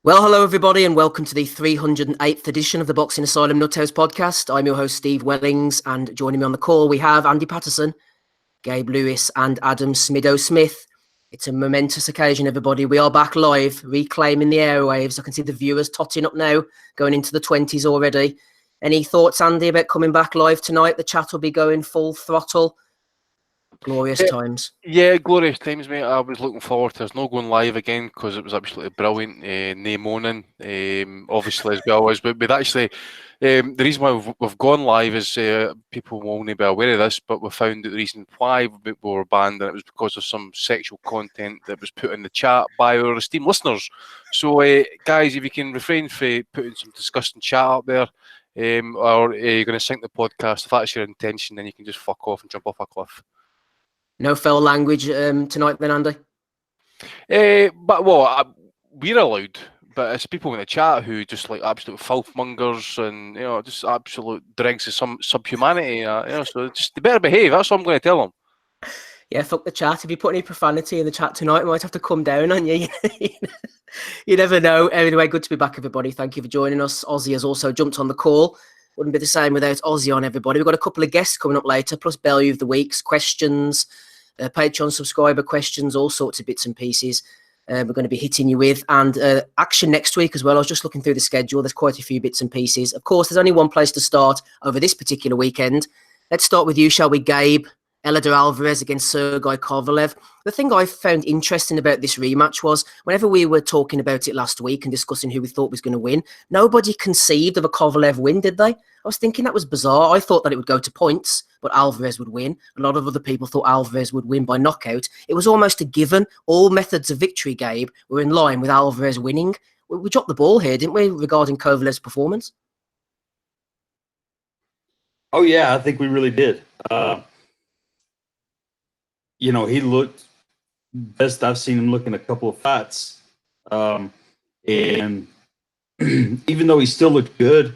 Well, hello everybody and welcome to the 308th edition of the Boxing Asylum Nuthouse podcast. I'm your host Steve Wellings, and joining me on the call we have Andy Patterson, Gabe Lewis and Adam Smido-Smith. It's a momentous occasion, everybody. We are back live, reclaiming the airwaves. I can see the viewers totting up now, going into the 20s already. Any thoughts, Andy, about coming back live tonight? The chat will be going full throttle. Glorious times. Yeah, glorious times, mate. I was looking forward to us not going live again because it was absolutely brilliant. No moaning, obviously, as well as, but actually, the reason why we've gone live is people will only be aware of this, but we found that the reason why we were banned, and it was because of some sexual content that was put in the chat by our esteemed listeners. So, guys, if you can refrain from putting some disgusting chat up there, or you're going to sink the podcast, if that's your intention, then you can just fuck off and jump off a cliff. No foul language tonight then, Andy? We're allowed, but it's people in the chat who just like absolute filthmongers and, just absolute dregs of some subhumanity, so just they better behave. That's what I'm going to tell them. Yeah, fuck the chat. If you put any profanity in the chat tonight, we might have to come down on you. You never know. Anyway, good to be back, everybody. Thank you for joining us. Ozzy has also jumped on the call. Wouldn't be the same without Ozzy on, everybody. We've got a couple of guests coming up later, plus Bellew of the Weeks, questions, Patreon subscriber questions, all sorts of bits and pieces we're going to be hitting you with. And action next week as well. I was just looking through the schedule. There's quite a few bits and pieces. Of course, there's only one place to start over this particular weekend. Let's start with you, shall we, Gabe? Eleider Alvarez against Sergey Kovalev. The thing I found interesting about this rematch was whenever we were talking about it last week and discussing who we thought was going to win, nobody conceived of a Kovalev win, did they? I was thinking that was bizarre. I thought that it would go to points, but Alvarez would win. A lot of other people thought Alvarez would win by knockout. It was almost a given. All methods of victory, Gabe, were in line with Alvarez winning. We dropped the ball here, didn't we, regarding Kovalev's performance? Oh, yeah, I think we really did. He looked best I've seen him look in a couple of fights. And even though he still looked good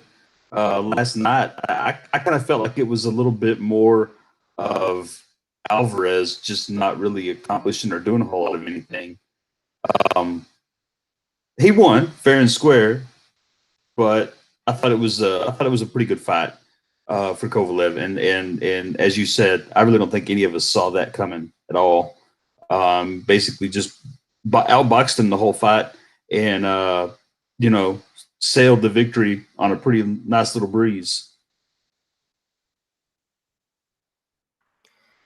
last night, I kind of felt like it was a little bit more of Alvarez just not really accomplishing or doing a whole lot of anything. He won fair and square, but I thought it was a pretty good fight for Kovalev, and as you said, I really don't think any of us saw that coming at all. Basically, just outboxed him the whole fight, and sailed the victory on a pretty nice little breeze.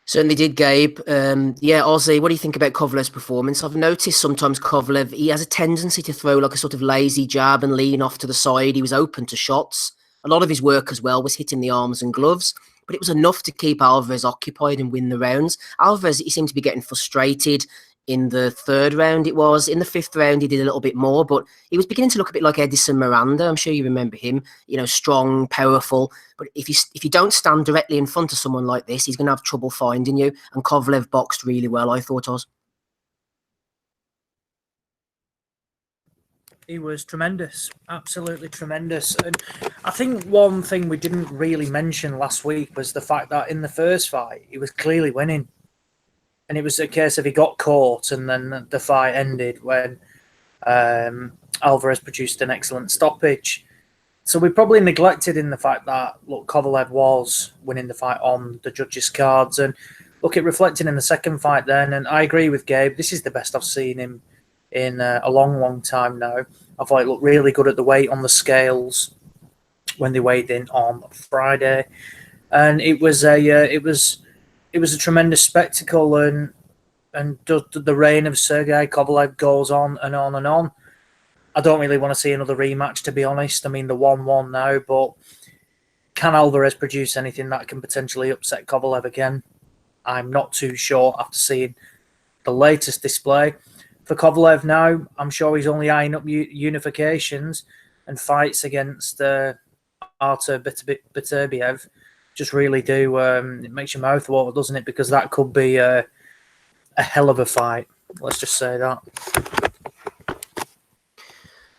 Certainly did, Gabe. Ozzy, what do you think about Kovalev's performance? I've noticed sometimes Kovalev, he has a tendency to throw like a sort of lazy jab and lean off to the side. He was open to shots. A lot of his work as well was hitting the arms and gloves, but it was enough to keep Alvarez occupied and win the rounds. Alvarez, he seemed to be getting frustrated in the third round, it was. In the fifth round, he did a little bit more, but he was beginning to look a bit like Edison Miranda. I'm sure you remember him, strong, powerful. But if you don't stand directly in front of someone like this, he's going to have trouble finding you. And Kovalev boxed really well, I thought, Oz. He was tremendous, absolutely tremendous. And I think one thing we didn't really mention last week was the fact that in the first fight, he was clearly winning. And it was a case of he got caught and then the fight ended when Alvarez produced an excellent stoppage. So we probably neglected in the fact that, look, Kovalev was winning the fight on the judges' cards. And look, it reflected in the second fight then. And I agree with Gabe. This is the best I've seen him in a long, long time now. I thought it looked really good at the weight on the scales when they weighed in on Friday, and it was a tremendous spectacle. And the reign of Sergey Kovalev goes on and on and on. I don't really want to see another rematch, to be honest. I mean, the 1-1 now, but can Alvarez produce anything that can potentially upset Kovalev again? I'm not too sure after seeing the latest display. For Kovalev now, I'm sure he's only eyeing up unifications and fights against Artur Beterbiev. Just really do. It makes your mouth water, doesn't it? Because that could be a hell of a fight. Let's just say that.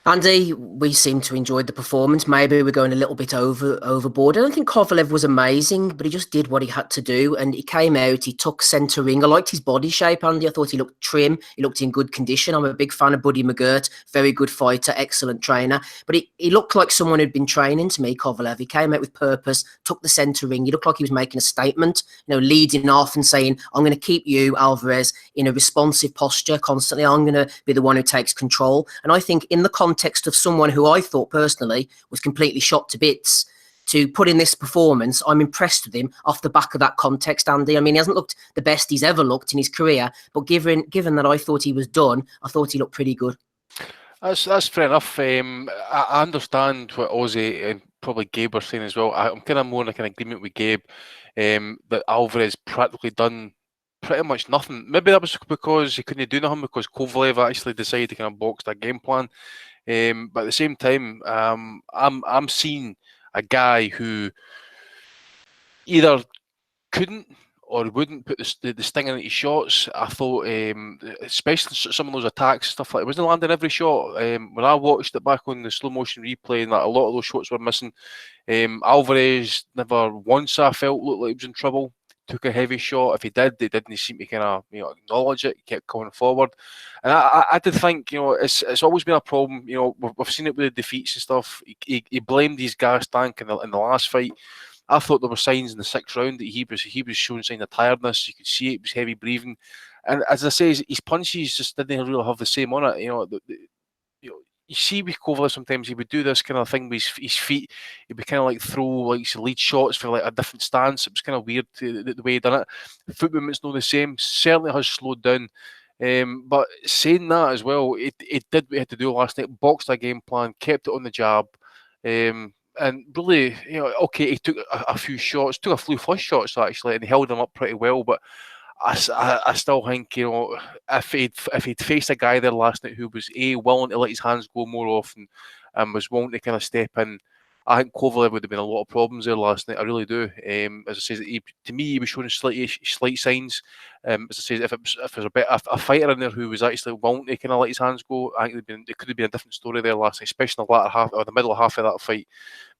Andy, we seem to enjoy the performance. Maybe we're going a little bit overboard. I don't think Kovalev was amazing, but he just did what he had to do. And he came out, he took centre ring. I liked his body shape, Andy. I thought he looked trim. He looked in good condition. I'm a big fan of Buddy McGirt. Very good fighter, excellent trainer. But he looked like someone who'd been training to me, Kovalev. He came out with purpose, took the centre ring. He looked like he was making a statement, leading off and saying, I'm going to keep you, Alvarez, in a responsive posture constantly. I'm going to be the one who takes control. And I think in the context of someone who I thought personally was completely shot to bits, to put in this performance, I'm impressed with him off the back of that context, Andy. I mean, he hasn't looked the best he's ever looked in his career, but given that I thought he was done, I thought he looked pretty good. That's fair enough. I understand what Ozzy and probably Gabe were saying as well. I'm kind of more in a kind of agreement with Gabe that Alvarez practically done pretty much nothing. Maybe that was because he couldn't do nothing because Kovalev actually decided to kind of box that game plan. But at the same time, I'm seeing a guy who either couldn't or wouldn't put the sting in his shots. I thought, especially some of those attacks and stuff like it wasn't landing every shot. When I watched it back on the slow motion replay, and that a lot of those shots were missing. Alvarez never once I felt looked like he was in trouble. Took a heavy shot. If he did, they didn't seem to kind of acknowledge it. He kept going forward, and I did think it's always been a problem. We've seen it with the defeats and stuff. He blamed his gas tank in the last fight. I thought there were signs in the 6th round that he was showing signs of tiredness. You could see it. He was heavy breathing, and as I say, his punches just didn't really have the same on it. You see with Kovalev sometimes he would do this kind of thing with his feet. He'd be kind of like throw like lead shots for like a different stance. It was kind of weird the way he done it. The foot movement's not the same. Certainly has slowed down. But saying that as well, it did what he had to do last night. Boxed a game plan, kept it on the jab. And really, okay, he took a few shots, took a few flush shots actually, and he held them up pretty well. But I still think, if he'd faced a guy there last night who was willing to let his hands go more often and was willing to kind of step in, I think Kovalev would have been a lot of problems there last night. I really do. As I say, to me, he was showing slight signs. As I say, if there's a fighter in there who was actually willing to kind of let his hands go, I think it could have been a different story there last night, especially in the latter half or the middle half of that fight.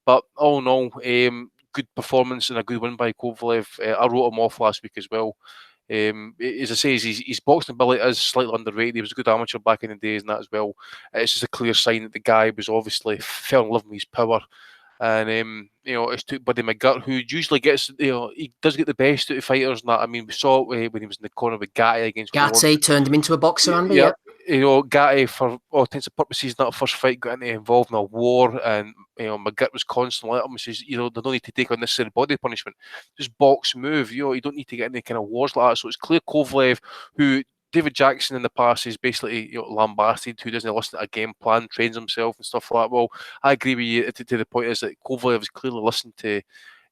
But all in all, good performance and a good win by Kovalev. I wrote him off last week as well. As I say, his boxing ability is slightly underrated. He was a good amateur back in the days and that as well. It's just a clear sign that the guy was obviously fell in love with his power. And it's took Buddy McGirt, who usually gets, he does get the best out of fighters and that. I mean, we saw it when he was in the corner with Gatti against Gatti turned him into a boxer, Andy. Yeah. Gatti, for all intents and purposes, in that first fight, got involved in a war, and McGirt was constantly at him. He says, they don't need to take unnecessary body punishment. Just box, move. You don't need to get any kind of wars like that. So it's clear Kovalev, who David Jackson in the past is basically lambasted, who doesn't listen to a game plan, trains himself and stuff like that. Well, I agree with you to the point is that Kovalev has clearly listened to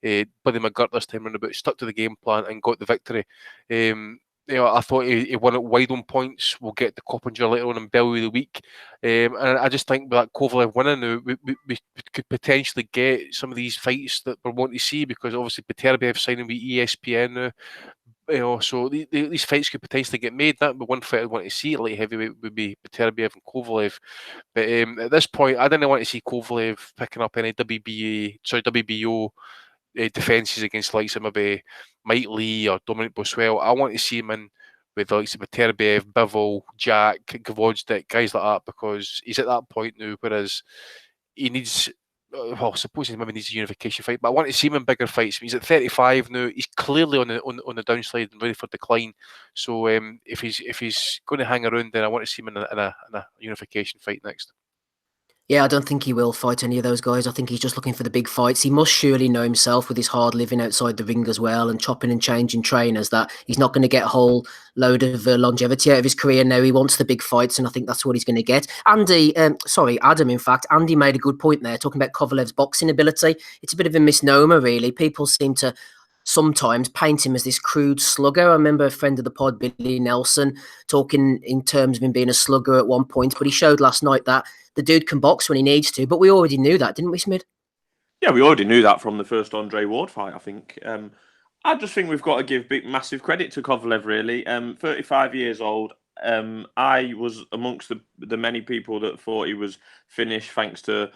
Buddy McGirt this time round about, stuck to the game plan and got the victory. I thought he won it wide on points. We'll get the Coppinger later on in Bellew of the week. And I just think with that Kovalev winning now, we could potentially get some of these fights that we're wanting to see, because obviously Beterbiev signing with ESPN now. So these fights could potentially get made. That would be one fight I'd want to see at light heavyweight, would be Beterbiev and Kovalev. But at this point, I didn't want to see Kovalev picking up any WBO defences against likes of maybe Mike Lee or Dominic Boswell. I want to see him in with the likes of Beterbiev, Bivol, Jack, Gavodzdik, guys like that, because he's at that point now, whereas he needs, well, I suppose he maybe needs a unification fight, but I want to see him in bigger fights. He's at 35 now. He's clearly on the downslide and ready for decline. So if he's going to hang around, then I want to see him in a unification fight next. Yeah, I don't think he will fight any of those guys. I think he's just looking for the big fights. He must surely know himself with his hard living outside the ring as well, and chopping and changing trainers, that he's not going to get a whole load of longevity out of his career now. He wants the big fights, and I think that's what he's going to get. Adam, in fact, Andy made a good point there, talking about Kovalev's boxing ability. It's a bit of a misnomer, really. People seem to sometimes paint him as this crude slugger. I remember a friend of the pod, Billy Nelson, talking in terms of him being a slugger at one point, but he showed last night that the dude can box when he needs to. But we already knew that, didn't we, Smid? Yeah, we already knew that from the first Andre Ward fight, I think. I just think we've got to give massive credit to Kovalev, really. 35 years old. I was amongst the many people that thought he was finished thanks to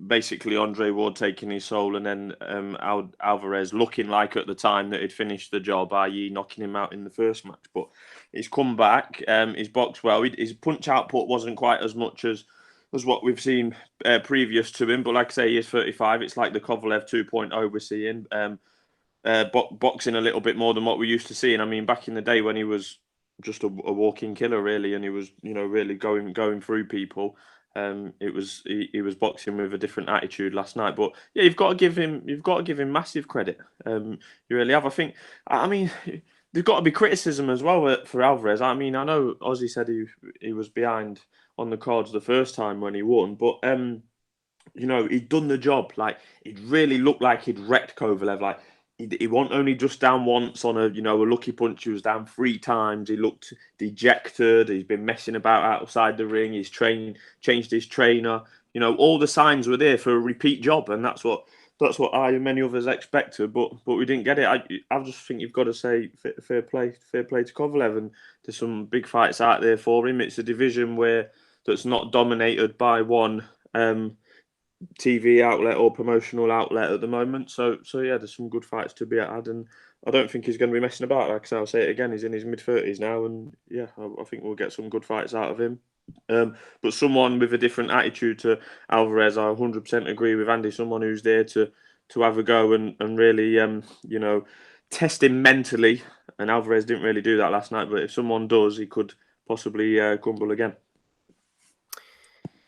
basically Andre Ward taking his soul, and then Alvarez looking like at the time that he'd finished the job, i.e. knocking him out in the first match. But he's come back, he's boxed well. His punch output wasn't quite as much as what we've seen previous to him, but like I say, he is 35. It's like the Kovalev 2.0 we're seeing. Boxing a little bit more than what we're used to seeing. I mean, back in the day when he was just a walking killer, really, and he was, really going through people. He was boxing with a different attitude last night. But yeah, you've got to give him massive credit. You really have. I mean, there's got to be criticism as well for Alvarez. I mean, I know Ozzy said he was behind on the cards the first time when he won, but he'd done the job. Like, it really looked like he'd wrecked Kovalev. Like, he wasn't only just down once on a lucky punch. He was down 3 times. He looked dejected. He's been messing about outside the ring. He's changed his trainer. All the signs were there for a repeat job, and that's what I and many others expected. But we didn't get it. I just think you've got to say fair play to Kovalev, and there's some big fights out there for him. It's a division that's not dominated by one TV outlet or promotional outlet at the moment. So yeah, there's some good fights to be had, and I don't think he's going to be messing about. Like I say, I'll say it again, he's in his mid-30s now, and yeah, I think we'll get some good fights out of him. But someone with a different attitude to Alvarez, I 100% agree with Andy. Someone who's there to have a go and really test him mentally. And Alvarez didn't really do that last night, but if someone does, he could possibly crumble again.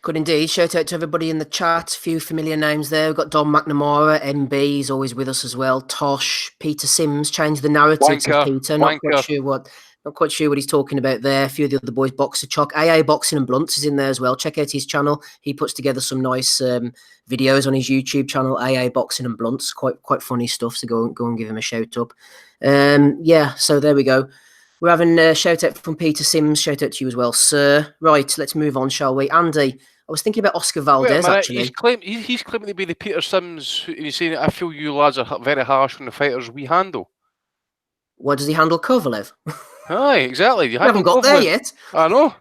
Good indeed. Shout out to everybody in the chat. A few familiar names there. We've got Don McNamara, MB, he's always with us as well. Tosh, Peter Sims, changed the narrative to Peter. Not quite sure what he's talking about there. A few of the other boys, Boxer Chock, AA Boxing and Blunts is in there as well. Check out his channel. He puts together some nice videos on his YouTube channel, AA Boxing and Blunts. Quite funny stuff. So go and give him a shout up. So there we go. We're having a shout out from Peter Sims. Shout out to you as well, sir. Right, let's move on, shall we? Andy, I was thinking about Oscar Valdez, actually. He's claiming to be the Peter Sims, and he's saying, I feel you lads are very harsh on the fighters we handle. What does he handle Kovalev? Aye, exactly. We haven't got there yet. I know.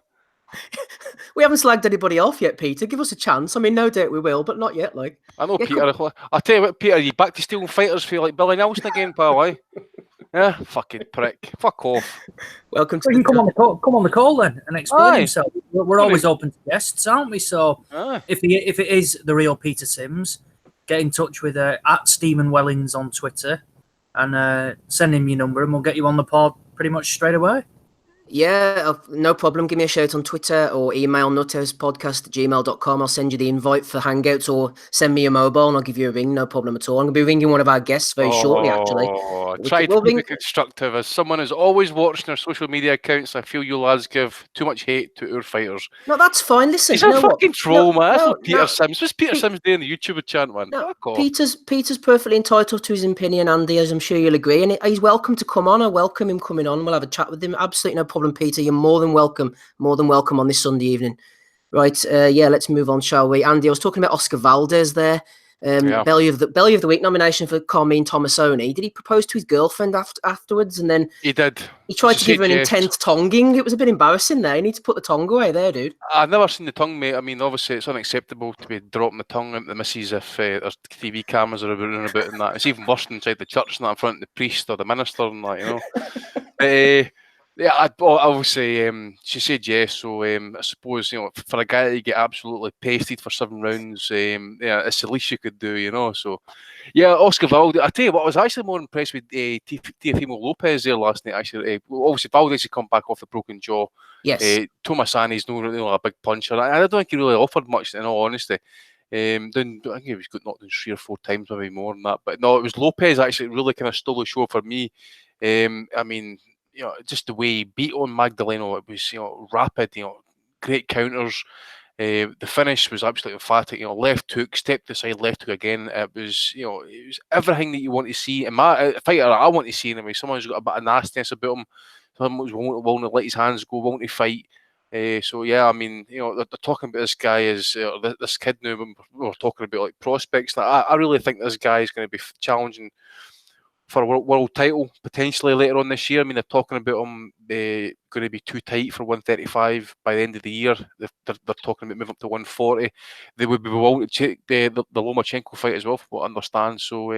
We haven't slagged anybody off yet, Peter. Give us a chance. I mean, no doubt we will, but not yet. Like, I know, Peter. I'll tell you what, Peter, you back to stealing fighters for like Billy Nelson again, pal, eh? Yeah, fucking prick. Fuck off. Welcome to come on the call then and explain himself. We're always open to guests, aren't we? So if it is the real Peter Sims, get in touch with at Steeman Wellings on Twitter and send him your number and we'll get you on the pod pretty much straight away. Yeah, no problem. Give me a shout on Twitter or email nuthouspodcast@gmail.com. I'll send you the invite for Hangouts or send me a mobile and I'll give you a ring. No problem at all. I'm going to be ringing one of our guests very shortly, actually. Try to be constructive. As someone who's always watching our social media accounts, I feel you lads give too much hate to our fighters. No, that's fine. Listen, he's a fucking troll, man. That's not Peter Sims. What's Peter Sims doing the YouTube channel, man? No, Peter's perfectly entitled to his opinion, Andy, as I'm sure you'll agree. And he's welcome to come on. I welcome him coming on. We'll have a chat with him. Absolutely no problem, Peter. You're more than welcome on this Sunday evening. Right, let's move on, shall we? Andy, I was talking about Oscar Valdez there. Belly of the Week nomination for Carmine Tomasoni. Did he propose to his girlfriend afterwards? And then he did. He tried to give her an intense tonguing. It was a bit embarrassing there. You need to put the tongue away there, dude. I've never seen the tongue, mate. I mean, obviously, it's unacceptable to be dropping the tongue at the missus if there's TV cameras are running about and that. It's even worse inside the church and that in front of the priest or the minister and that, you know. Yeah, obviously, she said yes. So I suppose, for a guy to get absolutely pasted for 7 rounds, it's the least you could do, you know. So, yeah, Oscar Valdez. I tell you what, I was actually more impressed with Teofimo Lopez there last night. Actually, obviously Valdez had come back off the broken jaw. Yes. Tomasani's not really a big puncher. I don't think he really offered much, in all honesty. I think he was got knocked down 3 or 4 times, maybe more than that. But no, it was Lopez actually really kind of stole the show for me. I mean, just the way he beat on Magdaleno, it was, rapid, great counters. The finish was absolutely emphatic. Left hook, stepped aside, left hook again. It was, it was everything that you want to see. And my fighter, I want to see anyway. Someone who's got a bit of nastiness about him. Someone who's willing to let his hands go, willing to fight. So yeah, I mean, they're talking about this guy as this kid now. We're talking about like prospects. I really think this guy is going to be challenging for a world title potentially later on this year. I mean, they're talking about him going to be too tight for 135 by the end of the year. They're talking about moving up to 140. They would be willing to take the Lomachenko fight as well, from what I understand. So,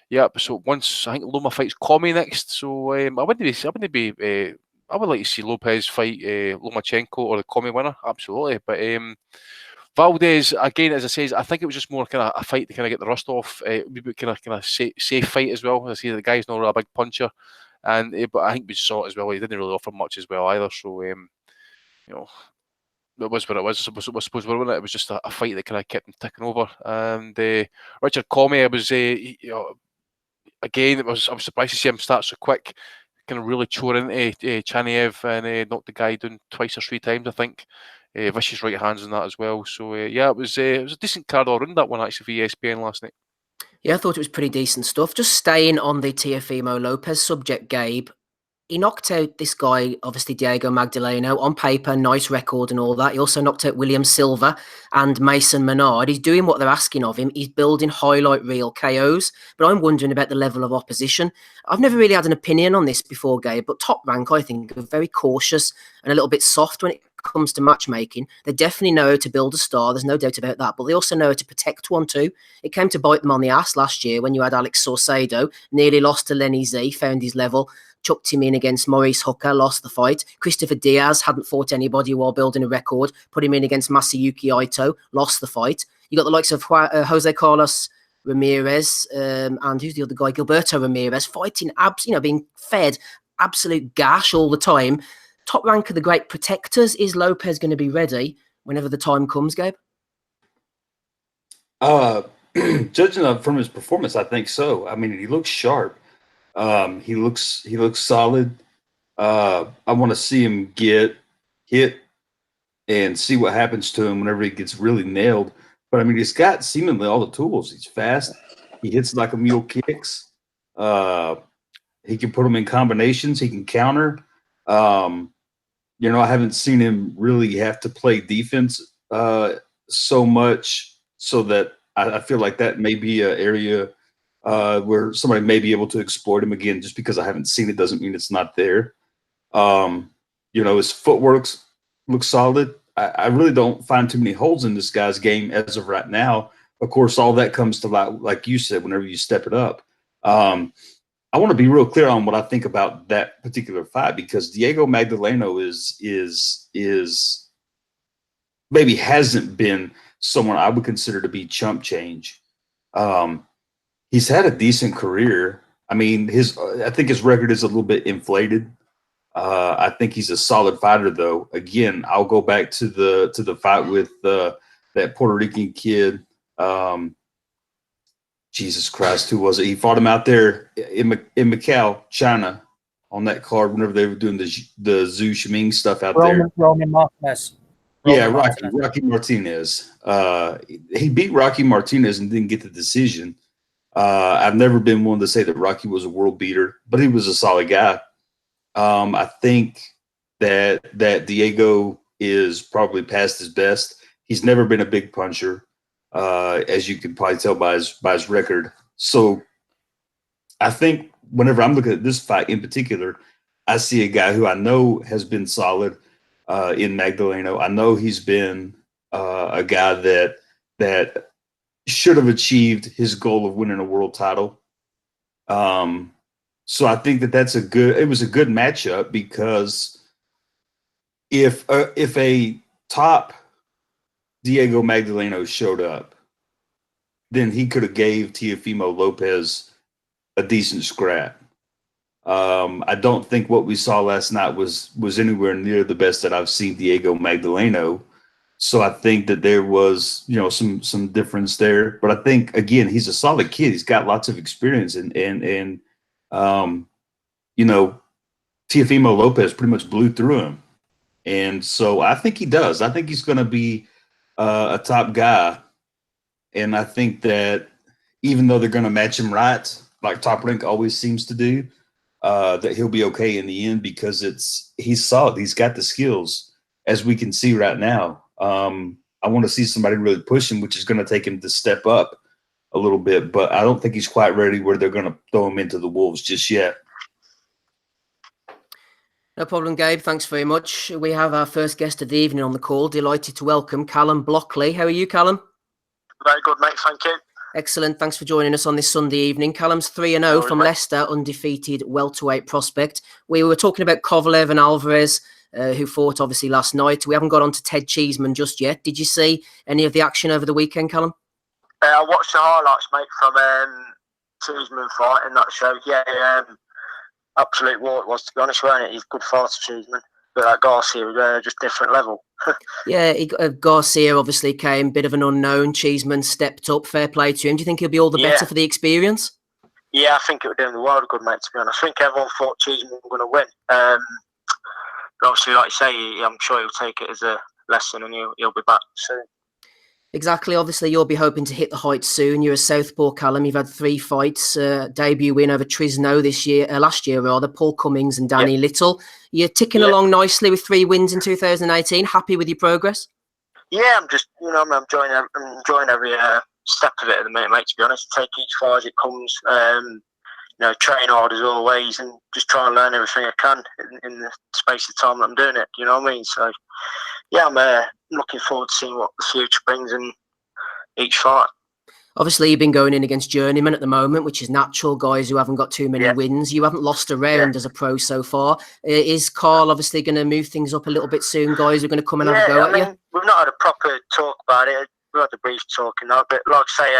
yeah. So once I think Loma fights Commey next, so I would like to see Lopez fight Lomachenko or the Commey winner, absolutely. But Valdez, again, as I say, I think it was just more kind of a fight to kind of get the rust off. Maybe kind of safe fight as well. As I say, the guy's not really a big puncher, and but I think we saw it as well. He didn't really offer much as well either. So you know, it was what it was. I suppose it was just a fight that kind of kept him ticking over. And Richard Commey, I was again, I was surprised to see him start so quick. Kind of really tore into Chaniev and knocked the guy down twice or three times, I think. Vicious right hands on that as well. So yeah, it was a decent card all around, that one actually, for ESPN last night. Yeah, I thought it was pretty decent stuff. Just staying on the Teofimo Lopez subject, Gabe. He knocked out this guy, obviously Diego Magdaleno, on paper, nice record and all that. He also knocked out William Silva and Mason Menard. He's doing what they're asking of him. He's building highlight reel KOs, but I'm wondering about the level of opposition. I've never really had an opinion on this before, Gabe, but Top Rank, I think, are very cautious and a little bit soft when it comes to matchmaking. They definitely know how to build a star, there's no doubt about that, but they also know how to protect one too. It came to bite them on the ass last year when you had Alex Saucedo, nearly lost to Lenny Z, found his level, chucked him in against Maurice Hooker, lost the fight. Christopher Diaz hadn't fought anybody while building a record, put him in against Masayuki Aito, lost the fight. You got the likes of Jose Carlos Ramirez and who's the other guy? Gilberto Ramirez, fighting, being fed absolute gash all the time. Top Rank are the great protectors. Is Lopez going to be ready whenever the time comes, Gabe? Judging from his performance, I think so. I mean, he looks sharp. He looks solid. I want to see him get hit and see what happens to him whenever he gets really nailed. But I mean, he's got seemingly all the tools. He's fast. He hits like a mule kicks. He can put them in combinations. He can counter. I haven't seen him really have to play defense so much, so that I feel like that may be an area where somebody may be able to exploit him again. Just because I haven't seen it doesn't mean it's not there. His footwork looks solid. I really don't find too many holes in this guy's game as of right now. Of course, all that comes to light, like you said, whenever you step it up. I want to be real clear on what I think about that particular fight, because Diego Magdaleno is maybe hasn't been someone I would consider to be chump change. He's had a decent career. I mean, I think his record is a little bit inflated. I think he's a solid fighter, though. Again, I'll go back to the fight with that Puerto Rican kid. Jesus Christ, who was it? He fought him out there in Macau, China, on that card whenever they were doing the Zhu Shiming stuff out there. Roman Martinez. Rocky Martinez. He beat Rocky Martinez and didn't get the decision. I've never been one to say that Rocky was a world beater, but he was a solid guy. I think that Diego is probably past his best. He's never been a big puncher, as you can probably tell by his record. So I think whenever I'm looking at this fight in particular, I see a guy who I know has been solid in Magdaleno. I know he's been a guy that should have achieved his goal of winning a world title. So I think it was a good matchup, because if a top Diego Magdaleno showed up, then he could have gave Teofimo Lopez a decent scrap. I don't think what we saw last night was anywhere near the best that I've seen Diego Magdaleno. So I think that there was, some difference there. But I think, again, he's a solid kid. He's got lots of experience, and Teofimo Lopez pretty much blew through him. And so I think he does. I think he's going to be a top guy. And I think that even though they're going to match him right, like Top Rank always seems to do, that he'll be okay in the end, because he's solid. He's got the skills, as we can see right now. I want to see somebody really push him, which is going to take him to step up a little bit, but I don't think he's quite ready where they're going to throw him into the wolves just yet. No problem, Gabe. Thanks very much. We have our first guest of the evening on the call. Delighted to welcome Callum Blockley. How are you, Callum? Very good, mate. Thank you. Excellent. Thanks for joining us on this Sunday evening. Callum's 3-0 from Leicester, undefeated welterweight prospect. We were talking about Kovalev and Alvarez, who fought obviously last night. We haven't got on to Ted Cheeseman just yet. Did you see any of the action over the weekend, Callum? I watched the highlights, mate, from Cheeseman fight and that show. Yeah, absolute war it was, to be honest, wasn't it? He's a good fighter, Cheeseman. But that Garcia was just different level. Yeah, Garcia obviously came, bit of an unknown. Cheeseman stepped up, fair play to him. Do you think he'll be all the better for the experience? Yeah, I think it would do him the world of good, mate, to be honest. I think everyone thought Cheeseman was going to win. But obviously, like you say, I'm sure he'll take it as a lesson and he'll be back soon. Exactly. Obviously, you'll be hoping to hit the heights soon. You're a southpaw, Callum. You've had 3 fights. Debut win over Trisno last year, Paul Cummings and Danny Little. You're ticking along nicely with 3 wins in 2018. Happy with your progress? Yeah, I'm just, I'm enjoying every step of it at the minute, mate, to be honest. Take each fight as it comes. Train hard as always and just try and learn everything I can in the space of time that I'm doing it. You know what I mean? So, yeah, I'm looking forward to seeing what the future brings in each fight. Obviously, you've been going in against journeymen at the moment, which is natural, guys who haven't got too many wins. You haven't lost a round as a pro so far. Is Carl obviously going to move things up a little bit soon, guys? Who are going to come and have a go at you? We've not had a proper talk about it. We've had a brief talk and that, but like I say,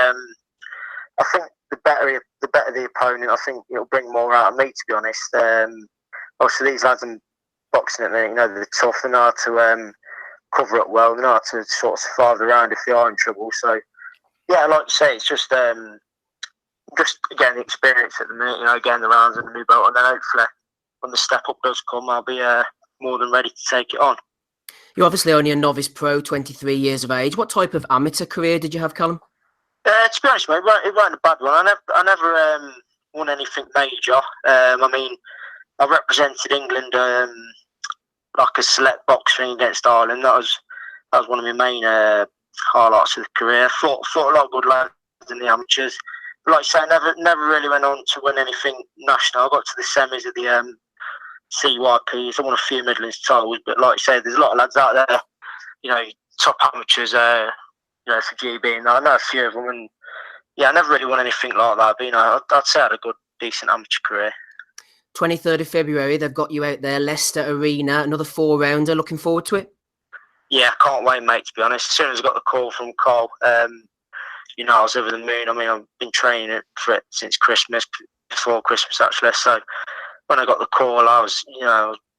I think the better the opponent, I think it'll bring more out of me, to be honest. Obviously, these lads in boxing at the minute, they're tough. They know how to cover up well. They know how to sort of survive the round if they are in trouble. So, yeah, like you say, it's just getting the experience at the minute, getting the rounds and the new belt. And then hopefully, when the step up does come, I'll be more than ready to take it on. You're obviously only a novice pro, 23 years of age. What type of amateur career did you have, Callum? To be honest, mate, it wasn't a bad one. I never won anything major. I represented England like a select boxing against Ireland. That was one of my main highlights of the career. I fought a lot of good lads in the amateurs. But like I say, I never really went on to win anything national. I got to the semis of the CYPs. I won a few Midlands titles, but like I say, there's a lot of lads out there, top amateurs, for GB, and I know a few of them, and I never really won anything like that, but I'd say I had a good, decent amateur career. 23rd of February, they've got you out there, Leicester Arena, another 4-rounder. Looking forward to it? Yeah, I can't wait, mate, to be honest. As soon as I got the call from Cole, I was over the moon. I've been training for it since Christmas, before Christmas actually, so when I got the call, I was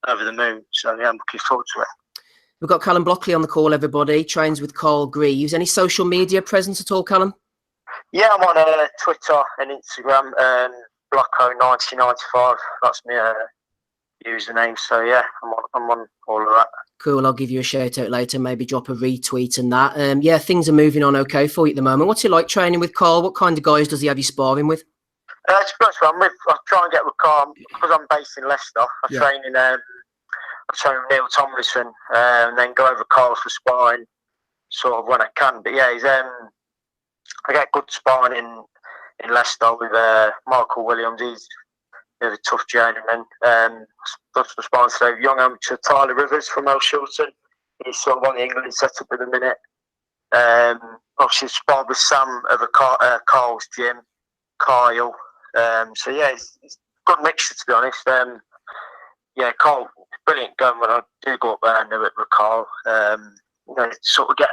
over the moon, so yeah, I'm looking forward to it. We've got Callum Blockley on the call, everybody. Trains with Carl Greaves. Any social media presence at all, Callum? Yeah, I'm on Twitter and Instagram, Blocko1995. That's my username. So, yeah, I'm on all of that. Cool. I'll give you a shout out later, maybe drop a retweet and that. Things are moving on okay for you at the moment. What's it like training with Carl? What kind of guys does he have you sparring with? To be honest, I try and get with Carl because I'm based in Leicester. I train in Neil Tomlinson and then go over Carl for sparring sort of when I can. But yeah, I get good sparring in Leicester with Michael Williams. He's a tough journeyman. That's the sparring today. Young amateur Tyler Rivers from El Shilton. He's sort of on the England setup at the minute. Obviously sparred with Sam over Carl's gym, Kyle. So yeah, it's a good mixture, to be honest. Carl, brilliant going when I do go up there and do it with Carl. Sort of get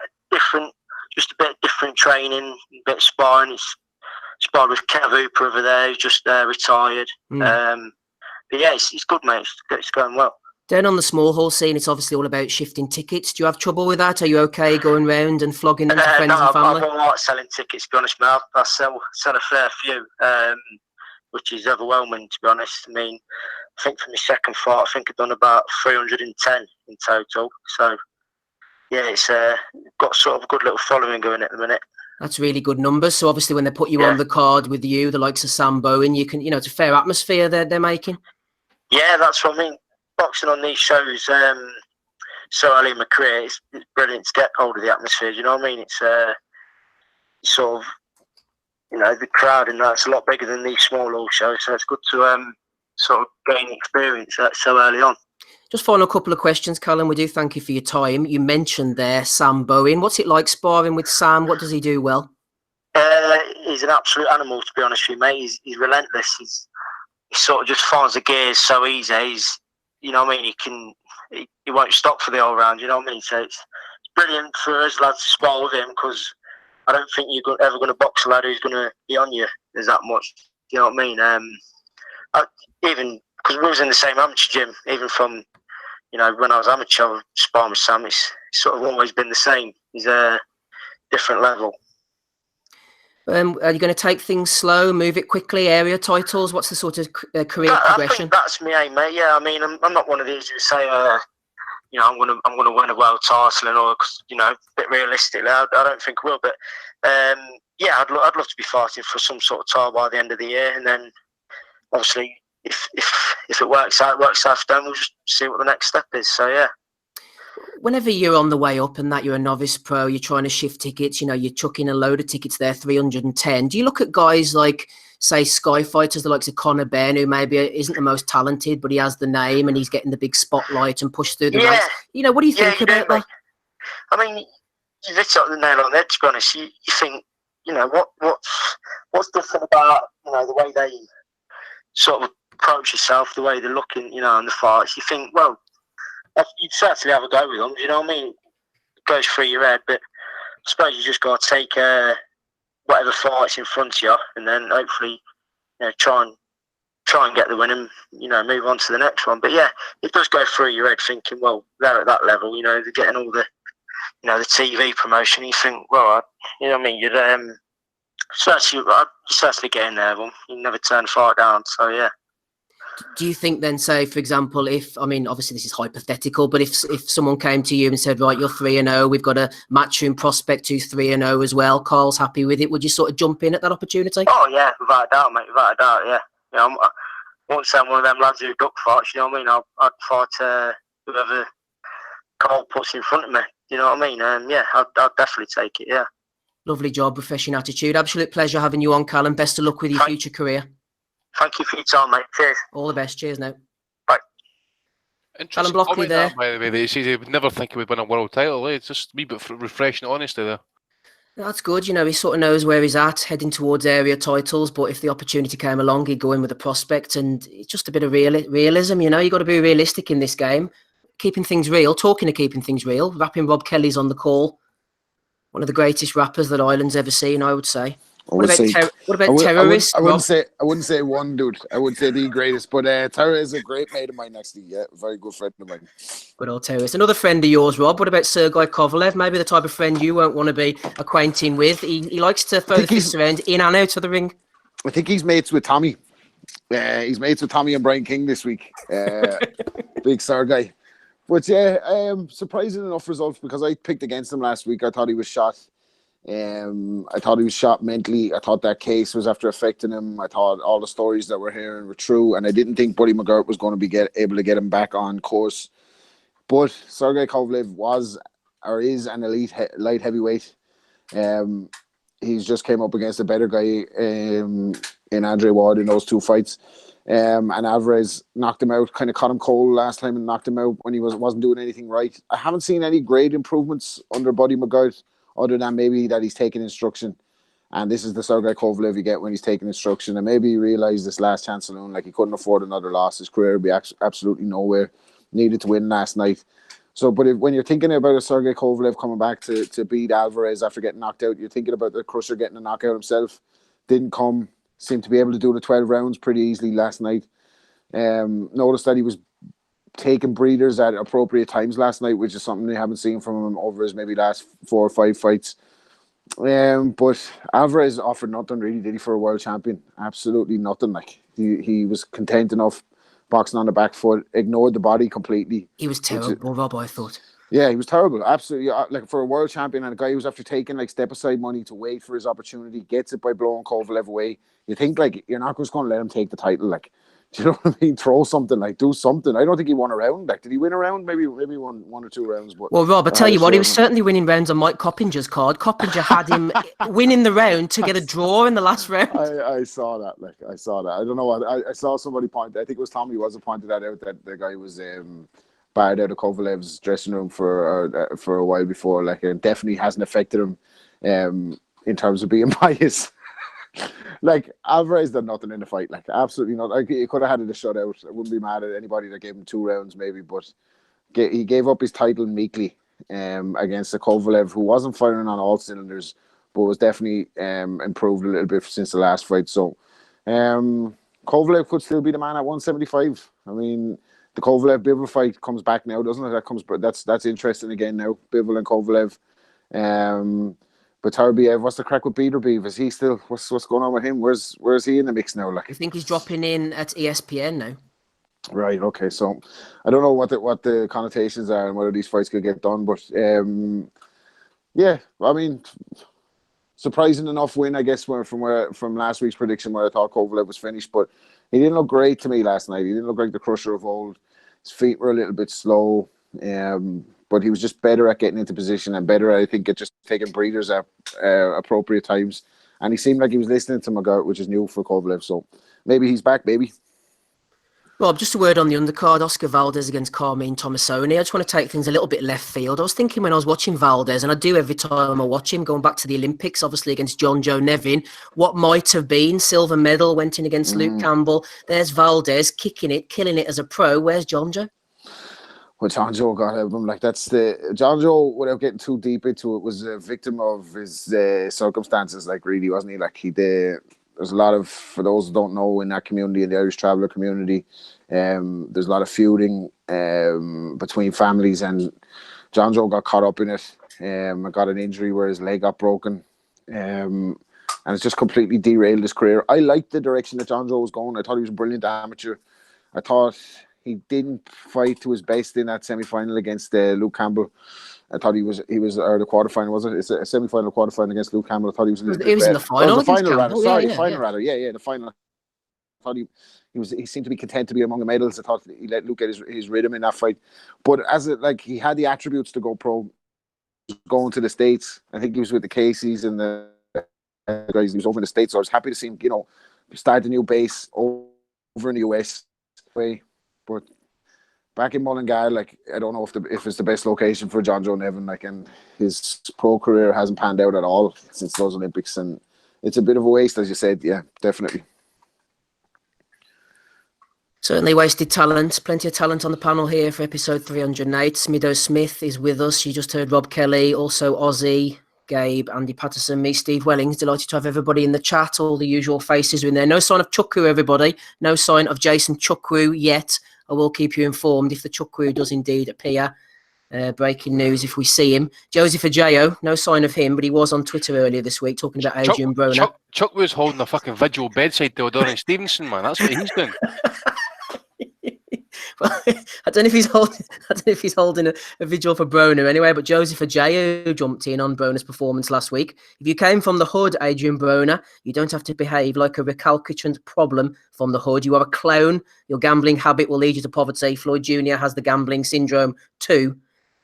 just a bit different training, a bit of sparring. It's sparred with Kev Hooper over there, who's just retired. But yeah, it's good, mate. It's going well. Down on the small hall scene, it's obviously all about shifting tickets. Do you have trouble with that? Are you okay going round and flogging them to friends and family? I don't like selling tickets, to be honest, mate. I sell a fair few, which is overwhelming, to be honest. I think for my second fight, I think I've done about 310 in total. So, yeah, it's got sort of a good little following going at the minute. That's really good numbers. So obviously when they put you on the card with you, the likes of Sam Bowen, you can, it's a fair atmosphere they're making. Yeah, that's what I mean. Boxing on these shows so early in my career, it's brilliant to get hold of the atmosphere. You know what I mean? It's sort of, the crowd and that's a lot bigger than these small all shows. So it's good to sort of gain experience so early on. Just final couple of questions, Callum. We do thank you for your time. You mentioned there Sam Bowen. What's it like sparring with Sam? What does he do well? He's an absolute animal, to be honest with you, mate. He's relentless. He sort of just finds the gears so easy. He's, you know what I mean, he won't stop for the all round, you know what I mean? So it's brilliant for us lads to spar with him, because I don't think you're ever going to box a lad who's going to be on you as that much, you know what I mean? Even because we was in the same amateur gym, even from, when I was amateur, sparring with Sam, it's sort of always been the same. He's a different level. Are you going to take things slow, move it quickly, area titles? What's the sort of career progression? I think that's me aim, mate. Yeah, I mean, I'm not one of these who say, I'm going to win a world title and all, because, a bit realistically, I don't think I will. But yeah, I'd love to be fighting for some sort of title by the end of the year, and then obviously, if it works out, then we'll just see what the next step is. So yeah. Whenever you're on the way up and that you're a novice pro, you're trying to shift tickets, you're chucking a load of tickets there, 310. Do you look at guys like, say, Sky Fighters, the likes of Conor Benn, who maybe isn't the most talented, but he has the name and he's getting the big spotlight and pushed through the ranks? What do you think about that? I mean, you've hit the nail on the head, to be honest. You think, what's different about, the way they sort of approach yourself, the way they're looking, in the fights. You think, well, you'd certainly have a go with them, do you know what I mean? It goes through your head, but I suppose you just got to take whatever fights in front of you, and then hopefully, try and get the win and move on to the next one. But yeah, it does go through your head, thinking, well, they're at that level, they're getting all the, the TV promotion. You think, well, you know what I mean? I'd certainly get in there, but you never turn a fight down. So yeah. Do you think then, say, for example, obviously this is hypothetical, but if someone came to you and said, right, you're 3-0, we've got a matchroom prospect who's 3-0 as well, Carl's happy with it, would you sort of jump in at that opportunity? Oh yeah, without a doubt, mate, without a doubt, yeah. I won't say I'm one of them lads who duck fights, you know what I mean? I'd fight whoever Carl puts in front of me, you know what I mean? Yeah, I'd definitely take it, yeah. Lovely job, refreshing attitude. Absolute pleasure having you on, Callum. Best of luck with your future career. Thank you for your time, mate. Cheers. All the best. Cheers now. Bye. Callum Blockley there. By the way, that he says he would never think he would win a world title. It's just a wee bit refreshing honesty there. That's good. He sort of knows where he's at, heading towards area titles. But if the opportunity came along, he'd go in with a prospect. And it's just a bit of realism, you got to be realistic in this game. Keeping things real, talking of keeping things real. Rapping Rob Kelly's on the call. One of the greatest rappers that Ireland's ever seen, I would say. What about terrorists? I wouldn't say one, dude. I would say the greatest, but Tara is a great mate of mine, actually. Yeah, very good friend of mine. Good old terrorist. Another friend of yours, Rob. What about Sergei Kovalev? Maybe the type of friend you won't want to be acquainting with. He likes to throw the fists around in and out of the ring. I think he's mates with Tommy. He's mates with Tommy and Brian King this week. Big Sergei. But yeah, surprising enough results, because I picked against him last week. I thought he was shot. I thought he was shot mentally. I thought that case was after affecting him. I thought all the stories that we're hearing were true, and I didn't think Buddy McGirt was going to be able to get him back on course. But Sergei Kovalev was, or is, an elite light heavyweight. He's just came up against a better guy in Andre Ward in those two fights. And Alvarez knocked him out, kind of caught him cold last time and knocked him out when he wasn't doing anything right. I haven't seen any great improvements under Buddy McGirt, other than maybe that he's taking instruction. And this is the Sergei Kovalev you get when he's taking instruction. And maybe he realised this last chance alone, like he couldn't afford another loss. His career would be absolutely nowhere. Needed to win last night. So, but when you're thinking about a Sergei Kovalev coming back to beat Alvarez after getting knocked out, you're thinking about the Crusher getting a knockout himself. Didn't come. Seemed to be able to do the 12 rounds pretty easily last night. Noticed that he was taking breathers at appropriate times last night, which is something they haven't seen from him over his maybe last 4 or 5 fights. But Alvarez offered nothing really, did he, for a world champion? Absolutely nothing. Like he was content enough boxing on the back foot, ignored the body completely. He was terrible, Rob, I thought. Yeah, he was terrible. Absolutely. Like, for a world champion and a guy who's after taking like step aside money to wait for his opportunity, gets it by blowing Kovalev away. You think like you're not just going to let him take the title. Like, Do you know what I mean? Throw something, like do something. I don't think he won a round. Like, did he win a round? Maybe one or two rounds. But well, Rob, I tell you what, he was certainly winning rounds on Mike Coppinger's card. Coppinger had him winning the round to get a draw in the last round. I saw that. Like, I saw that. I don't know what I saw somebody point. I think it was Tommy was pointed that out, that the guy was barred out of Kovalev's dressing room for a while before. Like, it definitely hasn't affected him in terms of being biased. Like, Alvarez done nothing in the fight. Like, absolutely not. Like, he could have had it a shutout. I wouldn't be mad at anybody that gave him 2 rounds, maybe, but he gave up his title meekly against a Kovalev who wasn't firing on all cylinders, but was definitely improved a little bit since the last fight. So, Kovalev could still be the man at 175. I mean, the Kovalev Bivol fight comes back now, doesn't it? That's interesting again now. Bivol and Kovalev. But Tarbiev, what's the crack with Beaterbeev? Is he still what's going on with him? Where's he in the mix now? Like, I think he's dropping in at ESPN now. Right. Okay. So I don't know what the connotations are and whether these fights could get done, but yeah. I mean, surprising enough win, I guess, from last week's prediction where I thought Kovalev was finished, but he didn't look great to me last night. He didn't look like the crusher of old. His feet were a little bit slow. But he was just better at getting into position and better, I think, at just taking breathers at appropriate times. And he seemed like he was listening to McGirt, which is new for Kovalev. So maybe he's back, baby. Rob, just a word on the undercard. Oscar Valdez against Carmine Tomasoni. I just want to take things a little bit left field. I was thinking when I was watching Valdez, and I do every time I watch him, going back to the Olympics, obviously against John Joe Nevin, what might have been silver medal, went in against Luke Campbell. There's Valdez kicking it, killing it as a pro. Where's John Joe? Well, John Joe got him. Like, John Joe, without getting too deep into it, was a victim of his circumstances. Like, really, wasn't he? Like, there's a lot of, for those who don't know, in that community, in the Irish traveller community, there's a lot of feuding between families, and John Joe got caught up in it. Got an injury where his leg got broken, and it's just completely derailed his career. I liked the direction that John Joe was going. I thought he was a brilliant amateur. I thought he didn't fight to his best in that semi-final against Luke Campbell. I thought he was or the quarterfinal, was it? It's a semi-final quarterfinal against Luke Campbell. I thought he was a little bit in the final. The final, rather. Sorry, the final, rather. Yeah, the final. I thought he seemed to be content to be among the medals. I thought he let Luke get his rhythm in that fight. But he had the attributes to go pro. Going to the States, I think he was with the Caseys and the guys. He was over in the States, so I was happy to see him, start a new base over in the US. But back in Mullingar, like, I don't know if it's the best location for John Joe Nevin. Like, and his pro career hasn't panned out at all since those Olympics, and it's a bit of a waste, as you said. Yeah, definitely. Certainly wasted talent. Plenty of talent on the panel here for episode 308. Smido Smith is with us. You just heard Rob Kelly, also Ozzy, Gabe, Andy Patterson, me, Steve Wellings. Delighted to have everybody in the chat. All the usual faces are in there. No sign of Chukwu, everybody. No sign of Jason Chukwu yet. I will keep you informed if the Chukwu does indeed appear. Breaking news if we see him. Joseph Ajayo, no sign of him, but he was on Twitter earlier this week talking about Adrian Broner. Chukwu's holding a fucking vigil bedside to O'Donnell Stevenson, man. That's what he's doing. Well, I don't know if he's holding a vigil for Broner anyway, but Joseph Ajayo jumped in on Broner's performance last week. If you came from the hood, Adrian Broner, you don't have to behave like a recalcitrant problem from the hood. You are a clown. Your gambling habit will lead you to poverty. Floyd Jr. has the gambling syndrome too.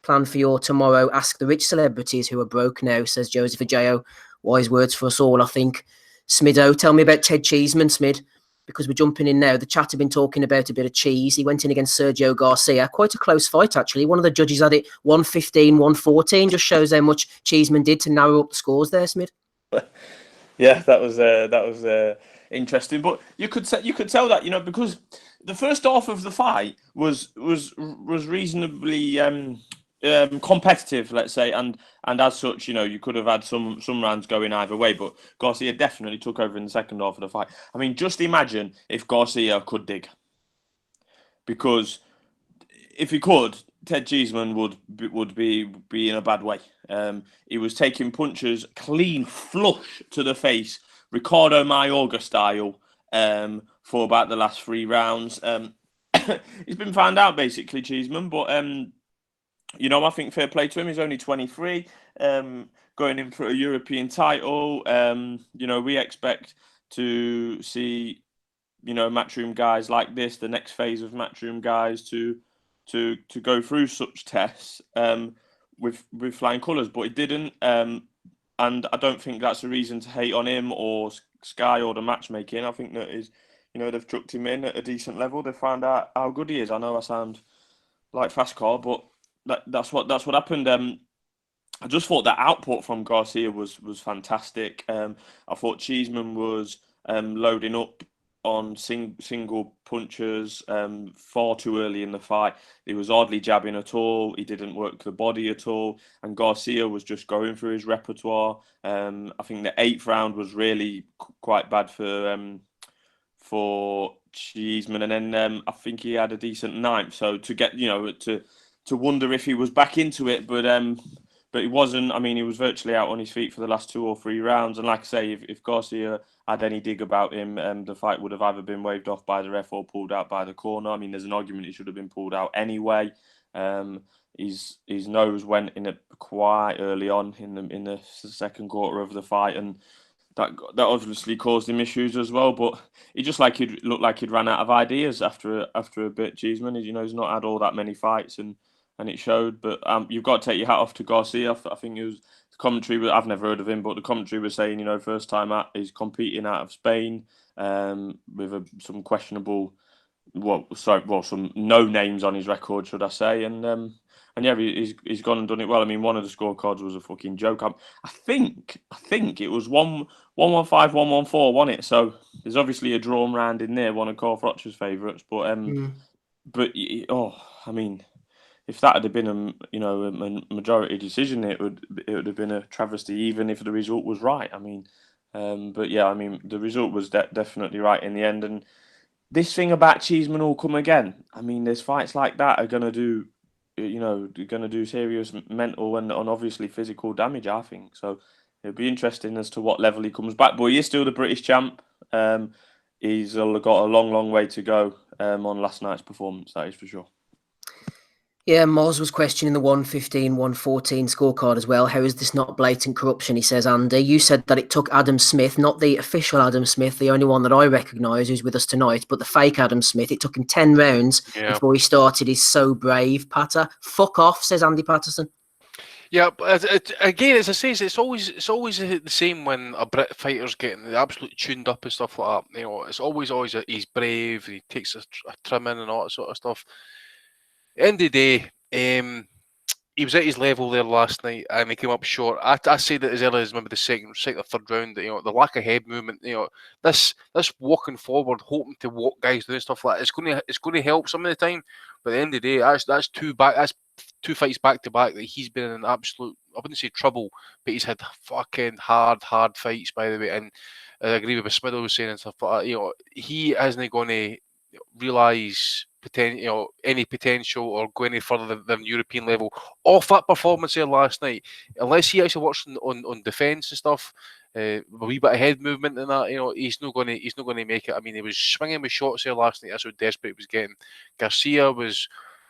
Plan for your tomorrow. Ask the rich celebrities who are broke now, says Joseph Ajayo. Wise words for us all, I think. Smido, tell me about Ted Cheeseman, Smid, because we're jumping in now. The chat have been talking about a bit of cheese. He went in against Sergio Garcia. Quite a close fight, actually. One of the judges had it 115, 114. Just shows how much Cheeseman did to narrow up the scores there, Smid. Yeah, that was interesting. But you could tell that, because the first half of the fight was reasonably competitive, let's say, and as such, you could have had some rounds going either way, but Garcia definitely took over in the second half of the fight. I mean, just imagine if Garcia could dig, because if he could, Ted Cheeseman would be in a bad way. He was taking punches clean flush to the face, Ricardo Mayorga style, for about the last 3 rounds. He's been found out, basically, Cheeseman, but I think fair play to him. He's only 23, going in for a European title. We expect to see Matchroom guys like this, the next phase of Matchroom guys, to go through such tests with flying colours, but it didn't. And I don't think that's a reason to hate on him or Sky or the matchmaking. I think that is, they've chucked him in at a decent level. They found out how good he is. I know I sound like fast car, but that's what happened. I just thought the output from Garcia was fantastic. I thought Cheeseman was loading up on single punches far too early in the fight. He was hardly jabbing at all. He didn't work the body at all. And Garcia was just going through his repertoire. I think the 8th round was really quite bad for Cheeseman. And then I think he had a decent 9th. So to get, to wonder if he was back into it, but he wasn't. I mean, he was virtually out on his feet for the last 2 or 3 rounds. And like I say, if Garcia had any dig about him, the fight would have either been waved off by the ref or pulled out by the corner. I mean, there's an argument he should have been pulled out anyway. His nose went in quite early on in the second quarter of the fight, and that obviously caused him issues as well. But he just looked like he'd ran out of ideas after a bit. Cheeseman, he's not had all that many fights, and it showed. But you've got to take your hat off to Garcia. I think it was the commentary. I've never heard of him, but the commentary was saying, first time he's competing out of Spain with some questionable, some no names on his record, should I say? And yeah, he's gone and done it well. I mean, one of the scorecards was a fucking joke. I think it was 1-1-5, 1-1-4, wasn't it? So there's obviously a drawn round in there, one of Carl Froch's favourites. But I mean, if that had been a majority decision, it would have been a travesty, even if the result was right. I mean, but yeah, I mean, the result was definitely right in the end. And this thing about Cheeseman will come again. I mean, there's fights like that are going to do, serious mental and obviously physical damage, I think. So it'll be interesting as to what level he comes back. But he is still the British champ. He's got a long way to go on last night's performance, that is for sure. Yeah, Moz was questioning the 115, 114 scorecard as well. How is this not blatant corruption? He says, Andy, you said that it took Adam Smith, not the official Adam Smith, the only one that I recognise who's with us tonight, but the fake Adam Smith. It took him 10 rounds before he started his So Brave patter. Fuck off, says Andy Patterson. Yeah, but again, as I say, it's always the same when a Brit fighter's getting absolutely tuned up and stuff like that. It's always he's brave, he takes a trim in and all that sort of stuff. At the end of the day, he was at his level there last night and he came up short. I say that as early as maybe the second or third round, the lack of head movement, this walking forward, hoping to walk guys doing stuff like that, it's going to help some of the time. But at the end of the day, that's two fights back to back that he's been in an absolute, I wouldn't say trouble, but he's had fucking hard fights, by the way. And I agree with what Smithers was saying and stuff like that. He isn't going to realise any potential or go any further than European level off that performance there last night, unless he actually works on defence and stuff, a wee bit of head movement and that. He's not going to make it. I mean, he was swinging with shots there last night. That's how desperate he was getting. Garcia was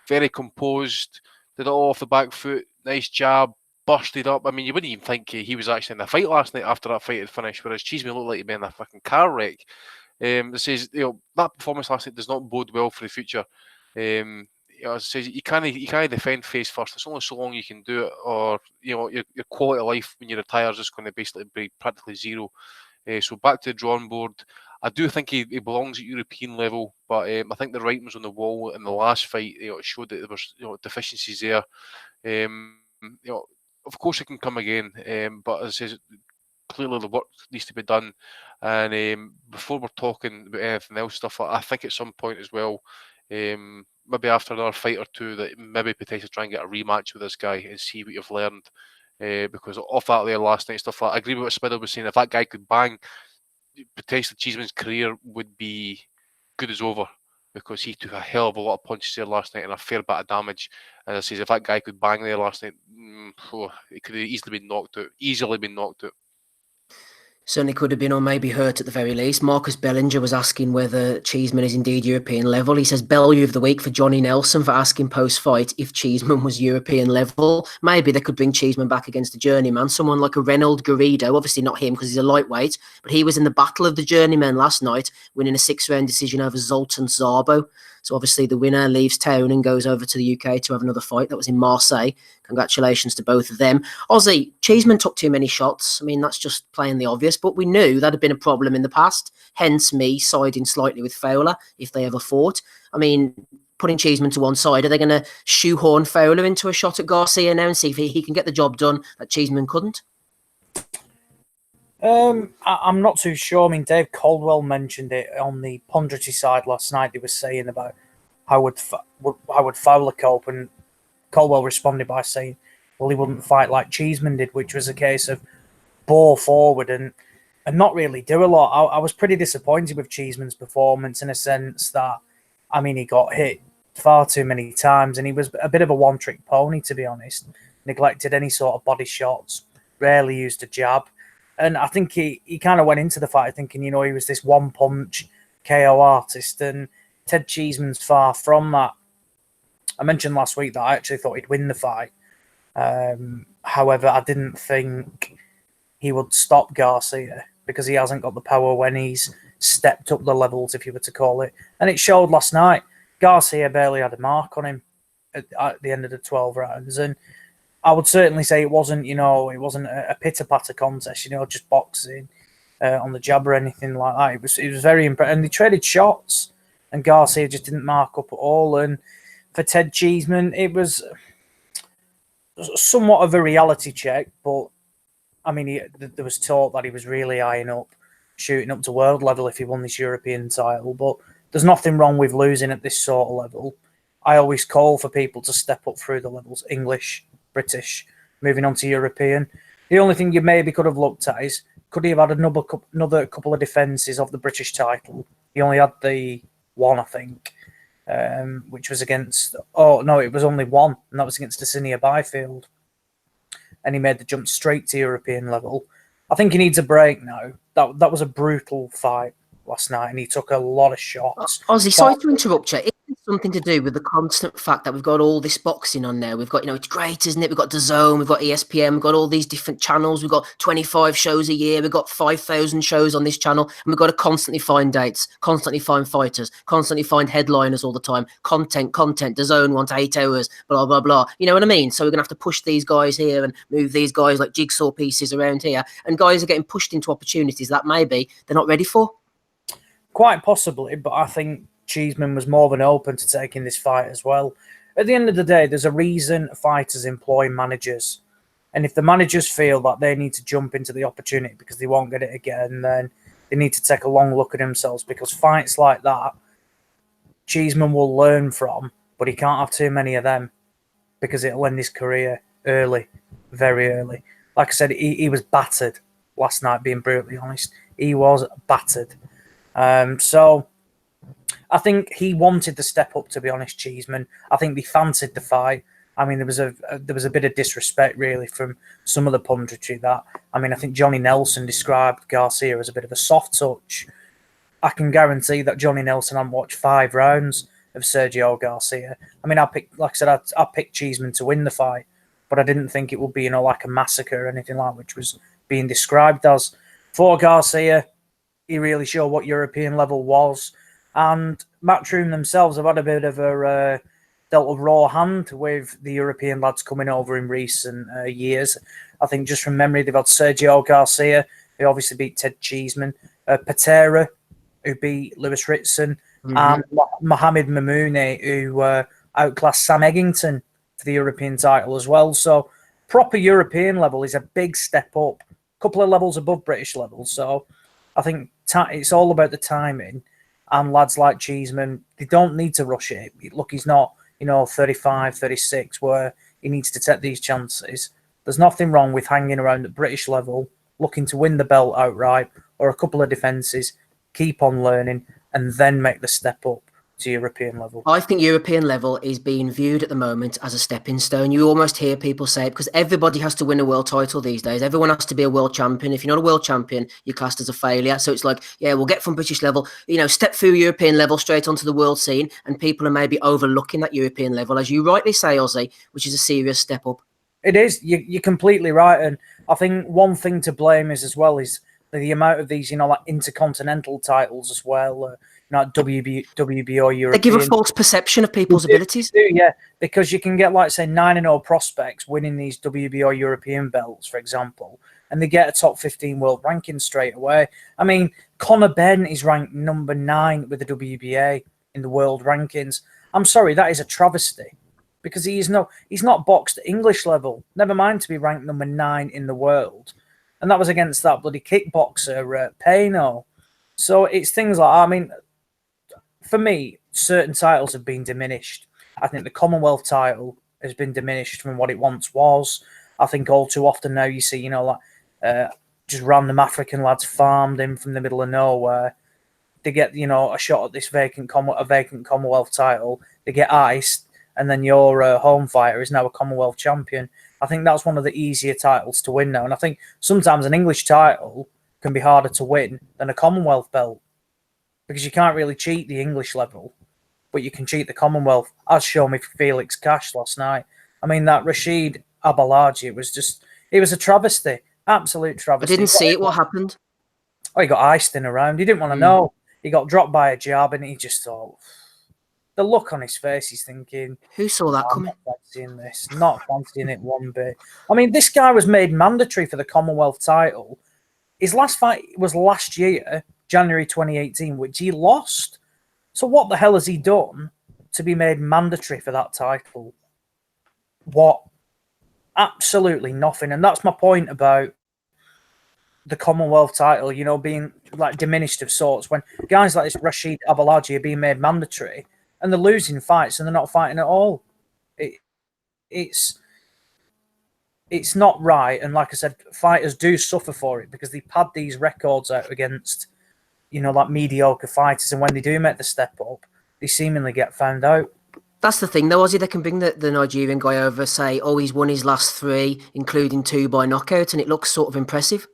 very composed, did it all off the back foot, nice jab, busted up. I mean, you wouldn't even think he was actually in the fight last night after that fight had finished, whereas Cheeseman looked like he'd been in a fucking car wreck. It says that performance last night does not bode well for the future. As it says, you can't defend face first. It's only so long you can do it, or your quality of life when you retire is just going to basically be practically zero. So back to the drawing board. I do think he belongs at European level, but I think the writing was on the wall in the last fight. It showed that there was deficiencies there. Of course it can come again, but as I say, clearly the work needs to be done. And before we're talking about anything else, I think at some point as well, maybe after another fight or two, that maybe potentially try and get a rematch with this guy and see what you've learned. Because off that there last night, I agree with what Smithers was saying. If that guy could bang, potentially Cheeseman's career would be good as over, because he took a hell of a lot of punches there last night and a fair bit of damage. And I says, if that guy could bang there last night, it could have easily been knocked out. Certainly could have been, or maybe hurt at the very least. Marcus Bellinger was asking whether Cheeseman is indeed European level. He says Bellew of the week for Johnny Nelson for asking post-fight if Cheeseman was European level. Maybe they could bring Cheeseman back against the journeyman. Someone like a Reynold Garrido, obviously not him because he's a lightweight, but he was in the battle of the journeymen last night, winning a 6-round decision over Zoltan Szabo. So obviously the winner leaves town and goes over to the UK to have another fight. That was in Marseille. Congratulations to both of them. Ozzy, Cheeseman took too many shots. I mean, that's just playing the obvious, but we knew that had been a problem in the past. Hence me siding slightly with Fowler if they ever fought. I mean, putting Cheeseman to one side, are they going to shoehorn Fowler into a shot at Garcia now and see if he can get the job done that Cheeseman couldn't? I'm not too sure. I mean, Dave Caldwell mentioned it on the punditry side last night. They were saying about how would Fowler cope, and Caldwell responded by saying, well, he wouldn't fight like Cheeseman did, which was a case of bore forward and not really do a lot. I was pretty disappointed with Cheeseman's performance in a sense that, I mean, he got hit far too many times and he was a bit of a one-trick pony, to be honest. Neglected any sort of body shots, rarely used a jab. And I think he kind of went into the fight thinking, he was this one-punch KO artist, and Ted Cheeseman's far from that. I mentioned last week that I actually thought he'd win the fight. However, I didn't think he would stop Garcia because he hasn't got the power when he's stepped up the levels, if you were to call it. And it showed last night. Garcia barely had a mark on him at the end of the 12 rounds. And I would certainly say it wasn't a pitter-patter contest, just boxing on the jab or anything like that. It was very impressive. And they traded shots, and Garcia just didn't mark up at all. And for Ted Cheeseman, it was somewhat of a reality check, but I mean, there was talk that he was really eyeing up, shooting up to world level if he won this European title. But there's nothing wrong with losing at this sort of level. I always call for people to step up through the levels: English, British, moving on to European. The only thing you maybe could have looked at is, could he have had another couple of defences of the British title? He only had the one, I think, which was against... Oh, no, it was only one, and that was against Desinia Byfield. And he made the jump straight to European level. I think he needs a break now. That was a brutal fight last night, and he took a lot of shots. Ozzy, sorry to interrupt you. Is it something to do with the constant fact that we've got all this boxing on there? We've got, it's great, isn't it? We've got DAZN, we've got ESPN, we've got all these different channels. We've got 25 shows a year. We've got 5,000 shows on this channel. And we've got to constantly find dates, constantly find fighters, constantly find headliners all the time. Content. DAZN wants 8 hours, blah, blah, blah. You know what I mean? So we're going to have to push these guys here and move these guys like jigsaw pieces around here. And guys are getting pushed into opportunities that maybe they're not ready for. Quite possibly, but I think Cheeseman was more than open to taking this fight as well. At the end of the day, there's a reason fighters employ managers. And if the managers feel that they need to jump into the opportunity because they won't get it again, then they need to take a long look at themselves, because fights like that, Cheeseman will learn from, but he can't have too many of them because it'll end his career early, very early. Like I said, he was battered last night, being brutally honest. He was battered. So I think he wanted the step up, to be honest, Cheeseman. I think they fancied the fight. I mean, there was a bit of disrespect, really, from some of the punditry that, I mean, I think Johnny Nelson described Garcia as a bit of a soft touch. I can guarantee that Johnny Nelson hadn't watched 5 rounds of Sergio Garcia. I mean, I picked Cheeseman to win the fight, but I didn't think it would be, like a massacre or anything like which was being described as. For Garcia, he really showed what European level was. And Matchroom themselves have had a bit of a dealt a raw hand with the European lads coming over in recent years. I think just from memory, they've had Sergio Garcia, who obviously beat Ted Cheeseman, Patera, who beat Lewis Ritson, and Mohamed Mamoune, who outclassed Sam Eggington for the European title as well. So proper European level is a big step up, a couple of levels above British level. So I think it's all about the timing. And lads like Cheeseman, they don't need to rush it. Look, he's not, 35, 36, where he needs to take these chances. There's nothing wrong with hanging around at British level, looking to win the belt outright, or a couple of defences, keep on learning, and then make the step up to European level? I think European level is being viewed at the moment as a stepping stone. You almost hear people say it because everybody has to win a world title these days. Everyone has to be a world champion. If you're not a world champion, you're classed as a failure. So it's like, yeah, we'll get from British level, step through European level straight onto the world scene, and people are maybe overlooking that European level, as you rightly say, Ozzy, which is a serious step up. It is. You're completely right, and I think one thing to blame is the amount of these, like intercontinental titles as well. Not WBO European. They give a false perception of people's abilities. Yeah, because you can get, like, say, 9-0 prospects winning these WBO European belts, for example, and they get a top 15 world ranking straight away. I mean, Conor Benn is ranked number 9 with the WBA in the world rankings. I'm sorry, that is a travesty, because he's not boxed at English level. Never mind to be ranked number 9 in the world, and that was against that bloody kickboxer Payno. So it's things like, I mean, for me, certain titles have been diminished. I think the Commonwealth title has been diminished from what it once was. I think all too often now you see, just random African lads farmed in from the middle of nowhere. They get, a shot at this vacant Commonwealth title. They get iced, and then your home fighter is now a Commonwealth champion. I think that's one of the easier titles to win now. And I think sometimes an English title can be harder to win than a Commonwealth belt, because you can't really cheat the English level, but you can cheat the Commonwealth, as shown with Felix Cash last night. I mean, that Rashid Abalaji, it was a travesty, absolute travesty. I didn't see it. What happened? Oh, he got iced in a round. He didn't want to know. He got dropped by a jab, and he just thought, the look on his face, he's thinking, who saw that coming? Not fancying this, not fancying it one bit. I mean, this guy was made mandatory for the Commonwealth title. His last fight was last year, January 2018, which he lost. So what the hell has he done to be made mandatory for that title? What? Absolutely nothing. And that's my point about the Commonwealth title, being like diminished of sorts, when guys like this Rashid Abalaji are being made mandatory and they're losing fights and they're not fighting at all. It's not right. And like I said, fighters do suffer for it because they pad these records out against, like mediocre fighters. And when they do make the step up, they seemingly get found out. That's the thing, though, Ozzy. They can bring the Nigerian guy over, say, oh, he's won his last 3, including 2 by knockout, and it looks sort of impressive.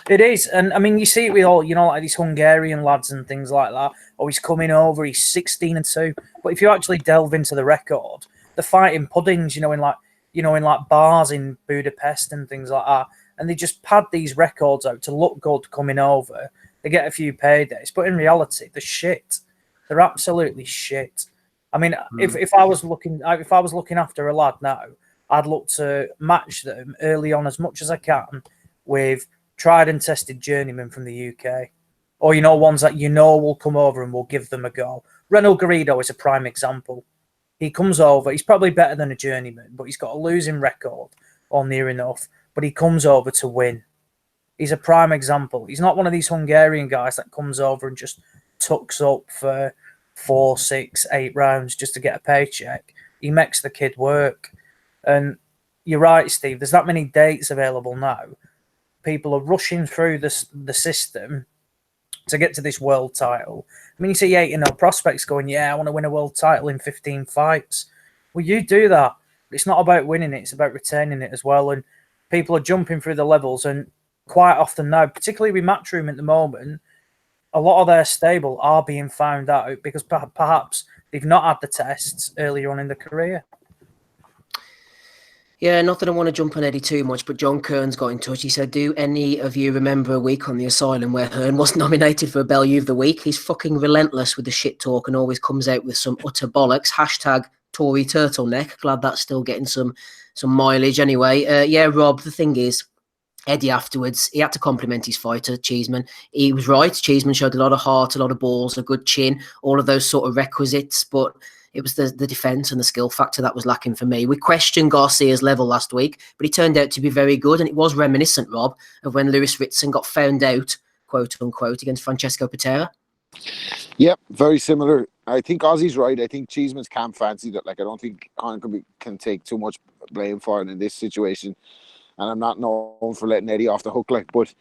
It is. And I mean, you see it with all, like these Hungarian lads and things like that. Oh, he's coming over, he's 16-2. But if you actually delve into the record, they're fighting puddings, in like bars in Budapest and things like that. And they just pad these records out to look good coming over. They get a few paydays, but in reality, they're shit. They're absolutely shit. I mean, if I was looking after a lad now, I'd look to match them early on as much as I can with tried and tested journeymen from the UK, or ones that will come over and will give them a go. Renaud Garrido is a prime example. He comes over, he's probably better than a journeyman, but he's got a losing record or near enough, but he comes over to win. He's a prime example. He's not one of these Hungarian guys that comes over and just tucks up for 4, 6, 8 rounds just to get a paycheck. He makes the kid work. And you're right, Steve, there's that many dates available now. People are rushing through the system to get to this world title. I mean, you see 8-0 prospects going, yeah, I want to win a world title in 15 fights. Well, you do that. But it's not about winning it. It's about retaining it as well. And people are jumping through the levels. And quite often now, particularly with Matchroom at the moment, a lot of their stable are being found out because perhaps they've not had the tests earlier on in their career. Yeah, not that I want to jump on Eddie too much, but John Kearns got in touch. He said, do any of you remember a week on the asylum where Hearn was nominated for a Bellew of the Week? He's fucking relentless with the shit talk and always comes out with some utter bollocks. Hashtag Tory turtleneck. Glad that's still getting some mileage anyway. Yeah, Rob, the thing is, Eddie afterwards, he had to compliment his fighter, Cheeseman. He was right. Cheeseman showed a lot of heart, a lot of balls, a good chin, all of those sort of requisites, but it was the defence and the skill factor that was lacking for me. We questioned Garcia's level last week, but he turned out to be very good. And it was reminiscent, Rob, of when Lewis Ritson got found out, quote unquote, against Francesco Patera. Yep, very similar. I think Ozzy's right. I think Cheeseman's can't fancy that. Like, I don't think Conor can take too much blame for it in this situation. And I'm not known for letting Eddie off the hook. Like, but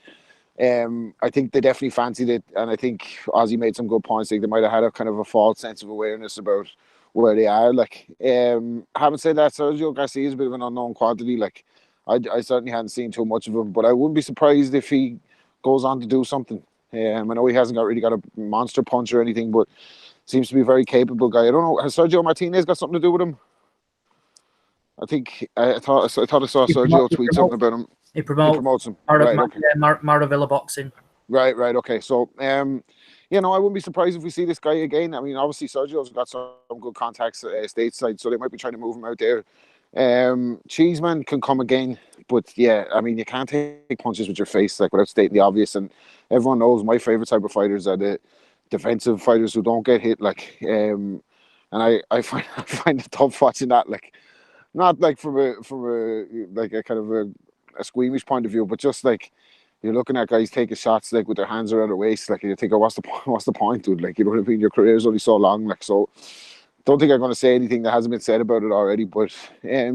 I think they definitely fancied it, and I think Ozzy made some good points. Like they might have had a kind of a false sense of awareness about where they are. Like, having said that, Sergio Garcia is a bit of an unknown quantity. Like, I certainly hadn't seen too much of him, but I wouldn't be surprised if he goes on to do something. I know he hasn't really got a monster punch or anything, but seems to be a very capable guy. I don't know. Has Sergio Martinez got something to do with him? I think I thought I saw Sergio tweet something about him. He promotes him. Right, okay. Maravilla Boxing. Right. Okay. So, I wouldn't be surprised if we see this guy again. I mean, obviously Sergio's got some good contacts stateside, so they might be trying to move him out there. Cheeseman can come again, but yeah, I mean, you can't take punches with your face like without stating the obvious. And everyone knows my favorite type of fighters are the defensive fighters who don't get hit. Like, and I find it tough watching that. Like, not like from a like a kind of a squeamish point of view, but just like you're looking at guys taking shots like with their hands around their waist, like you think, oh, what's the point, dude? Like, you know what I mean? Your career is only so long, like, so. Don't think I'm going to say anything that hasn't been said about it already, but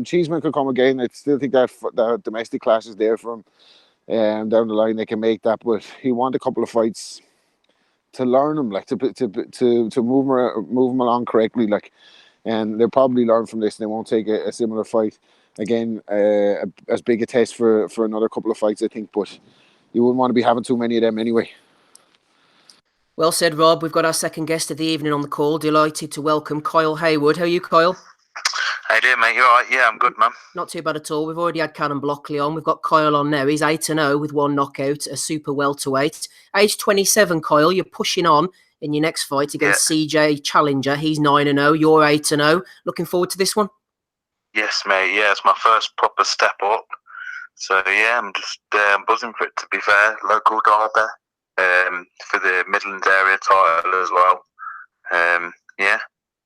Cheeseman could come again. I still think that domestic clash is there for him. Down the line, they can make that, but he won a couple of fights to learn him, like to move him along correctly, like, and they'll probably learn from this, and they won't take a similar fight again as big a test for another couple of fights, I think. But you wouldn't want to be having too many of them anyway. Well said, Rob. We've got our second guest of the evening on the call. Delighted to welcome Coyle Heywood. How are you, Coyle? How you doing, mate? You all right? Yeah, I'm good, man. Not too bad at all. We've already had Callum Blockley on. We've got Coyle on now. He's 8-0 with one knockout, a super welterweight. Age 27, Coyle, you're pushing on in your next fight against CJ Challenger. He's 9-0. You're 8-0. Looking forward to this one? Yes, mate. Yeah, it's my first proper step up. So, yeah, I'm just buzzing for it, to be fair. Local derby. For the Midlands area title as well. Yeah,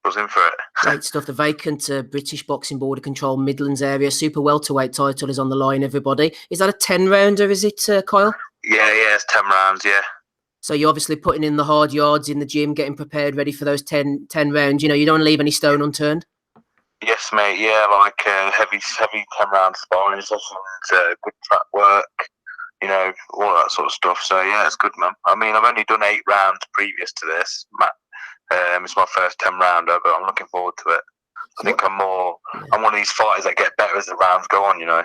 buzzing for it. Great stuff. The vacant British Boxing Border Control Midlands area super welterweight title is on the line, everybody. Is that a 10-rounder, is it, Coyle? Yeah, it's 10 rounds, yeah. So you're obviously putting in the hard yards in the gym, getting prepared, ready for those 10 rounds. You know, you don't want to leave any stone unturned. Yes, mate, yeah, like heavy 10-round sparring sessions, good track work. You know, all that sort of stuff. So, yeah, it's good, man. I mean, I've only done 8 rounds previous to this. It's my first 10-rounder, but I'm looking forward to it. I think I'm one of these fighters that get better as the rounds go on, you know.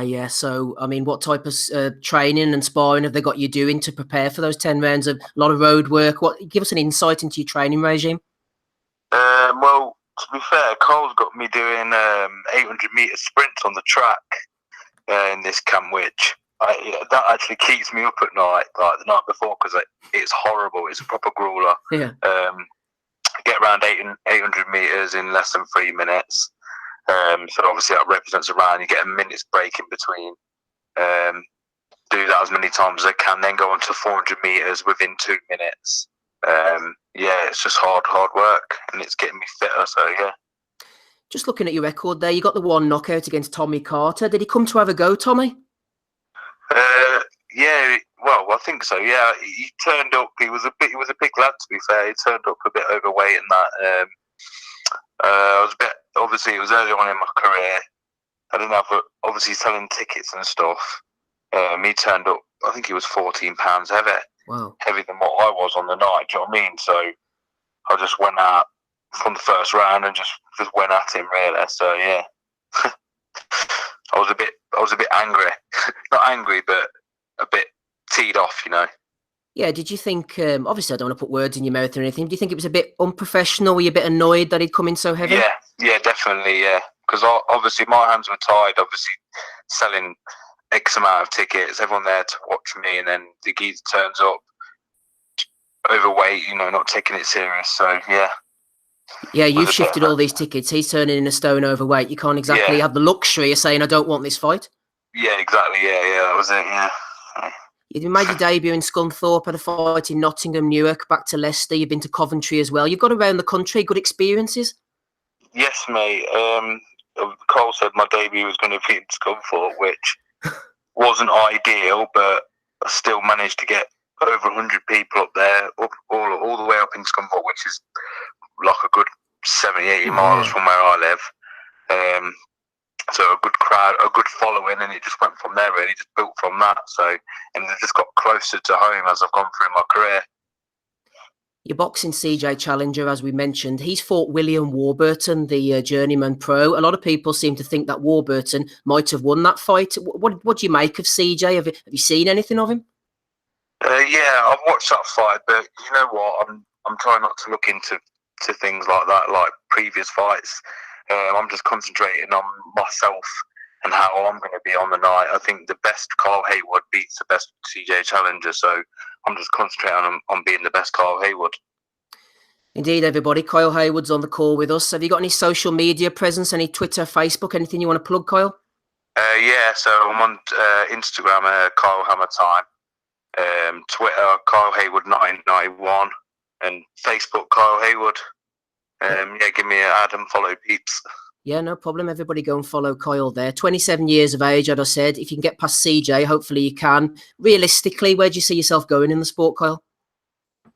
Yeah. So, I mean, what type of training and sparring have they got you doing to prepare for those 10 rounds? A lot of road work. Give us an insight into your training regime. Well, to be fair, Cole's got me doing 800-metre sprints on the track in this camp, which... that actually keeps me up at night, like the night before, because it's horrible. It's a proper grueler. Yeah. Get around 800 metres in less than 3 minutes. So obviously that represents a round. You get a minute's break in between. Do that as many times as I can, then go on to 400 metres within 2 minutes. Yeah, it's just hard work, and it's getting me fitter, so yeah. Just looking at your record there, you got the one knockout against Tommy Carter. Did he come to have a go, Tommy? Yeah, well, I think so. Yeah, he turned up. He was a big lad, to be fair. He turned up a bit overweight and that. I was a bit. Obviously, it was early on in my career. I didn't have obviously selling tickets and stuff. He turned up. I think he was 14 pounds heavy. Wow. Heavier than what I was on the night. Do you know what I mean? So I just went out from the first round and just went at him, really. So yeah. I was a bit angry. Not angry, but a bit teed off, you know. Yeah, did you think, obviously I don't want to put words in your mouth or anything, do you think it was a bit unprofessional? Were you a bit annoyed that he'd come in so heavy? Yeah, definitely, yeah. Because obviously my hands were tied, obviously selling X amount of tickets, everyone there to watch me, and then the geezer turns up overweight, you know, not taking it serious, so yeah. Yeah, you've shifted all these tickets. He's turning in a stone overweight. You can't exactly have the luxury of saying, I don't want this fight. Yeah, exactly. Yeah, that was it, yeah. You made your debut in Scunthorpe, had a fight in Nottingham, Newark, back to Leicester. You've been to Coventry as well. You've got around the country, good experiences? Yes, mate. Cole said my debut was going to be in Scunthorpe, which wasn't ideal, but I still managed to get over 100 people up there, all the way up in Scunthorpe, which is like a good 70, 80 miles from where I live. So a good crowd, a good following, and it just went from there. Really, just built from that. So, and it just got closer to home as I've gone through my career. Your boxing CJ challenger, as we mentioned, he's fought William Warburton, the journeyman pro. A lot of people seem to think that Warburton might have won that fight. What do you make of CJ? Have you seen anything of him? Yeah, I've watched that fight, but you know what? I'm trying not to look into things like that, like previous fights. I'm just concentrating on myself and how I'm going to be on the night. I think the best Coyle Heywood beats the best CJ challenger, so I'm just concentrating on being the best Coyle Heywood. Indeed, everybody. Coyle Heywood's on the call with us. Have you got any social media presence, any Twitter, Facebook, anything you want to plug, Coyle? Yeah, so I'm on Instagram, Kyle Hammer Time, Twitter, Coyle Heywood 991, and Facebook, Coyle Heywood. Yeah, give me an ad and follow, peeps. Yeah, no problem. Everybody go and follow Coyle there. 27 years of age, as I said. If you can get past CJ, hopefully you can. Realistically, where do you see yourself going in the sport, Coyle?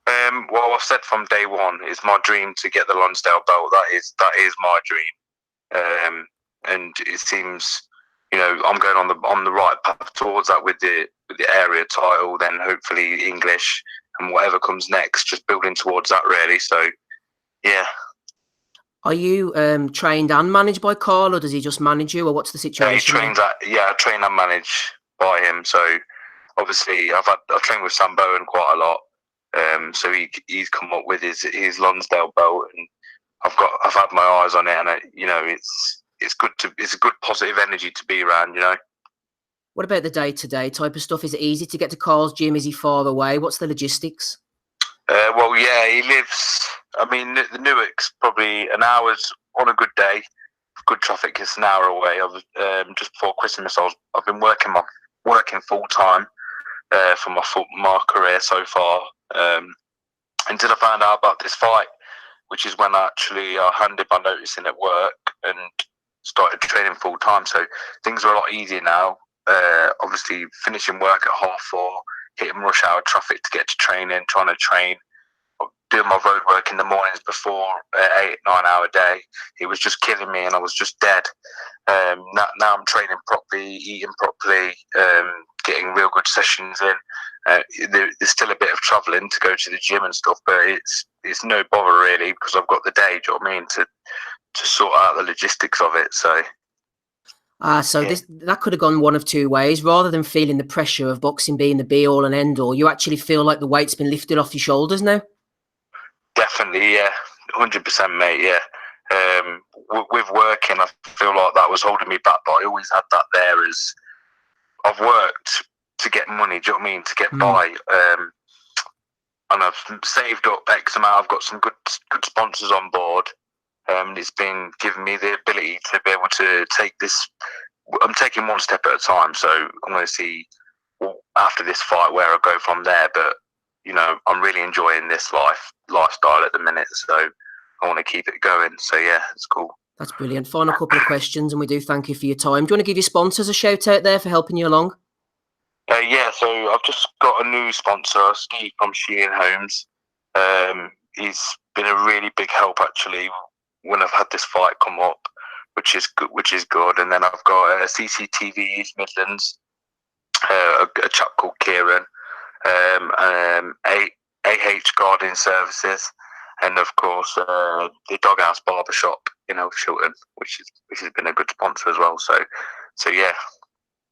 Well, I've said from day one, it's my dream to get the Lonsdale belt. That is my dream. And it seems, you know, I'm going on the right path towards that with the area title, then hopefully English and whatever comes next, just building towards that really. So, yeah. Are you trained and managed by Carl, or does he just manage you, or what's the situation? I train and manage by him. So obviously, I've trained with Sam Bowen quite a lot. So he's come up with his Lonsdale belt, and I've had my eyes on it, and you know, it's a good positive energy to be around. You know. What about the day-to-day type of stuff? Is it easy to get to Carl's gym? Is he far away? What's the logistics? Well, yeah, he lives. I mean, the Newark's probably an hour's on a good day. Good traffic, it's an hour away. I was just before Christmas. I've been working full time for my career so far. Until I found out about this fight, which is when actually I handed my notice in at work and started training full time. So things are a lot easier now. Obviously, finishing work at 4:30, hitting rush hour traffic to get to training, trying to train, doing my road work in the mornings before 8-9 hour day. It was just killing me, and I was just dead. Now I'm training properly, eating properly, getting real good sessions in. There's still a bit of travelling to go to the gym and stuff, but it's no bother really, because I've got the day. Do you know what I mean? To sort out the logistics of it. So. That could have gone one of two ways. Rather than feeling the pressure of boxing being the be-all and end-all, you actually feel like the weight's been lifted off your shoulders now? Definitely, yeah. 100%, mate, yeah. With working, I feel like that was holding me back, but I always had that there as I've worked to get money, do you know what I mean, to get by. And I've saved up X amount. I've got some good sponsors on board. It's been giving me the ability to be able to take this. I'm taking one step at a time, so I'm going to see after this fight where I go from there. But you know, I'm really enjoying this lifestyle at the minute, so I want to keep it going. So yeah, it's cool. That's brilliant. Final couple of questions, and we do thank you for your time. Do you want to give your sponsors a shout out there for helping you along? Yeah, so I've just got a new sponsor, Steve from Sheehan Homes. He's been a really big help actually when I've had this fight come up, which is good. And then I've got CCTV East Midlands, a chap called Kieran, AH Gardening Services, and of course the Doghouse Barbershop in Old Shilton, which has been a good sponsor as well. So yeah.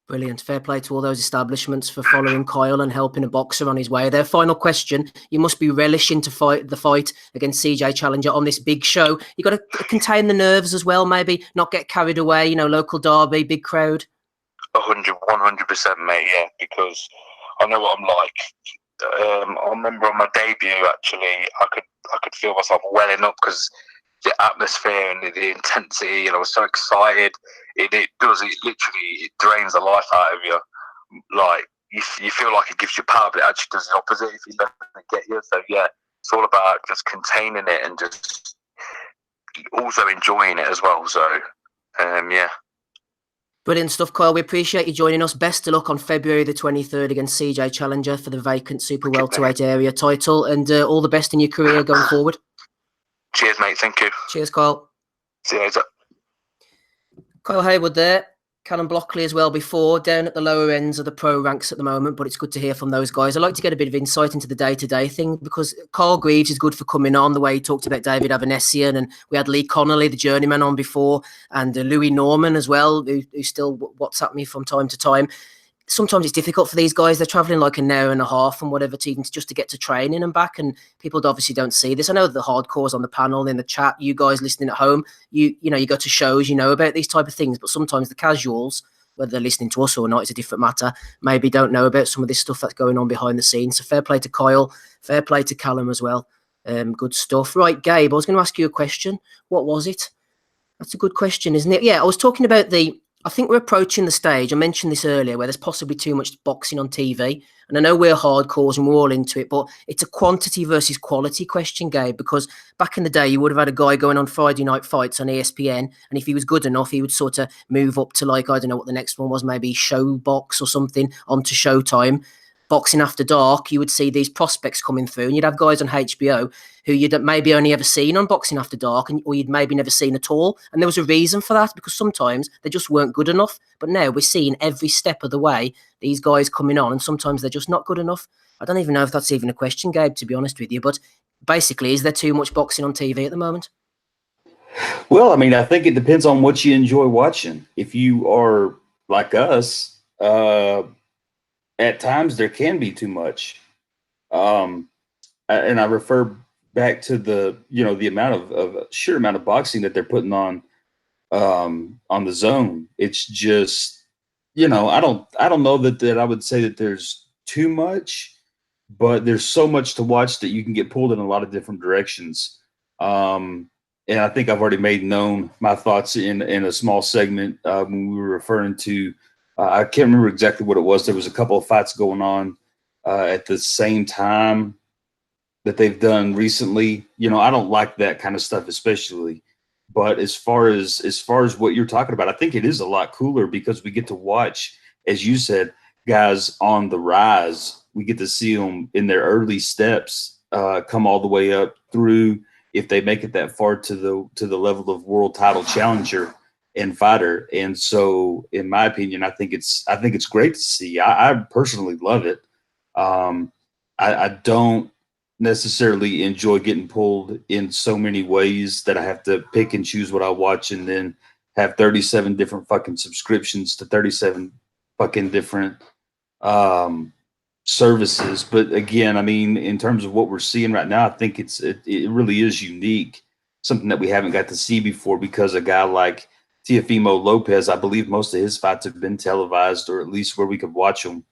Brilliant. Fair play to all those establishments for following Coyle and helping a boxer on his way there. Final question. You must be relishing to fight the fight against CJ Challenger on this big show. You got to contain the nerves as well, maybe not get carried away, you know, local derby, big crowd. 100%, mate, yeah, because I know what I'm like. I remember on my debut, actually, I could feel myself welling up because the atmosphere and the intensity, and I was so excited. It literally drains the life out of you. Like you feel like it gives you power, but it actually does the opposite if you let it get you. So yeah, it's all about just containing it and just also enjoying it as well. So yeah. Brilliant stuff, Coyle. We appreciate you joining us. Best of luck on February the 23rd against CJ Challenger for the vacant super welterweight area title, and all the best in your career going forward. Cheers, mate. Thank you. Cheers, Coyle. See you later. Coyle Heywood there. Callum Blockley as well before, down at the lower ends of the pro ranks at the moment, but it's good to hear from those guys. I like to get a bit of insight into the day-to-day thing because Carl Greaves is good for coming on, the way he talked about David Avanesian, and we had Lee Connolly, the journeyman, on before, and Louis Norman as well, who still WhatsApp me from time to time. Sometimes it's difficult for these guys. They're traveling like an hour and a half and whatever to even just to get to training and back. And people obviously don't see this. I know the hardcores on the panel, in the chat, you guys listening at home, you know, you go to shows, you know about these type of things. But sometimes the casuals, whether they're listening to us or not, it's a different matter, maybe don't know about some of this stuff that's going on behind the scenes. So fair play to Coyle, fair play to Callum as well. Good stuff. Right, Gabe, I was going to ask you a question. What was it? That's a good question, isn't it? Yeah, I was talking about I think we're approaching the stage, I mentioned this earlier, where there's possibly too much boxing on TV. And I know we're hardcores and we're all into it, but it's a quantity versus quality question, Gabe, because back in the day, you would have had a guy going on Friday night fights on ESPN. And if he was good enough, he would sort of move up to, like, I don't know what the next one was, maybe Showbox or something, onto Showtime. Boxing After Dark, you would see these prospects coming through, and you'd have guys on HBO who you'd maybe only ever seen on Boxing After Dark, or you'd maybe never seen at all. And there was a reason for that, because sometimes they just weren't good enough. But now we're seeing every step of the way these guys coming on, and sometimes they're just not good enough. I don't even know if that's even a question, Gabe, to be honest with you. But basically, is there too much boxing on TV at the moment? Well, I mean, I think it depends on what you enjoy watching. If you are like us, at times there can be too much. And I refer back to the amount of sheer amount of boxing that they're putting on the zone. It's just, I don't know that I would say that there's too much, but there's so much to watch that you can get pulled in a lot of different directions. And I think I've already made known my thoughts in a small segment when we were referring to, I can't remember exactly what it was. There was a couple of fights going on at the same time that they've done recently. I don't like that kind of stuff, especially. But as far as what you're talking about, I think it is a lot cooler because we get to watch, as you said, guys on the rise. We get to see them in their early steps come all the way up through, if they make it that far, to the level of world title challenger and fighter. And so, in my opinion, I think it's great to see. I personally love it. I don't necessarily enjoy getting pulled in so many ways that I have to pick and choose what I watch, and then have 37 different fucking subscriptions to 37 fucking different services. But again, I mean, in terms of what we're seeing right now, I think it really is unique, something that we haven't got to see before, because a guy like Teofimo Lopez, I believe most of his fights have been televised, or at least where we could watch them.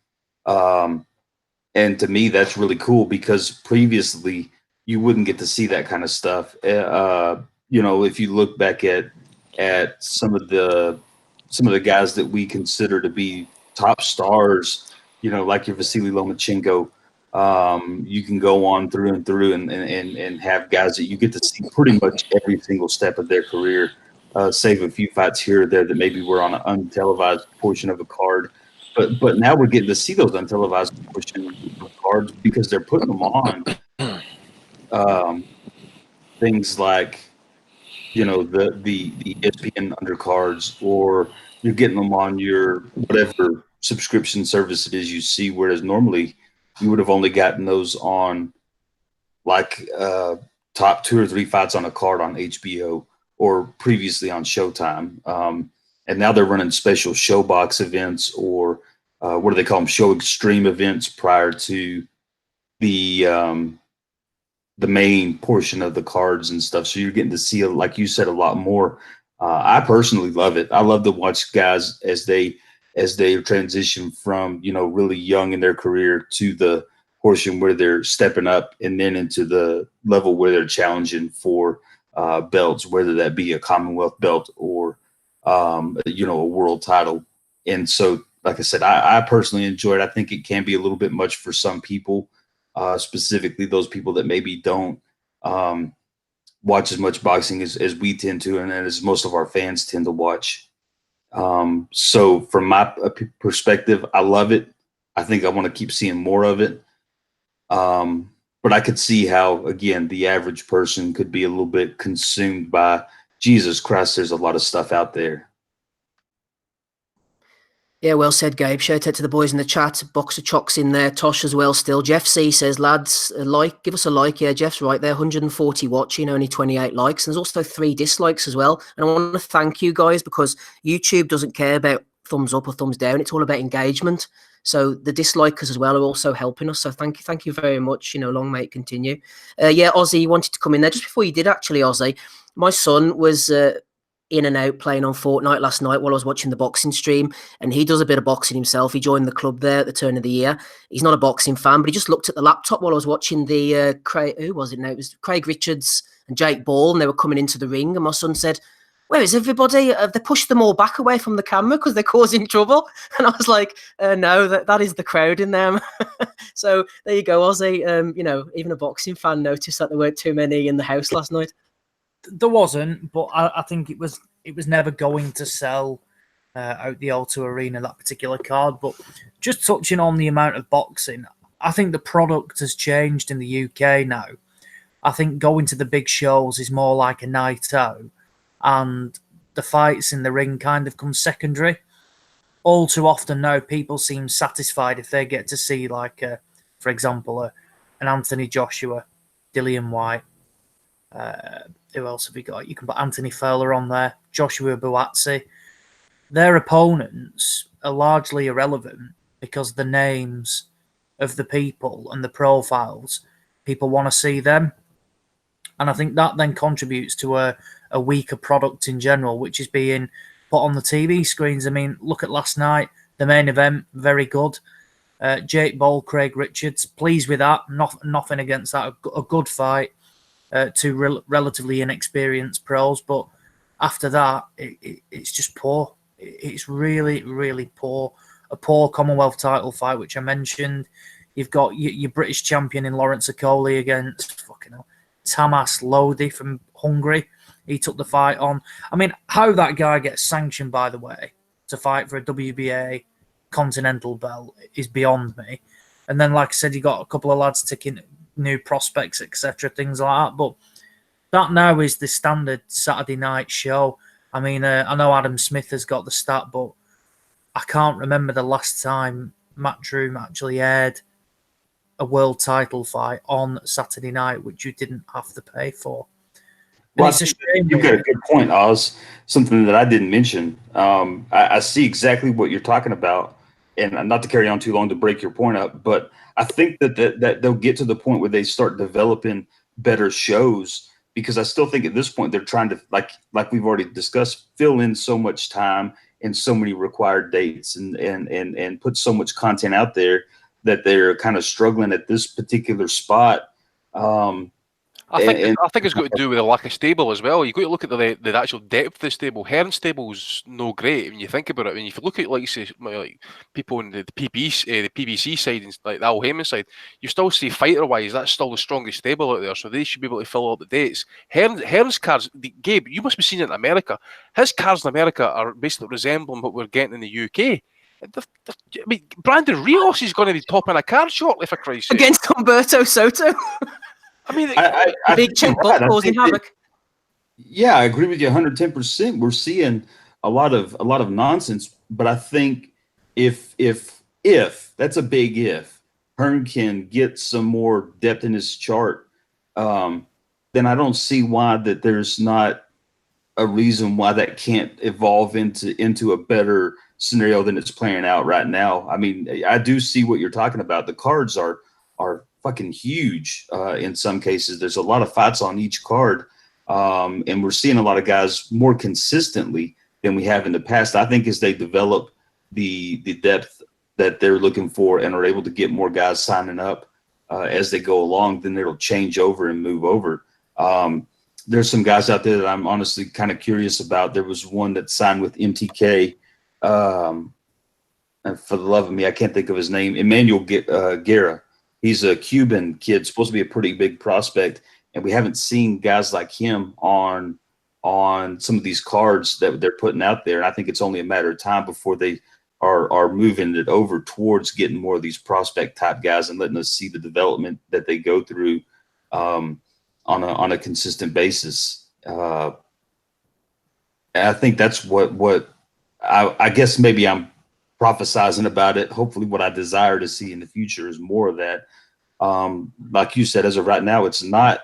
And to me, that's really cool, because previously you wouldn't get to see that kind of stuff. If you look back at some of the guys that we consider to be top stars, like your Vasily Lomachenko, you can go on through and through and have guys that you get to see pretty much every single step of their career, save a few fights here or there that maybe were on an untelevised portion of a card. But now we're getting to see those untelevised portion of cards because they're putting them on. Things like, the ESPN undercards, or you're getting them on your whatever subscription service it is you see, whereas normally you would have only gotten those on like top 2 or 3 fights on a card on HBO, or previously on Showtime. And now they're running special Showbox events, or what do they call them? Show Extreme events prior to the main portion of the cards and stuff. So you're getting to see, like you said, a lot more. I personally love it. I love to watch guys as they transition from, really young in their career to the portion where they're stepping up, and then into the level where they're challenging for belts, whether that be a Commonwealth belt or a world title. And so, like I said, I personally enjoy it. I think it can be a little bit much for some people, specifically those people that maybe don't watch as much boxing as we tend to, and as most of our fans tend to watch. So from my perspective, I love it. I think I want to keep seeing more of it. But I could see how, again, the average person could be a little bit consumed by, Jesus Christ, there's a lot of stuff out there. Yeah, well said, Gabe. Shout out to the boys in the chat. Boxer Chocks in there. Tosh as well still. Jeff C says, lads, give us a like. Yeah, Jeff's right there. 140 watching, only 28 likes. And there's also 3 dislikes as well. And I want to thank you guys because YouTube doesn't care about thumbs up or thumbs down. It's all about engagement. So the dislikers as well are also helping us. So thank you very much. Long may it continue. Yeah, Ozzy, you wanted to come in there. Just before you did, actually, Ozzy, my son was... in and out playing on Fortnite last night while I was watching the boxing stream, and he does a bit of boxing himself. He joined the club there at the turn of the year. He's not a boxing fan, but he just looked at the laptop while I was watching the who was it now? It was Craig Richards and Jake Ball, and they were coming into the ring, and my son said, "Where is everybody? They pushed them all back away from the camera because they're causing trouble." And I was like, "No, that is the crowd in them." So there you go, Ozzy. Even a boxing fan noticed that there weren't too many in the house last night. There wasn't, but I think it was never going to sell out the O2 Arena, that particular card. But just touching on the amount of boxing, I think the product has changed in the UK now. I think going to the big shows is more like a night out, and the fights in the ring kind of come secondary. All too often now, people seem satisfied if they get to see, like, for example, an Anthony Joshua, Dillian White. Who else have we got? You can put Anthony Fowler on there, Joshua Buatsi. Their opponents are largely irrelevant because the names of the people and the profiles, people want to see them. And I think that then contributes to a weaker product in general, which is being put on the TV screens. I mean, look at last night, the main event, very good. Jake Ball, Craig Richards, pleased with that. Nothing against that. A good fight. To relatively inexperienced pros, but after that, it's just poor. It's really, really poor. A poor Commonwealth title fight, which I mentioned. You've got your British champion in Lawrence Okoli against Tamas Lodi from Hungary. He took the fight on. I mean, how that guy gets sanctioned, by the way, to fight for a WBA continental belt is beyond me. And then, like I said, you got a couple of lads taking new prospects, etc., things like that. But that now is the standard Saturday night show. I mean, I know Adam Smith has got the stat, but I can't remember the last time Matchroom actually aired a world title fight on Saturday night, which you didn't have to pay for. Well, it's a shame. You've got a good point, Oz. Something that I didn't mention. I see exactly what you're talking about, and not to carry on too long to break your point up, but I think that they'll get to the point where they start developing better shows, because I still think at this point they're trying to, like we've already discussed, fill in so much time and so many required dates and put so much content out there that they're kind of struggling at this particular spot. I think it's got to do with the lack of stable as well. You've got to look at the actual depth of the stable. Hearn stable's no great when you think about it. When you look at, like you say, like people on the PBC side and like the Al Heyman side, you still see fighter-wise that's still the strongest stable out there. So they should be able to fill all the dates. Hearn's cards, Gabe, you must be seeing it in America. His cards in America are basically resembling what we're getting in the UK. I mean, Brandon Rios is going to be topping a card shortly, for Christ's sake. Against Humberto Soto. I mean, I big check right. causing havoc. Yeah, I agree with you 110%. We're seeing a lot of nonsense, but I think if that's a big if, Hearn can get some more depth in his chart, then I don't see why that there's not a reason why that can't evolve into a better scenario than it's playing out right now. I mean, I do see what you're talking about. The cards are fucking huge in some cases. There's a lot of fights on each card, and we're seeing a lot of guys more consistently than we have in the past. I think as they develop the depth that they're looking for and are able to get more guys signing up as they go along, then it'll change over and move over. There's some guys out there that I'm honestly kind of curious about. There was one that signed with MTK. And for the love of me, I can't think of his name. Emmanuel Guerra. He's a Cuban kid, supposed to be a pretty big prospect, and we haven't seen guys like him on some of these cards that they're putting out there. And I think it's only a matter of time before they are moving it over towards getting more of these prospect type guys and letting us see the development that they go through on a consistent basis. And I think that's what I guess maybe I'm prophesizing about it. Hopefully what I desire to see in the future is more of that. Like you said, as of right now, it's not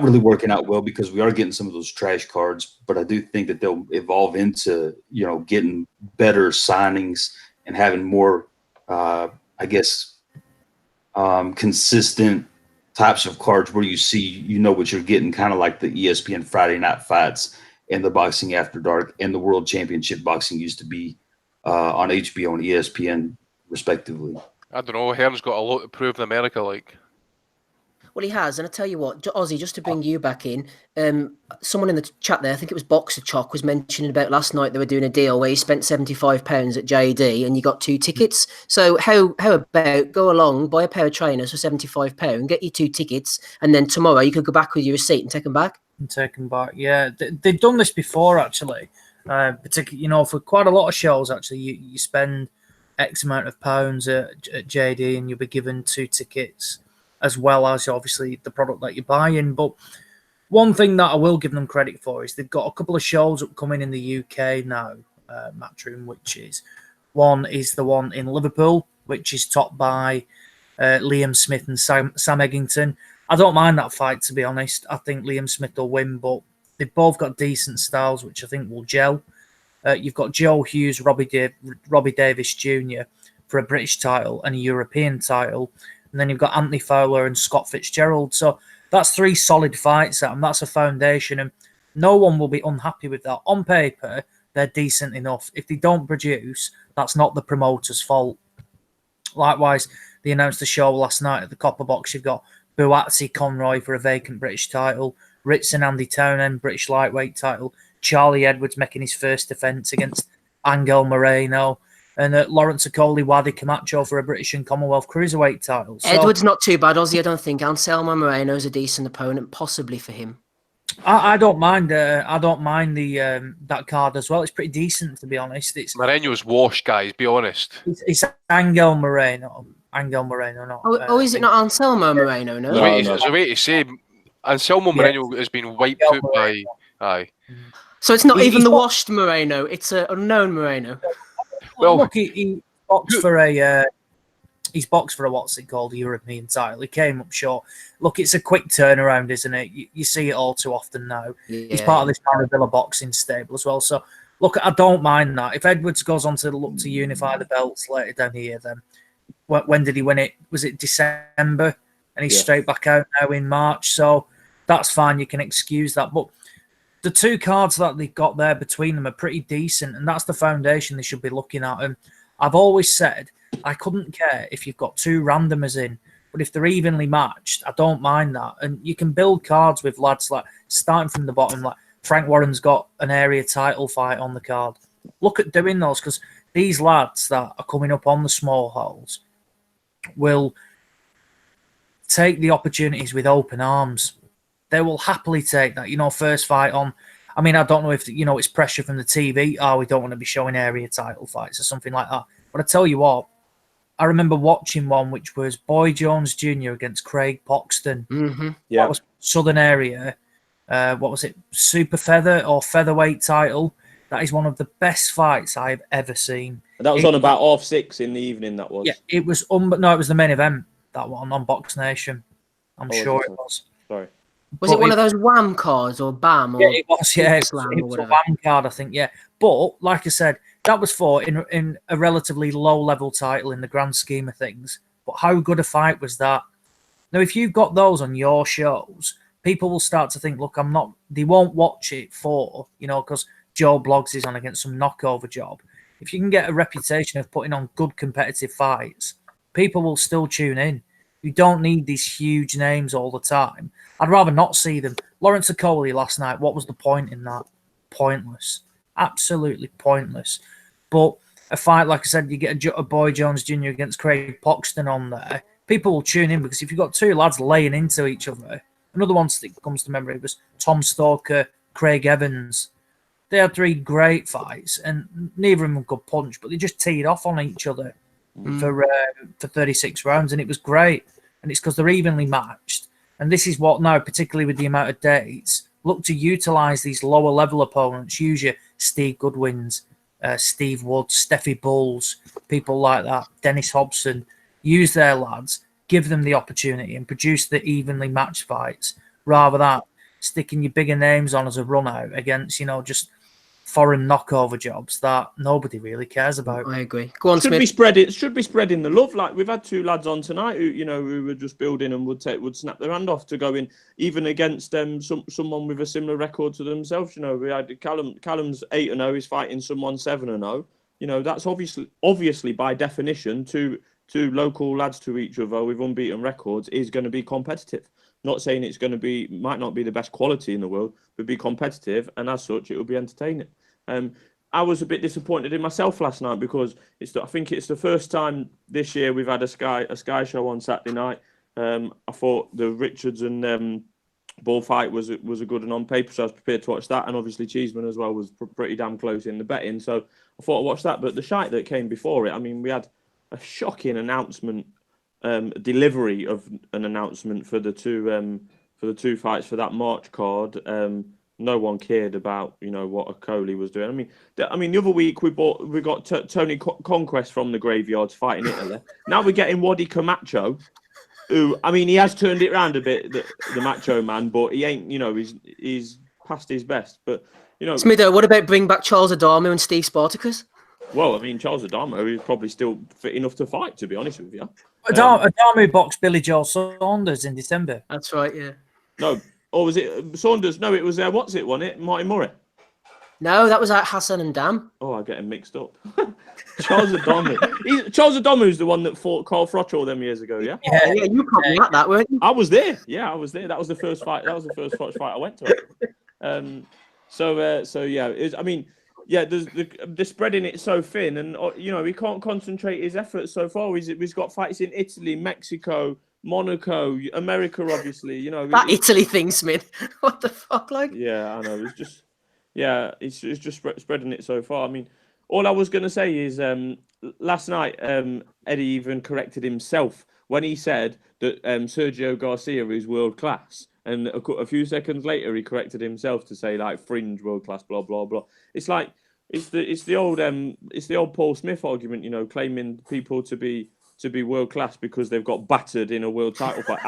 really working out well because we are getting some of those trash cards, but I do think that they'll evolve into, getting better signings and having more, consistent types of cards where you see, what you're getting, kind of like the ESPN Friday Night Fights and the Boxing After Dark and the World Championship Boxing used to be on HBO and ESPN, respectively. I don't know. Hearn's got a lot to prove in America, like. Well, he has, and I tell you what, Ozzy, just to bring you back in, someone in the chat there, I think it was Boxer Chock, was mentioning about last night they were doing a deal where you spent £75 at JD and you got 2 tickets. So how about go along, buy a pair of trainers for £75, get you 2 tickets, and then tomorrow you could go back with your receipt and take them back? Yeah. They've done this before, actually. Particularly, for quite a lot of shows, actually, you spend X amount of pounds at JD and you'll be given 2 tickets, as well as obviously the product that you're buying. But one thing that I will give them credit for is they've got a couple of shows upcoming in the UK now, Matchroom, which is the one in Liverpool, which is topped by Liam Smith and Sam Eggington. I don't mind that fight, to be honest. I think Liam Smith will win, but they've both got decent styles, which I think will gel. You've got Joe Hughes, Robbie Davis Jr. for a British title and a European title. And then you've got Anthony Fowler and Scott Fitzgerald. So that's 3 solid fights, and that's a foundation. And no one will be unhappy with that. On paper, they're decent enough. If they don't produce, that's not the promoter's fault. Likewise, they announced the show last night at the Copper Box. You've got Buatsi Conroy for a vacant British title, Ritson Andy Townend, British lightweight title, Charlie Edwards making his first defence against Angel Moreno, and Lawrence Okoli Wadi Camacho for a British and Commonwealth cruiserweight title. So, Edwards not too bad, Ozzy, I don't think. Anselmo Moreno's a decent opponent, possibly for him. I don't mind. I don't mind the that card as well. It's pretty decent, to be honest. Moreno's washed, guys. Be honest. It's Angel Moreno. Not. Is it not Anselmo Moreno? No. There's a way to say Anselmo Moreno has been wiped out by. Aye. So it's not even the washed Moreno. It's an unknown Moreno. Well, look, he boxed for a. He's boxed for a what's it called, a European title. He came up short. Look, it's a quick turnaround, isn't it? You see it all too often now. Yeah. He's part of this Marabilla boxing stable as well. So, look, I don't mind that. If Edwards goes on to look to unify the belts later down here, then when did he win it? Was it December? And he's straight back out now in March. So that's fine. You can excuse that. But the 2 cards that they've got there between them are pretty decent, and that's the foundation they should be looking at. And I've always said I couldn't care if you've got 2 randomers in, but if they're evenly matched, I don't mind that. And you can build cards with lads like starting from the bottom, like Frank Warren's got an area title fight on the card. Look at doing those, because these lads that are coming up on the small holes will take the opportunities with open arms. They will happily take that, first fight on. I mean, I don't know if, it's pressure from the TV. We don't want to be showing area title fights or something like that. But I tell you what, I remember watching one which was Boy Jones Jr. against Craig Poxton. Mm-hmm. Yeah. That was Southern area. What was it? Super feather or featherweight title. That is one of the best fights I've ever seen. That was on about 6:30 in the evening, that was. Yeah, it was it was the main event, that one, on Box Nation. I'm sure it was. Sorry. Was it one of those Wham cards or BAM? Or it was, it was a Wham card, I think, yeah. But, like I said, that was fought in a relatively low-level title in the grand scheme of things. But how good a fight was that? Now, if you've got those on your shows, people will start to think, look, they won't watch it because Joe Bloggs is on against some knockover job. If you can get a reputation of putting on good competitive fights, people will still tune in. You don't need these huge names all the time. I'd rather not see them. Lawrence Okoli last night, what was the point in that? Pointless. Absolutely pointless. But a fight, like I said, you get a Boy Jones Jr. against Craig Poxton on there, people will tune in, because if you've got 2 lads laying into each other, another one that comes to memory was Tom Stalker, Craig Evans. They had 3 great fights, and neither of them could punch, but they just teed off on each other for 36 rounds, and it was great. And it's because they're evenly matched. And this is what now, particularly with the amount of dates, look to utilise these lower level opponents. Use your Steve Goodwins, Steve Woods, Steffi Bulls, people like that, Dennis Hobson, use their lads, give them the opportunity and produce the evenly matched fights rather than sticking your bigger names on as a run out against, just foreign knockover jobs that nobody really cares about. I agree. Go on, should Smith. be spreading the love. Like we've had 2 lads on tonight who were just building and would snap their hand off to go in even against someone with a similar record to themselves. We had Callum's 8-0. He's fighting someone 7-0. That's obviously by definition two local lads to each other with unbeaten records is going to be competitive. Not saying it's going to might not be the best quality in the world, but be competitive, and as such, it will be entertaining. I was a bit disappointed in myself last night because I think it's the first time this year we've had a Sky show on Saturday night. I thought the Richards and bullfight was a good one on paper, so I was prepared to watch that, and obviously Cheeseman as well was pretty damn close in the betting, so I thought I'd watch that. But the shite that came before it, we had a shocking announcement. Delivery of an announcement for the two fights for that March card. No one cared about what a Coley was doing. The other week we got Tony Conquest from the graveyards fighting Italy. Now we're getting Wadi Camacho, who he has turned it around a bit, the macho man, but he ain't he's past his best. But Smido, what about bring back Charles Adamo and Steve Spartacus? Well, Charles Adamo is probably still fit enough to fight, to be honest with you. Adamo boxed Billy Joe Saunders in December. That's right, yeah. No, or was it Saunders? No, it was wasn't it? Marty Murray. No, that was at Hassan and Dam. Oh, I get him mixed up. Charles Adamo. Charles Adamo is the one that fought Carl Froch all them years ago, yeah? Yeah, you probably at that, weren't you? I was there. Yeah, I was there. That was the first fight. That was the first Froch fight I went to. So yeah, yeah, they're spreading it so thin, and he can't concentrate his efforts so far. He's got fights in Italy, Mexico, Monaco, America, obviously. That Italy thing, Smith. What the fuck, like? Yeah, I know. It's just spreading it so far. All I was going to say is last night Eddie even corrected himself when he said that Sergio Garcia is world class. And a few seconds later, he corrected himself to say like fringe world class, blah blah blah. It's like it's the old Paul Smith argument, claiming people to be world class because they've got battered in a world title fight.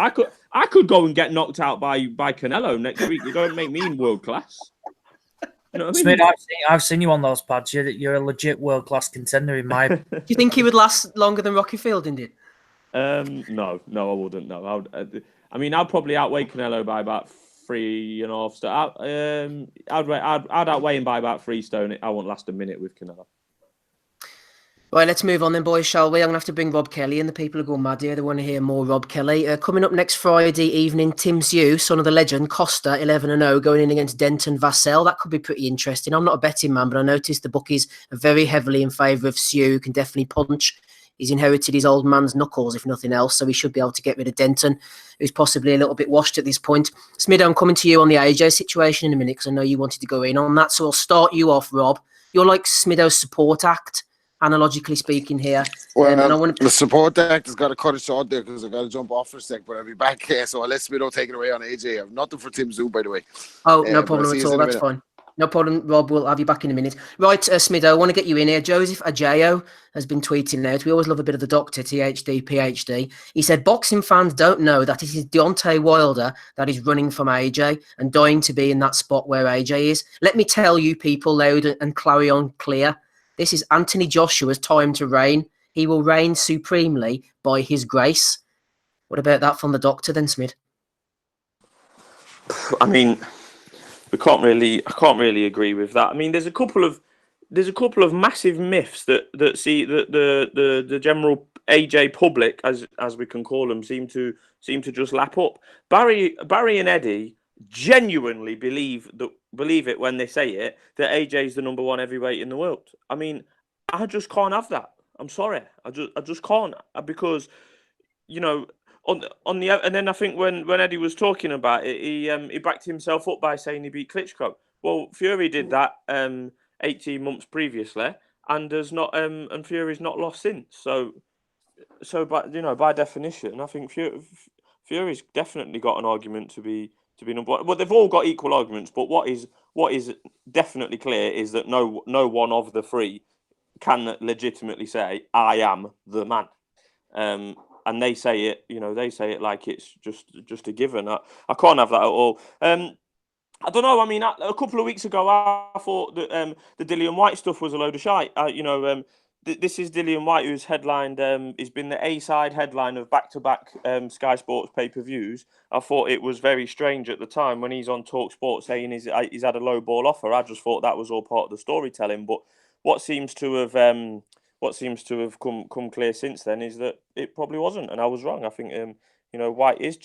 I could go and get knocked out by Canelo next week. You don't make me world class. You know what I mean? Smith, I've seen you on those pads. You're a legit world class contender in my. Do you think he would last longer than Rocky Fielding did? No, I wouldn't. No, I'd probably outweigh Canelo by about 3.5 stone. I'd outweigh him by about 3 stone. I won't last a minute with Canelo. Right, let's move on then, boys, shall we? I'm going to have to bring Rob Kelly in. The people are going mad here. They want to hear more Rob Kelly. Coming up next Friday evening, Tim Sew, son of the legend, Costa, 11-0, going in against Denton Vassell. That could be pretty interesting. I'm not a betting man, but I noticed the bookies are very heavily in favour of Sew, who can definitely punch. He's inherited his old man's knuckles, if nothing else, so he should be able to get rid of Denton, who's possibly a little bit washed at this point. Smid, I'm coming to you on the AJ situation in a minute, because I know you wanted to go in on that, so I'll start you off, Rob. You're like Smido's support act, analogically speaking here. Well, the support act has got to cut it short there because I've got to jump off for a sec, but I'll be back here, so I'll let Smido take it away on AJ. I have nothing for Tim Zoo, by the way. Oh, no problem at all, that's fine. No problem, Rob. We'll have you back in a minute. Right, Smido, I want to get you in here. Joseph Ajayo has been tweeting out. We always love a bit of the doctor, THD, PhD. He said, boxing fans don't know that it is Deontay Wilder that is running from AJ and dying to be in that spot where AJ is. Let me tell you, people, loud and clarion clear, this is Anthony Joshua's time to reign. He will reign supremely by his grace. What about that from the doctor then, Smid? I can't really agree with that. There's a couple of massive myths that see that the general AJ public, as we can call them, seem to just lap up. Barry and Eddie genuinely believe it when they say it, that AJ is the number one heavyweight in the world. I just can't have that. I'm sorry, I just can't, because on the and then I think when Eddie was talking about it, he backed himself up by saying he beat Klitschko. Well, Fury did that 18 months previously, and and Fury's not lost since. So by definition, I think Fury's definitely got an argument to be be number one. But they've all got equal arguments. But what is definitely clear is that no one of the three can legitimately say, I am the man. And they say it, they say it like it's just a given. I can't have that at all. I don't know. I mean, a couple of weeks ago, I thought that the Dillian White stuff was a load of shite. This is Dillian White, who's headlined, he's been the A-side headline of back-to-back Sky Sports pay-per-views. I thought it was very strange at the time when he's on Talk Sport saying he's had a low ball offer. I just thought that was all part of the storytelling. But what seems to have come clear since then is that it probably wasn't, and I was wrong. I think White is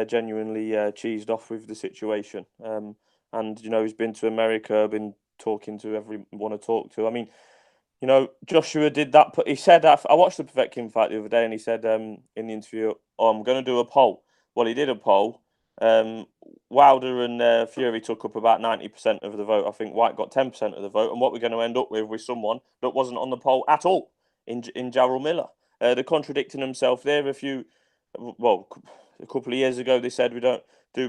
genuinely cheesed off with the situation, and he's been to America, been talking to everyone to talk to. I mean, Joshua did that. He said, I watched the Povetkin fight the other day, and he said in the interview, I'm going to do a poll. Well, he did a poll. Wilder and Fury took up about 90% of the vote. I think White got 10% of the vote. And what we're going to end up with someone that wasn't on the poll at all in Jarrell Miller. They're contradicting themselves there. A couple of years ago, they said, we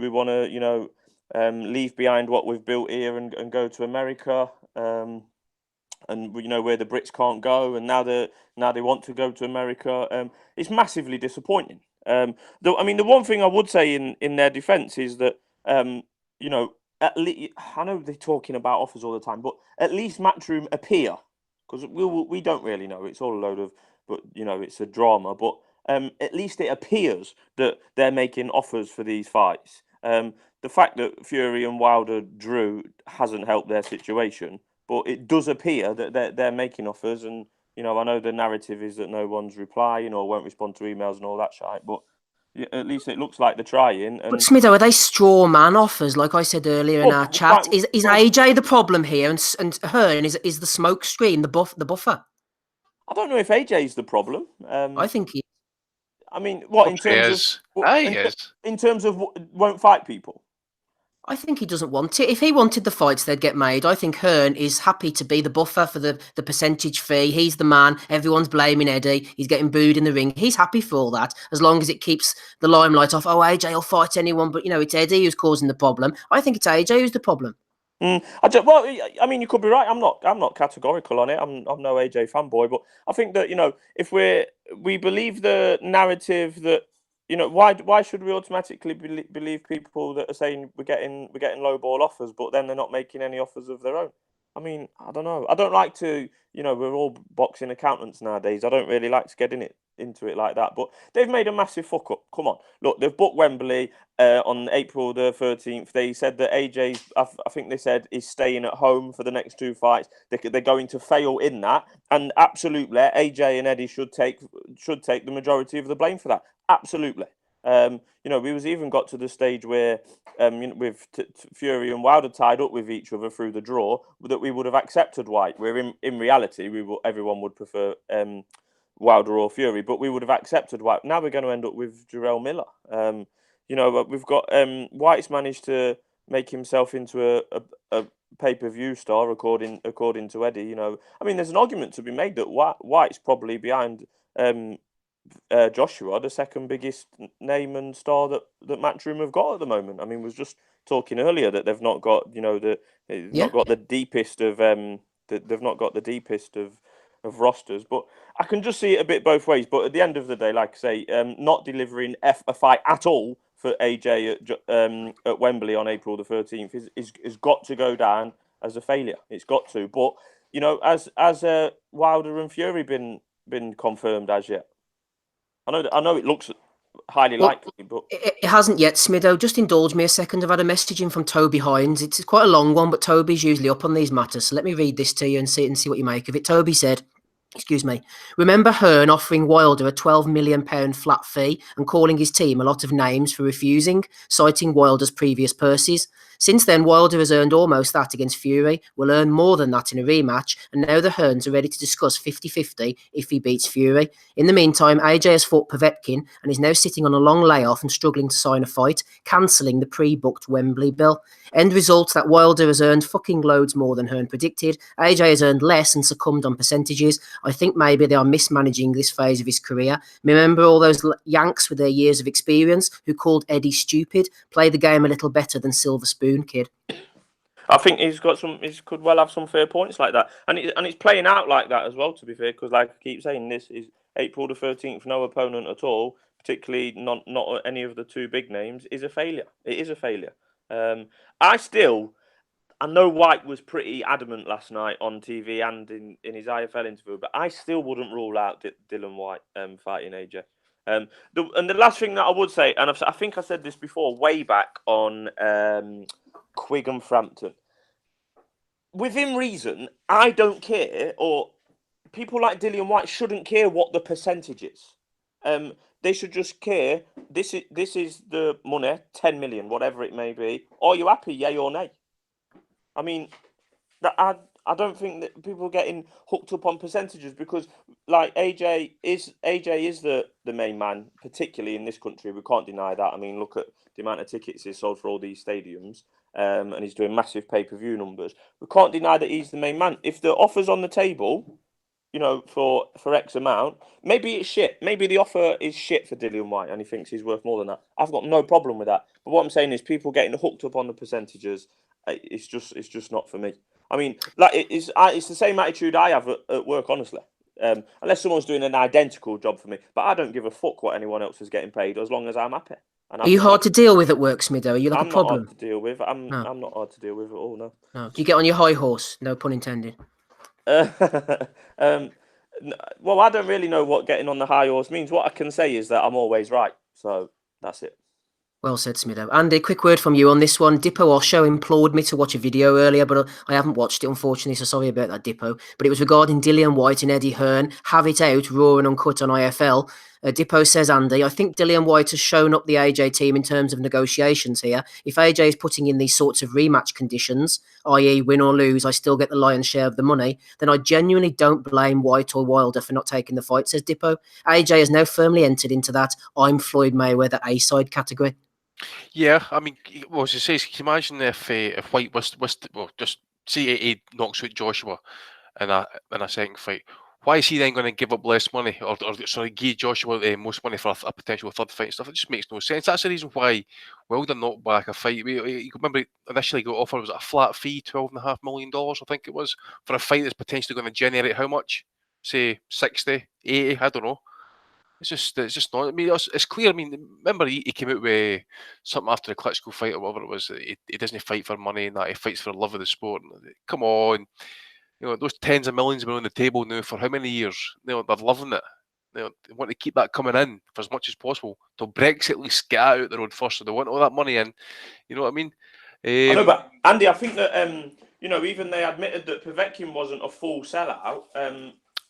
want to, leave behind what we've built here and go to America. And where the Brits can't go, and now they want to go to America. It's massively disappointing. The one thing I would say in their defence is that at least, I know they're talking about offers all the time, but at least Matchroom appear, because we don't really know. It's all a load of, but it's a drama. But at least it appears that they're making offers for these fights. The fact that Fury and Wilder drew hasn't helped their situation. But it does appear that they're making offers, and I know the narrative is that no one's replying or won't respond to emails and all that shit. But at least it looks like they're trying. And... But Smitho, are they straw man offers? Like I said earlier in our chat, is AJ the problem here, and Hearn is the smoke screen, the buffer? I don't know if AJ's the problem. I think he. I mean, what in terms of? In terms of won't fight people. I think he doesn't want it. If he wanted the fights, they'd get made. I think Hearn is happy to be the buffer for the percentage fee. He's the man. Everyone's blaming Eddie. He's getting booed in the ring. He's happy for all that, as long as it keeps the limelight off. Oh, AJ will fight anyone, but it's Eddie who's causing the problem. I think it's AJ who's the problem. You could be right. I'm not categorical on it. I'm no AJ fanboy, but I think that if we believe the narrative that. Why should we automatically believe people that are saying we're getting low ball offers, but then they're not making any offers of their own? I mean, I don't know. I don't like to, we're all boxing accountants nowadays. I don't really like to get into it like that. But they've made a massive fuck up. Come on, look, they've booked Wembley on April the 13th. They said that AJ, I think they said, is staying at home for the next two fights. They're going to fail in that, and absolutely, AJ and Eddie should take the majority of the blame for that. Absolutely. We was even got to the stage where, with Fury and Wilder tied up with each other through the draw, that we would have accepted White. Where in reality, everyone would prefer Wilder or Fury, but we would have accepted White. Now we're going to end up with Jarrell Miller. We've got White's managed to make himself into a pay-per-view star, according to Eddie. There's an argument to be made that White's probably behind. Joshua, the second biggest name and star that Matchroom have got at the moment. I mean, was just talking earlier that they've not got not got the deepest of they've not got the deepest of rosters. But I can just see it a bit both ways. But at the end of the day, like I say, not delivering a fight at all for AJ at Wembley on April the 13th is got to go down as a failure. It's got to. But as Wilder and Fury been confirmed as yet. I know it looks highly likely, but it hasn't yet. Smitho, just indulge me a second. I've had a message in from Toby Hines. It's quite a long one, but Toby's usually up on these matters. So let me read this to you and see what you make of it. Toby said, excuse me, remember Hearn offering Wilder a £12 million flat fee and calling his team a lot of names for refusing, citing Wilder's previous purses. Since then, Wilder has earned almost that against Fury, will earn more than that in a rematch, and now the Hearns are ready to discuss 50-50 if he beats Fury. In the meantime, AJ has fought Povetkin and is now sitting on a long layoff and struggling to sign a fight, cancelling the pre-booked Wembley bill. End result that Wilder has earned fucking loads more than Hearn predicted. AJ has earned less and succumbed on percentages. I think maybe they are mismanaging this phase of his career. Remember all those Yanks with their years of experience who called Eddie stupid? Play the game a little better than Silver Spoon, kid. I think he's got some. He could well have some fair points like that, and it's playing out like that as well. To be fair, because like I keep saying, this is April the 13th. No opponent at all, particularly not any of the two big names, is a failure. It is a failure. I know White was pretty adamant last night on TV and in his IFL interview, but I still wouldn't rule out Dylan White fighting AJ. And the last thing that I would say, and I think I said this before, way back on Quigg and Frampton. Within reason, I don't care, or people like Dillian White shouldn't care what the percentage is. They should just care. This is the money, 10 million, whatever it may be. Are you happy, yay or nay? I mean, I don't think that people are getting hooked up on percentages, because like AJ is the main man, particularly in this country. We can't deny that. I mean, look at the amount of tickets he's sold for all these stadiums, and he's doing massive pay-per-view numbers. We can't deny that he's the main man. If the offer's on the table, you know, for X amount, maybe it's shit. Maybe the offer is shit for Dillian White and he thinks he's worth more than that. I've got no problem with that. But what I'm saying is people getting hooked up on the percentages, it's just not for me. I mean, like it's the same attitude I have at work, honestly. Unless someone's doing an identical job for me, but I don't give a fuck what anyone else is getting paid as long as I'm happy. And Are you hard to deal with at work, Smitho? Are you like I'm a problem? not hard to deal with. I'm not hard to deal with at all. No. No. Do you get on your high horse? No pun intended. Well, I don't really know what getting on the high horse means. What I can say is that I'm always right. So that's it. Well said, Smitho. Andy, quick word from you on this one. Dippo Osho implored me to watch a video earlier, but I haven't watched it, unfortunately, so sorry about that, Dippo. But it was regarding Dillian White and Eddie Hearn. Have it out, raw and uncut on IFL. Dippo says, Andy, I think Dillian White has shown up the AJ team in terms of negotiations here. If AJ is putting in these sorts of rematch conditions, i.e. win or lose, I still get the lion's share of the money, then I genuinely don't blame White or Wilder for not taking the fight, says Dippo. AJ has now firmly entered into that I'm Floyd Mayweather A-side category. Yeah, I mean, well, as he says, can you imagine if White was just say he knocks out Joshua in a second fight? Why is he then going to give up less money, or sorry, give Joshua most money for a potential third fight and stuff? It just makes no sense. That's the reason why Wilder knocked back a fight. You remember initially got offered, was it a flat fee, $12.5 million, I think it was, for a fight that's potentially going to generate how much? Say 60, 80, I don't know. It's just not. I mean, it's clear. I mean, remember he came out with something after the Klitschko fight or whatever it was. He doesn't fight for money and that. He fights for the love of the sport. Come on, you know, those tens of millions have been on the table now for how many years? You know, they're loving it. You know, they want to keep that coming in for as much as possible till Brexit at least get out the road first. So they want all that money in. You know what I mean? I know, but Andy, I think that you know, even they admitted that Povetkin wasn't a full sellout.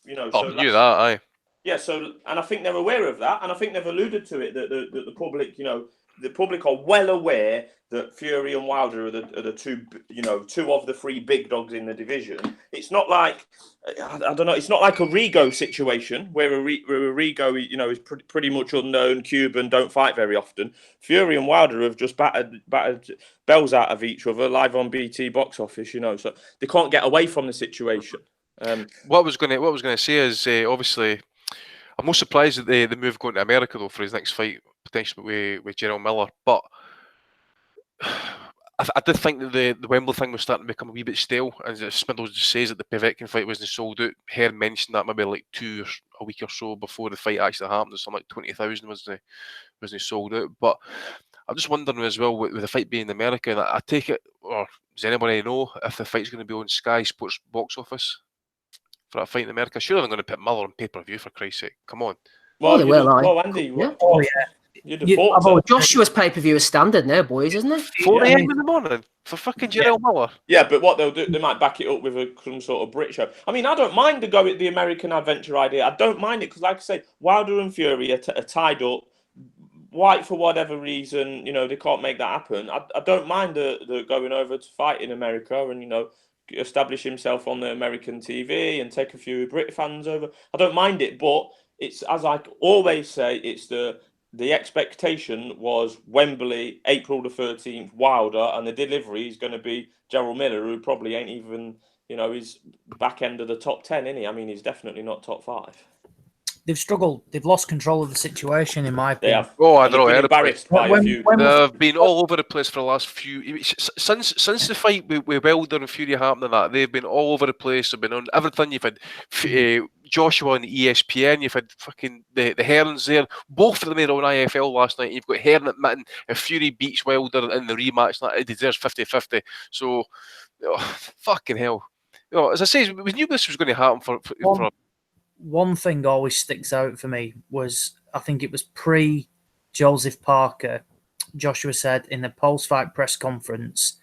You know, I knew that. Aye. Yeah, so, and I think they're aware of that, and I think they've alluded to it, that the public, you know, the public are well aware that Fury and Wilder are the two, you know, two of the three big dogs in the division. It's not like, I don't know, it's not like a Rigo situation where a Rigo, you know, is pretty much unknown, Cuban, don't fight very often. Fury and Wilder have just battered bells out of each other live on BT box office, you know, so they can't get away from the situation. What I was going to say is obviously, I'm not surprised that the move going to America though for his next fight potentially with General Miller, but I did think that the Wembley thing was starting to become a wee bit stale, and as Spindles just says that the Povetkin fight wasn't sold out. Hearn mentioned that maybe like a week or so before the fight actually happened, there's something like 20,000 wasn't sold out. But I'm just wondering as well with the fight being in America, and I take it, or does anybody know if the fight's going to be on Sky Sports box office for that fight in America? Surely they're going to put Miller on pay-per-view, for Christ's sake. Come on. Well, Andy, Joshua's pay-per-view is standard now, boys, isn't it? 4 a.m. in the morning for fucking General Miller. Yeah, but what they'll do, they might back it up with some sort of Brit show. I mean, I don't mind the American adventure idea. I don't mind it because, like I say, Wilder and Fury are tied up. White, for whatever reason, you know, they can't make that happen. I don't mind the going over to fight in America and, you know, establish himself on the American TV and take a few Brit fans over. I don't mind it, but it's, as I always say, it's the expectation was Wembley, April the 13th, Wilder, and the delivery is going to be Gerald Miller, who probably ain't even You know, he's back end of the top 10, isn't he? I mean, he's definitely not top 5. They've struggled. They've lost control of the situation, in my They opinion. have. Oh, I And don't know. they've been embarrassed by a few. They've been all over the place for the last few. Since the fight with Wilder and Fury happened, and that they've been all over the place. They've been on everything. You've had Joshua on ESPN. You've had fucking the Hearns there. Both of them were on IFL last night. You've got Hearn admitting if Fury beats Wilder in the rematch, that it deserves 50-50. So, fucking hell. You know, as I say, we knew this was going to happen for One thing always sticks out for me was, I think it was pre-Joseph Parker, Joshua said in the post-fight press conference,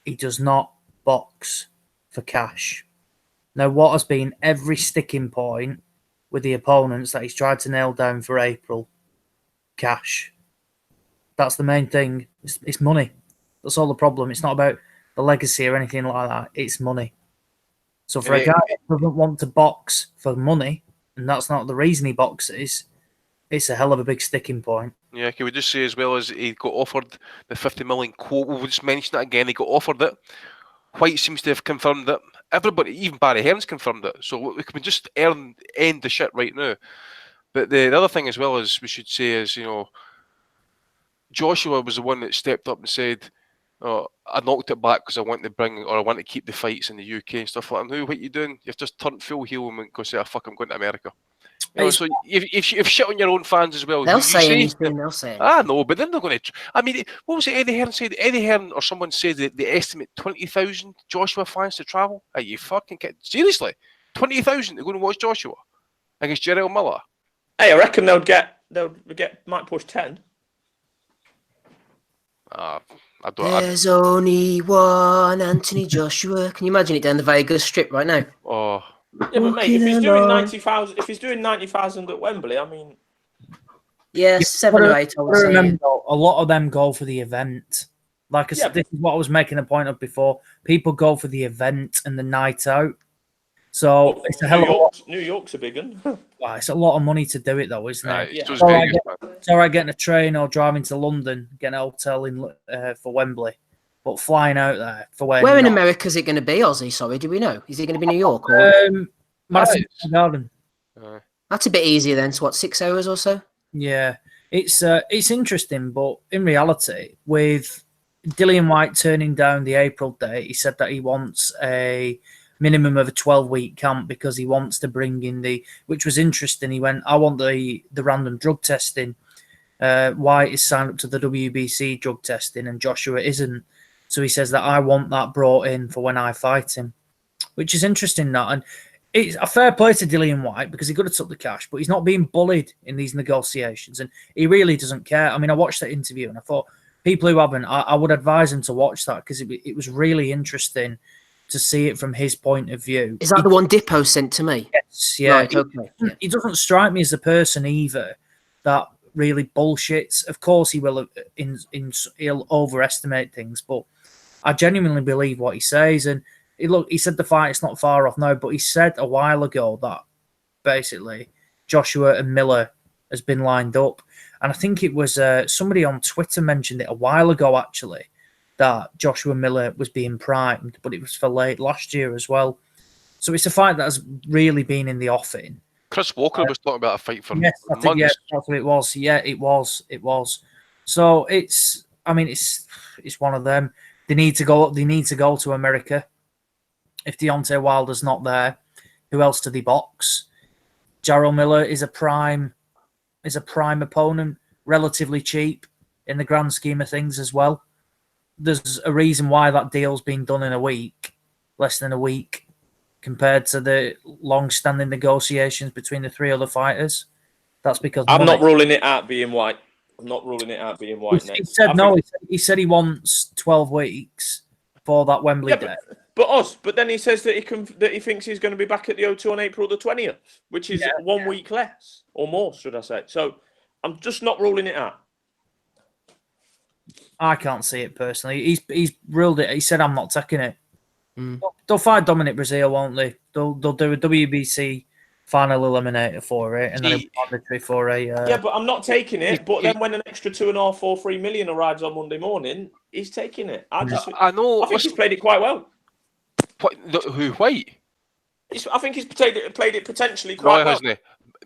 he does not box for cash. Now, what has been every sticking point with the opponents that he's tried to nail down for April? Cash. That's the main thing. It's money. That's all the problem. It's not about the legacy or anything like that. It's money. So for a guy who doesn't want to box for money, and that's not the reason he boxes, it's a hell of a big sticking point. Yeah, can we just say as well as he got offered the 50 million quote, we'll just mention that again, he got offered it. White seems to have confirmed it. Everybody, even Barry Hearns confirmed it. So we can just end the shit right now. But the other thing as well as we should say is, you know, Joshua was the one that stepped up and said, oh, I knocked it back because I want to keep the fights in the UK and stuff like that. Now, what are you doing? You've just turned full heel and went, go say, fuck, I'm going to America. You know, so if shit on your own fans as well. They'll say anything. They'll say anything. I know, but they're not going to. I mean, what was it Eddie Hearn said? Eddie Hearn or someone said that they estimate 20,000 Joshua fans to travel. Are you fucking kidding? Seriously? 20,000 they're going to watch Joshua against Gerald Miller? Hey, I reckon might push 10. There's only one Anthony Joshua. Can you imagine it down the Vegas Strip right now? Oh. Yeah, but mate, if he's doing 90,000 at Wembley, I mean, yeah, 7 or 8. I would say. Remember, a lot of them go for the event. Like I said, this is what I was making a point of before. People go for the event and the night out. So it's a hell of a lot. New York's a big one. Well, it's a lot of money to do it, though, isn't it? Yeah. It's all right getting a train or driving to London, getting a hotel in for Wembley. But flying out there for where in America is it going to be, Ozzy? Sorry, do we know? Is it going to be New York or Madison Square Garden? That's a bit easier then. So what, 6 hours or so? Yeah, it's interesting, but in reality, with Dillian Whyte turning down the April date, he said that he wants a minimum of a 12-week camp because he wants to bring in which was interesting. He went, I want the random drug testing. Whyte is signed up to the WBC drug testing, and Joshua isn't. So he says that I want that brought in for when I fight him, which is interesting. That, and it's a fair play to Dillian Whyte because he could have took the cash, but he's not being bullied in these negotiations, and he really doesn't care. I mean, I watched that interview and I thought people who haven't, I would advise them to watch that because it was really interesting to see it from his point of view. Is that the one Dippo sent to me? Yes, yeah. Right, okay. He doesn't strike me as a person either that really bullshits. Of course, he will. He'll overestimate things, but I genuinely believe what he says. And he said the fight is not far off now, but he said a while ago that basically Joshua and Miller has been lined up. And I think it was somebody on Twitter mentioned it a while ago, actually, that Joshua Miller was being primed, but it was for late last year as well. So it's a fight that has really been in the offing. Chris Walker was talking about a fight for months. Yeah, that's what it was. Yeah, it was. So it's one of them. They need to go to America. If Deontay Wilder's not there, who else do they box? Jarrell Miller is a prime opponent, relatively cheap in the grand scheme of things as well. There's a reason why that deal's been done in a week, less than a week, compared to the long-standing negotiations between the three other fighters. That's because I'm not ruling it out being White. I'm not ruling it out being White. He said no. He said he wants 12 weeks for that Wembley day. But then he says that he thinks he's going to be back at the O2 on April the 20th, which is 1 week less or more, should I say? So I'm just not ruling it out. I can't see it personally. He's ruled it. He said I'm not taking it. They'll fight Dominic Brazil, won't they? They'll do a WBC final eliminator for it, and then a mandatory for a. Yeah, but I'm not taking it. But then when an extra 2.5 or 3 million arrives on Monday morning, he's taking it. I know. I think he's played it quite well. Who, White? I think he's played it potentially No, quite well. hasn't he?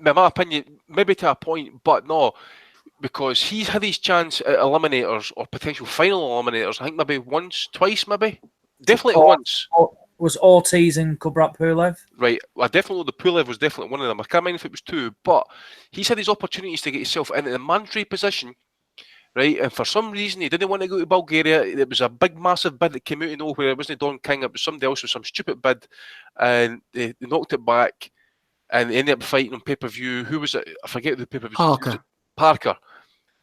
In my opinion, maybe to a point, but no, because he's had his chance at eliminators or potential final eliminators. I think maybe once, twice, maybe. Definitely once. Was Ortiz and Kubrat Pulev? Right, I definitely know the Pulev was definitely one of them. I can't remember if it was two, but he's had his opportunities to get himself into the mandatory position, right? And for some reason, he didn't want to go to Bulgaria. It was a big, massive bid that came out of nowhere. It wasn't Don King, it was somebody else with some stupid bid, and they knocked it back, and they ended up fighting on pay-per-view. Who was it? I forget who the pay-per-view. Parker.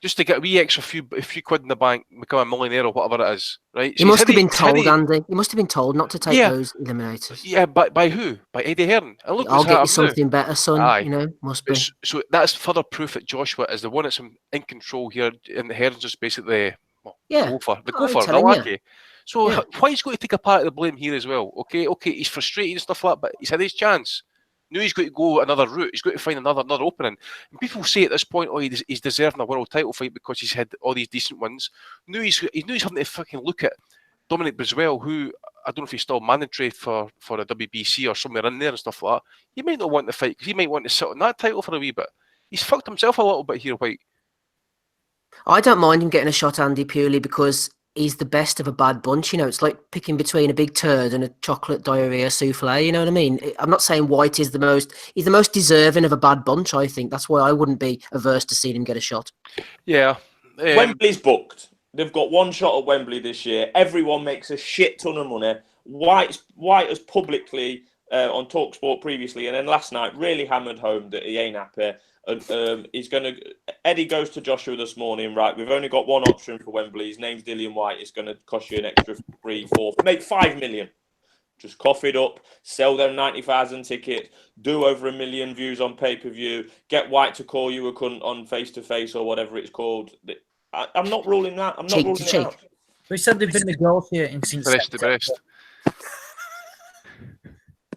Just to get a wee extra few quid in the bank, become a millionaire or whatever it is, right? He must have been told, Andy. He must have been told not to take those eliminators. Yeah, by who? By Eddie Hearn. And look, I'll get you something better, son. Aye. You know, must be. So that's further proof that Joshua is the one that's in control here, and Hearn's just basically the lackey. So why he's going to take a part of the blame here as well? Okay, he's frustrated and stuff like that, but he's had his chance. Now he's got to go another route. He's got to find another opening. And people say at this point, he's deserving a world title fight because he's had all these decent wins. Now he's having to fucking look at Dominic Briswell, who I don't know if he's still mandatory for a WBC or somewhere in there and stuff like that. He might not want to fight because he might want to sit on that title for a wee bit. He's fucked himself a little bit here, White. I don't mind him getting a shot, Andy, purely because he's the best of a bad bunch. You know, it's like picking between a big turd and a chocolate diarrhea souffle. You know what I mean? I'm not saying White is he's the most deserving of a bad bunch, I think. That's why I wouldn't be averse to seeing him get a shot. Yeah. Wembley's booked. They've got one shot at Wembley this year. Everyone makes a shit ton of money. White has publicly on TalkSport previously and then last night really hammered home that he ain't happy. Eddie goes to Joshua this morning, right? We've only got one option for Wembley. His name's Dillian White. It's going to cost you an extra 3, 4, make 5 million. Just cough it up, sell them 90,000 tickets, do over 1 million views on pay-per-view, get White to call you a cunt on face-to-face or whatever it's called. I'm not ruling that. I'm not ruling it out. We said they've been negotiating since September.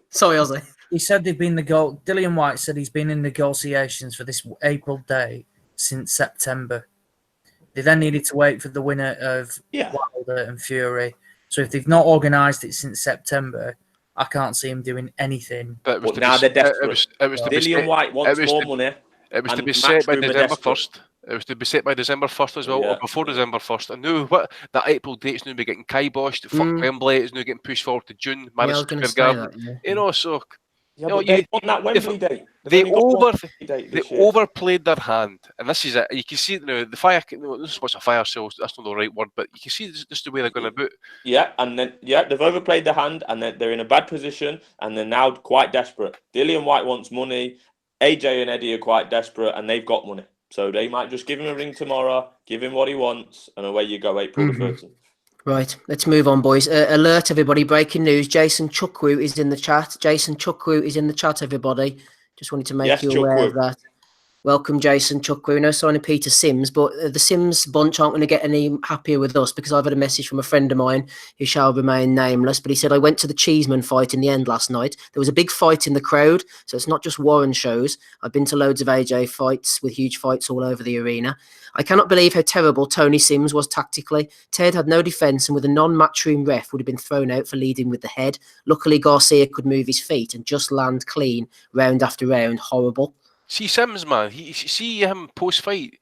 Sorry, Ozzy. He said they've been Dillian White said he's been in negotiations for this April date since September. They then needed to wait for the winner of Wilder and Fury. So if they've not organised it since September, I can't see him doing anything. But now they're desperate. Dillian White wants more money. It was to be set by December 1st. It was to be set by December 1st as well, or before December 1st. And now that April date's now be getting kiboshed. Fuck Wembley is now getting pushed forward to June. You know, so... Yeah, they want that Wembley date. They overplayed their hand, and this is it. You can see the fire. This is what's a fire sale. That's not the right word, but you can see just the way they're going to boot. Yeah, and then they've overplayed their hand, and they're in a bad position, and they're now quite desperate. Dillian White wants money. AJ and Eddie are quite desperate, and they've got money, so they might just give him a ring tomorrow, give him what he wants, and away you go. April the 13th. Right, let's move on, boys. Alert, everybody. Breaking news. Jason Chukwu is in the chat. Jason Chukwu is in the chat, everybody. Just wanted to make you aware of that. Welcome, Jason Chukwu. No sign of Peter Sims, but the Sims bunch aren't going to get any happier with us because I've had a message from a friend of mine who shall remain nameless, but he said, I went to the Cheeseman fight in the end last night. There was a big fight in the crowd, so it's not just Warren shows. I've been to loads of AJ fights with huge fights all over the arena. I cannot believe how terrible Tony Sims was tactically. Ted had no defence and with a non-matchroom ref would have been thrown out for leading with the head. Luckily, Garcia could move his feet and just land clean round after round. Horrible. See Sims, man. See him post-fight.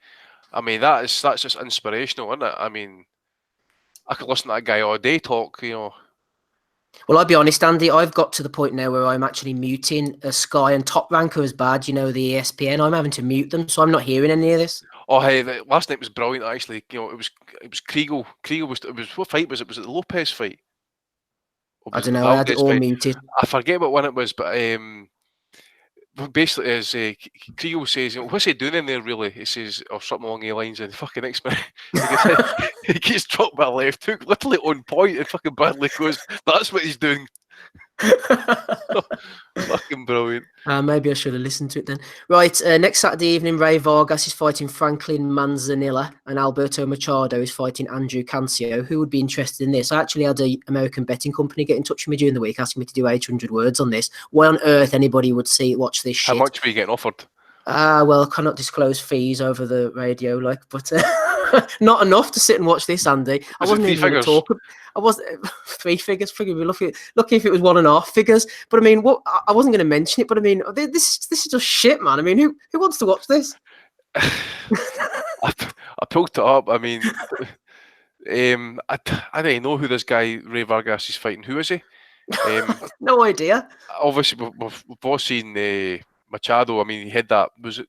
I mean, that's just inspirational, isn't it? I mean, I could listen to that guy all day talk, you know. Well, I'll be honest, Andy, I've got to the point now where I'm actually muting Sky and Top Ranker as bad, you know, the ESPN. I'm having to mute them, so I'm not hearing any of this. Oh, hey, last night was brilliant, actually. You know, it was Kriegel. What fight was it? Was it the Lopez fight? I don't know, I had it all muted. I forget what one it was, but basically, as Kriegel says, you know, what's he doing in there, really? He says, or something along the lines, and fucking X-Men, he gets dropped by left hook, literally on point, and fucking Bradley goes, that's what he's doing. Fucking brilliant. Maybe I should have listened to it then. Right, next Saturday evening, Ray Vargas is fighting Franklin Manzanilla and Alberto Machado is fighting Andrew Cancio. Who would be interested in this? I actually had an American betting company get in touch with me during the week asking me to do 800 words on this. Why on earth anybody would watch this shit? How much were you getting offered? Well, I cannot disclose fees over the radio, but Not enough to sit and watch this, Andy. I Was it wasn't three even going to figures? talk. I was three figures. Figure me lucky if it was 1.5 figures. But I mean, what? I wasn't going to mention it. But I mean, this is just shit, man. I mean, who wants to watch this? I pulled it up. I mean, I don't even know who this guy Ray Vargas is fighting. Who is he? No idea. Obviously, we've all seen Machado. I mean, he had that. Was it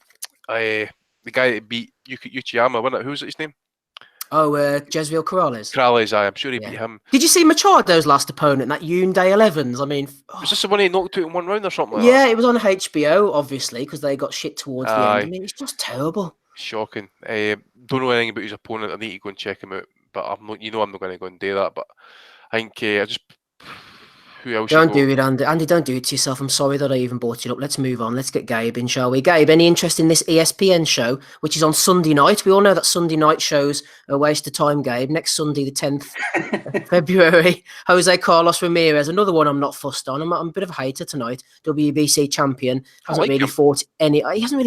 the guy that beat Uchiyama? Wasn't it? Who was his name? Oh, Jezreel Corrales. Corrales. I'm sure he beat him. Did you see Machado's last opponent, that Hyundai 11s? I mean, was this the one he knocked out in one round or something? Like yeah, that? It was on HBO, obviously, because they got shit towards the end. I mean, it's just terrible. Shocking. Don't know anything about his opponent. I need to go and check him out. But I'm not. I'm not going to go and do that. But I think I just. Who else? Don't do it, Andy. Andy, don't do it to yourself. I'm sorry that I even brought it up. Let's move on. Let's get Gabe in, shall we? Gabe, any interest in this ESPN show, which is on Sunday night? We all know that Sunday night shows are a waste of time, Gabe. Next Sunday, the 10th of February, Jose Carlos Ramirez, another one I'm not fussed on. I'm a bit of a hater tonight. WBC champion. He hasn't really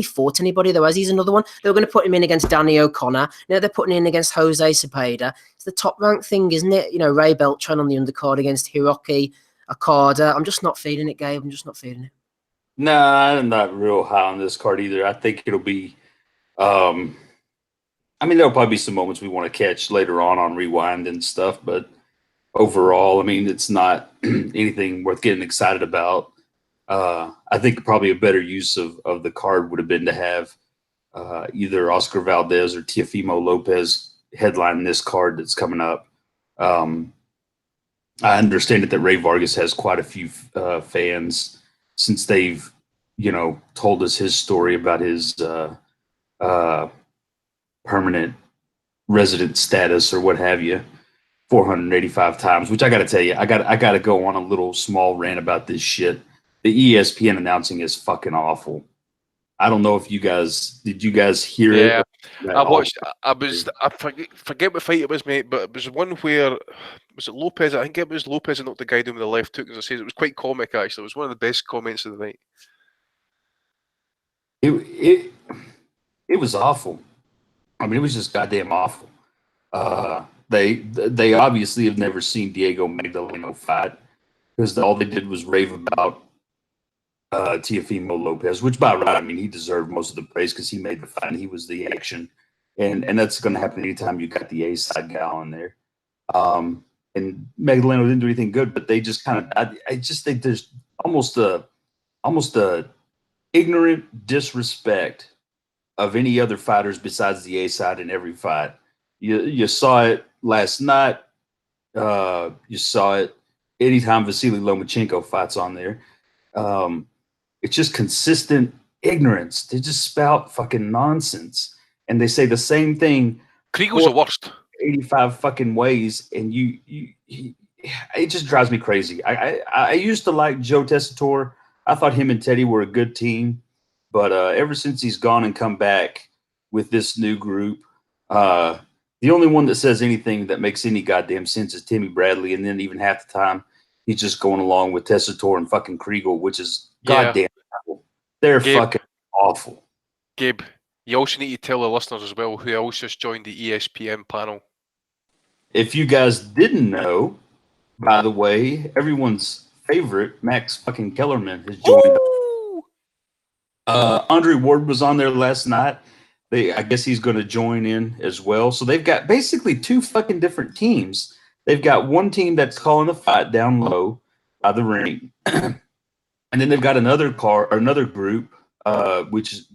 fought anybody, though, has he? He's another one. They were going to put him in against Danny O'Connor. Now they're putting him in against Jose Cepeda. It's the top-ranked thing, isn't it? You know, Ray Beltran on the undercard against Hiroki Okada. I'm just not feeling it, Gabe. I'm just not feeling it. Nah, I'm not real high on this card either. I think it'll be I mean, there'll probably be some moments we want to catch later on Rewind and stuff, but overall, I mean, it's not anything worth getting excited about. I think probably a better use of the card would have been to have either Oscar Valdez or Teofimo Lopez headline this card that's coming up. I understand that Ray Vargas has quite a few fans since they've, told us his story about his permanent resident status or what have you, 485 times. Which I got to tell you, I got to go on a little small rant about this shit. The ESPN announcing is fucking awful. I don't know if you guys hear it? Yeah, I watched. I forget what fight it was, mate, but it was one where was it Lopez? I think it was Lopez and knocked the guy down with the left hook. As I said, it was quite comic actually. It was one of the best comments of the night. It was awful. I mean, it was just goddamn awful. They obviously have never seen Diego Magdaleno fight because all they did was rave about Teofimo Lopez, which by right, I mean, he deserved most of the praise because he made the fight and he was the action. And that's going to happen anytime you got the A-side guy on there. And Magdaleno didn't do anything good, but they just kind of, I just think there's almost a ignorant disrespect of any other fighters besides the A-side in every fight. You saw it last night. You saw it anytime Vasily Lomachenko fights on there. It's just consistent ignorance. They just spout fucking nonsense. And they say the same thing. Kriegel's the worst. 85 fucking ways. And it just drives me crazy. I used to like Joe Tessitore. I thought him and Teddy were a good team. But ever since he's gone and come back with this new group, the only one that says anything that makes any goddamn sense is Timmy Bradley. And then even half the time, he's just going along with Tessitore and fucking Kriegel, which is goddamn awful. They're fucking awful. Gabe, you also need to tell the listeners as well who else just joined the ESPN panel. If you guys didn't know, by the way, everyone's favorite, Max fucking Kellerman, has joined. Andre Ward was on there last night. I guess he's going to join in as well. So they've got basically two fucking different teams. They've got one team that's calling the fight down low by the ring. And then they've got another group, which is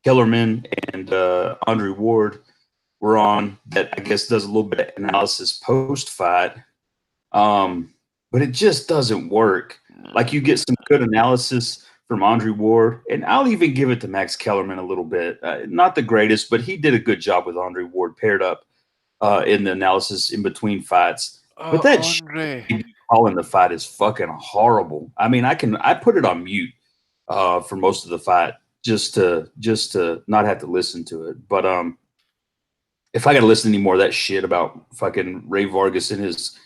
Kellerman and Andre Ward were on, that I guess does a little bit of analysis post-fight. But it just doesn't work. Like, you get some good analysis from Andre Ward, and I'll even give it to Max Kellerman a little bit. Not the greatest, but he did a good job with Andre Ward paired up in the analysis in between fights. But that calling the fight is fucking horrible. I mean, I put it on mute for most of the fight just to not have to listen to it. But if I got to listen to any more of that shit about fucking Ray Vargas and his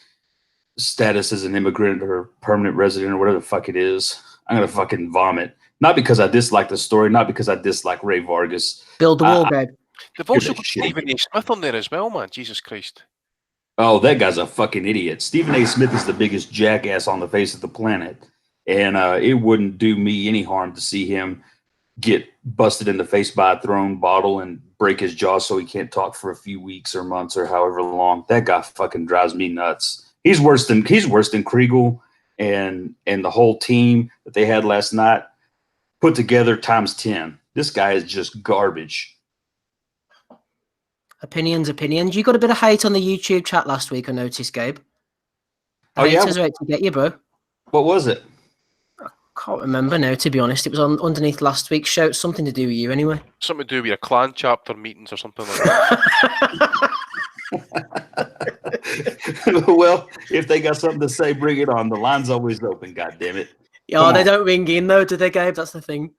status as an immigrant or permanent resident or whatever the fuck it is, I'm going to fucking vomit. Not because I dislike the story, not because I dislike Ray Vargas. Build the wall, babe. They've also that got shit. Stephen A. Smith on there as well, man. Jesus Christ. Oh, that guy's a fucking idiot. Stephen A. Smith is the biggest jackass on the face of the planet. And it wouldn't do me any harm to see him get busted in the face by a thrown bottle and break his jaw so he can't talk for a few weeks or months or however long. That guy fucking drives me nuts. He's worse than Kriegel and the whole team that they had last night put together times 10. This guy is just garbage. Opinions. You got a bit of hate on the YouTube chat last week, I noticed, Gabe. Haters are out to get you, bro. What was it? Can't remember now, to be honest. It was on underneath last week's show. It's something to do with you anyway. Something to do with your clan chapter meetings or something like that. Well, if they got something to say, bring it on. The line's always open, goddammit. Yeah, they don't ring in though, do they, Gabe? That's the thing.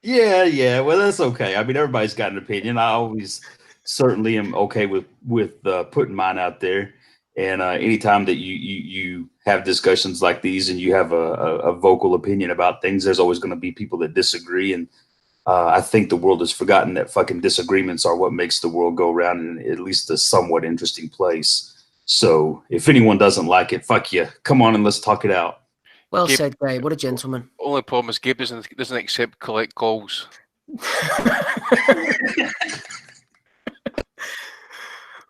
Yeah. Well, that's okay. I mean, everybody's got an opinion. I always certainly am okay with putting mine out there. And anytime that you have discussions like these and you have a vocal opinion about things, there's always going to be people that disagree. And I think the world has forgotten that fucking disagreements are what makes the world go round in at least a somewhat interesting place. So if anyone doesn't like it, fuck you. Come on and let's talk it out. Well Gabe, said, Gabe. What a gentleman. Only problem is Gabe doesn't accept collect calls.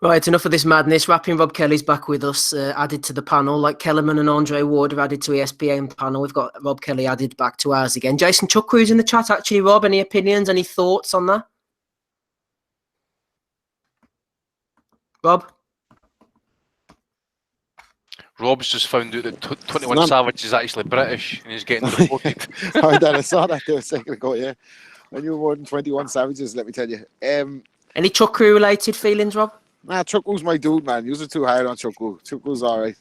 Right, enough of this madness. Rapping Rob Kelly's back with us, added to the panel. Like Kellerman and Andre Ward have added to ESPN panel. We've got Rob Kelly added back to ours again. Jason Chuckrew's in the chat, actually. Rob, any opinions, any thoughts on that? Rob? Rob's just found out that 21 Savage is actually British and he's getting deported. I saw that there a second ago, yeah. I knew more than 21 Savages, let me tell you. Any Chuckrew related feelings, Rob? Nah, Chuckwu's my dude, man. You're too hard on Chuckwu. Chuckwu's all right.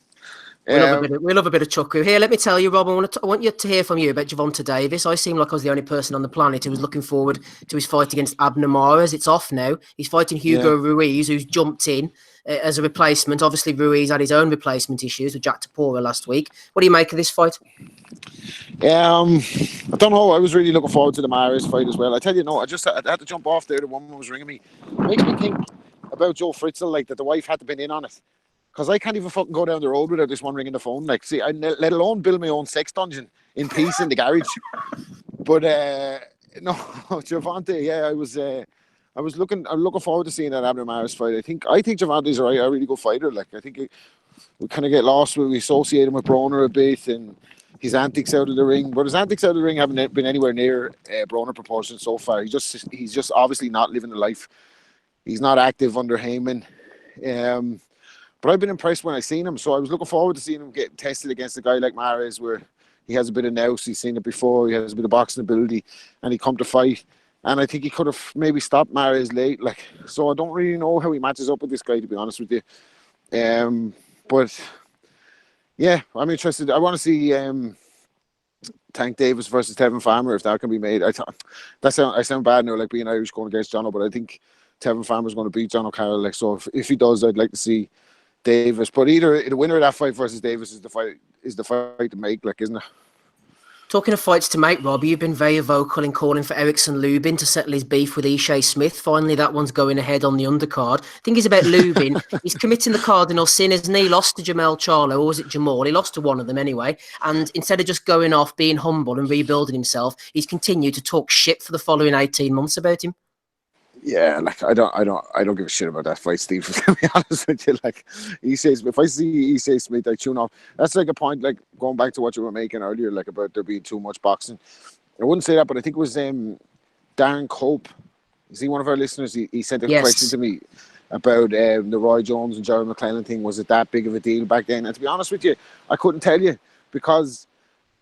We love a bit of Chuckrew. Here, let me tell you, Rob, I want you to hear from you about Gervonta Davis. I seem like I was the only person on the planet who was looking forward to his fight against Abner Mares. It's off now. He's fighting Hugo Ruiz, who's jumped in as a replacement. Obviously, Ruiz had his own replacement issues with Jack Tapora last week. What do you make of this fight? I don't know. I was really looking forward to the Mares fight as well. I tell you, no, I had to jump off there. The woman was ringing me. It makes me think about Joe Fritzl, like that the wife had to been in on it. Because I can't even fucking go down the road without this one ringing the phone. Like, see, let alone build my own sex dungeon in peace in the garage. But no, Gervonta, yeah, I'm looking forward to seeing that Abner Mares fight. I think Gervonta's a really good fighter. Like, I think we kind of get lost when we associate him with Broner a bit and his antics out of the ring. But his antics out of the ring haven't been anywhere near Broner proportions so far. He's just obviously not living the life. He's not active under Heyman. But I've been impressed when I've seen him. So I was looking forward to seeing him get tested against a guy like Mares, where he has a bit of nous. He's seen it before. He has a bit of boxing ability, and he come to fight. And I think he could have maybe stopped Mares late. Like, so I don't really know how he matches up with this guy, to be honest with you. But yeah, I'm interested. I want to see Tank Davis versus Tevin Farmer, if that can be made. I sound bad now, like being Irish going against Jono, but I think Tevin Farmer's going to beat John O'Carroll. Like, so if he does, I'd like to see Davis. But either the winner of that fight versus Davis is the fight to make, like, isn't it? Talking of fights to make, Rob, you've been very vocal in calling for Erickson Lubin to settle his beef with Ishe Smith. Finally, that one's going ahead on the undercard. I think it's about Lubin. He's committing the cardinal sin, isn't he? He lost to Jamel Charlo, or was it Jamal? He lost to one of them anyway. And instead of just going off, being humble and rebuilding himself, he's continued to talk shit for the following 18 months about him. Yeah, like I don't give a shit about that fight, Steve. To be honest with you, like if I see Ishe Smith, I tune off. That's like a point, like going back to what you were making earlier, like about there being too much boxing. I wouldn't say that, but I think it was Darren Cope. Is he one of our listeners? He sent a question to me about the Roy Jones and Jerry McClellan thing. Was it that big of a deal back then? And to be honest with you, I couldn't tell you because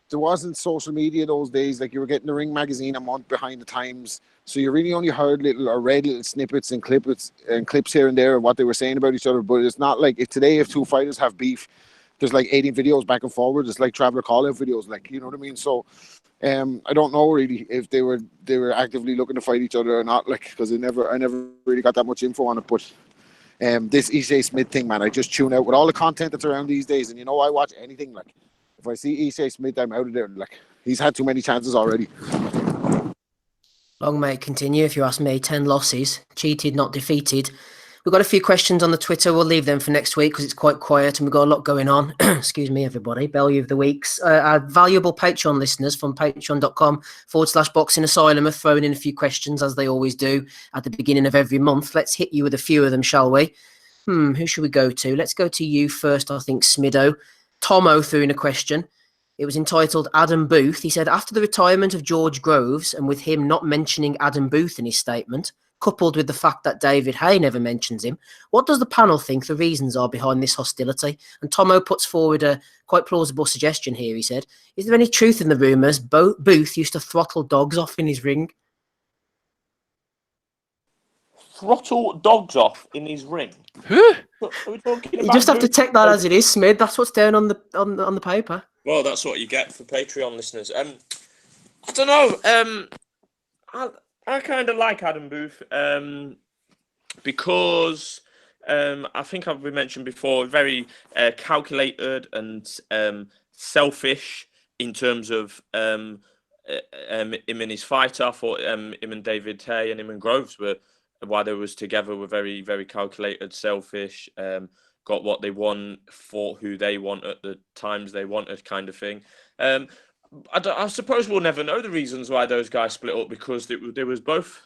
there wasn't social media those days. Like, you were getting the Ring magazine a month behind the times, so you really only heard read little snippets and clips here and there of what they were saying about each other. But it's not like if two fighters have beef, there's like 18 videos back and forward. It's like Traveler call-out videos, like, you know what I mean? So I don't know really if they were actively looking to fight each other or not, like, because I never really got that much info on it. But this Ishe Smith thing, man, I just tune out with all the content that's around these days. And I watch anything. Like, if I see Ishe Smith, I'm out of there. Like, he's had too many chances already. Long may it continue, if you ask me. 10 losses. Cheated, not defeated. We've got a few questions on the Twitter. We'll leave them for next week because it's quite quiet and we've got a lot going on. Excuse me, everybody. Bellew of the Weeks. Our valuable Patreon listeners from patreon.com/Boxing Asylum have thrown in a few questions, as they always do, at the beginning of every month. Let's hit you with a few of them, shall we? Who should we go to? Let's go to you first, I think, Smido. Tomo threw in a question. It was entitled Adam Booth. He said, after the retirement of George Groves, and with him not mentioning Adam Booth in his statement, coupled with the fact that David Hay never mentions him, what does the panel think the reasons are behind this hostility? And Tomo puts forward a quite plausible suggestion here. He said, is there any truth in the rumours Booth used to throttle dogs off in his ring? Throttle dogs off in his ring? Who? Are we talking You about just have to Booth? take that as it is, Smid. That's what's down on the paper. Well, that's what you get for Patreon listeners. I don't know. I kind of like Adam Booth because I think we mentioned before, very calculated and selfish in terms of him and his fight. I thought him and David Hay and him and Groves were, while they was together, were very, very calculated, selfish. Got what they want, fought who they want at the times they wanted, kind of thing. I suppose we'll never know the reasons why those guys split up, because they was both,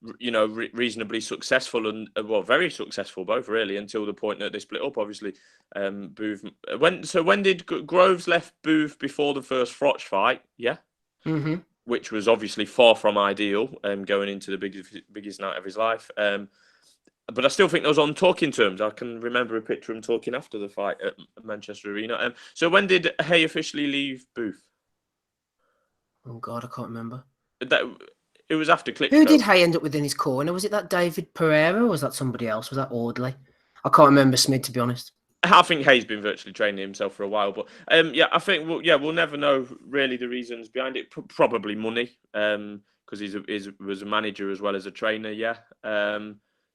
reasonably successful and very successful, both really, until the point that they split up. Obviously, Booth. When did Groves left Booth? Before the first Froch fight? Yeah. Mm-hmm. Which was obviously far from ideal, going into the biggest night of his life. But I still think they was on talking terms. I can remember a picture of him talking after the fight at Manchester Arena. So when did Hay officially leave Booth? Oh, God, I can't remember. It was after Klitschko. Who did Hay end up with in his corner? Was it that David Pereira or was that somebody else? Was that Audley? I can't remember, Smid, to be honest. I think Hay's been virtually training himself for a while. But I think we'll never know really the reasons behind it. Probably money, because he was a manager as well as a trainer, yeah.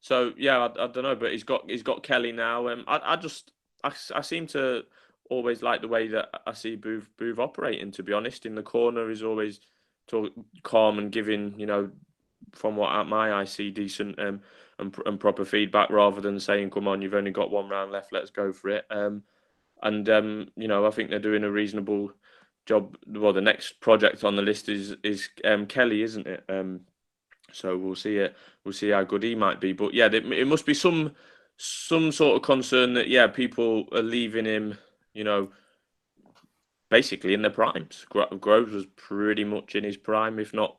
So I don't know, but he's got Kelly now. I seem to always like the way that I see Booth operating. To be honest, in the corner, he's always calm and giving, from what at my eye see, decent and proper feedback, rather than saying, "Come on, you've only got one round left, let's go for it." I think they're doing a reasonable job. Well, the next project on the list is Kelly, isn't it? So we'll see it. We'll see how good he might be. But yeah, it must be some sort of concern that people are leaving him, basically in their primes. Groves was pretty much in his prime, if not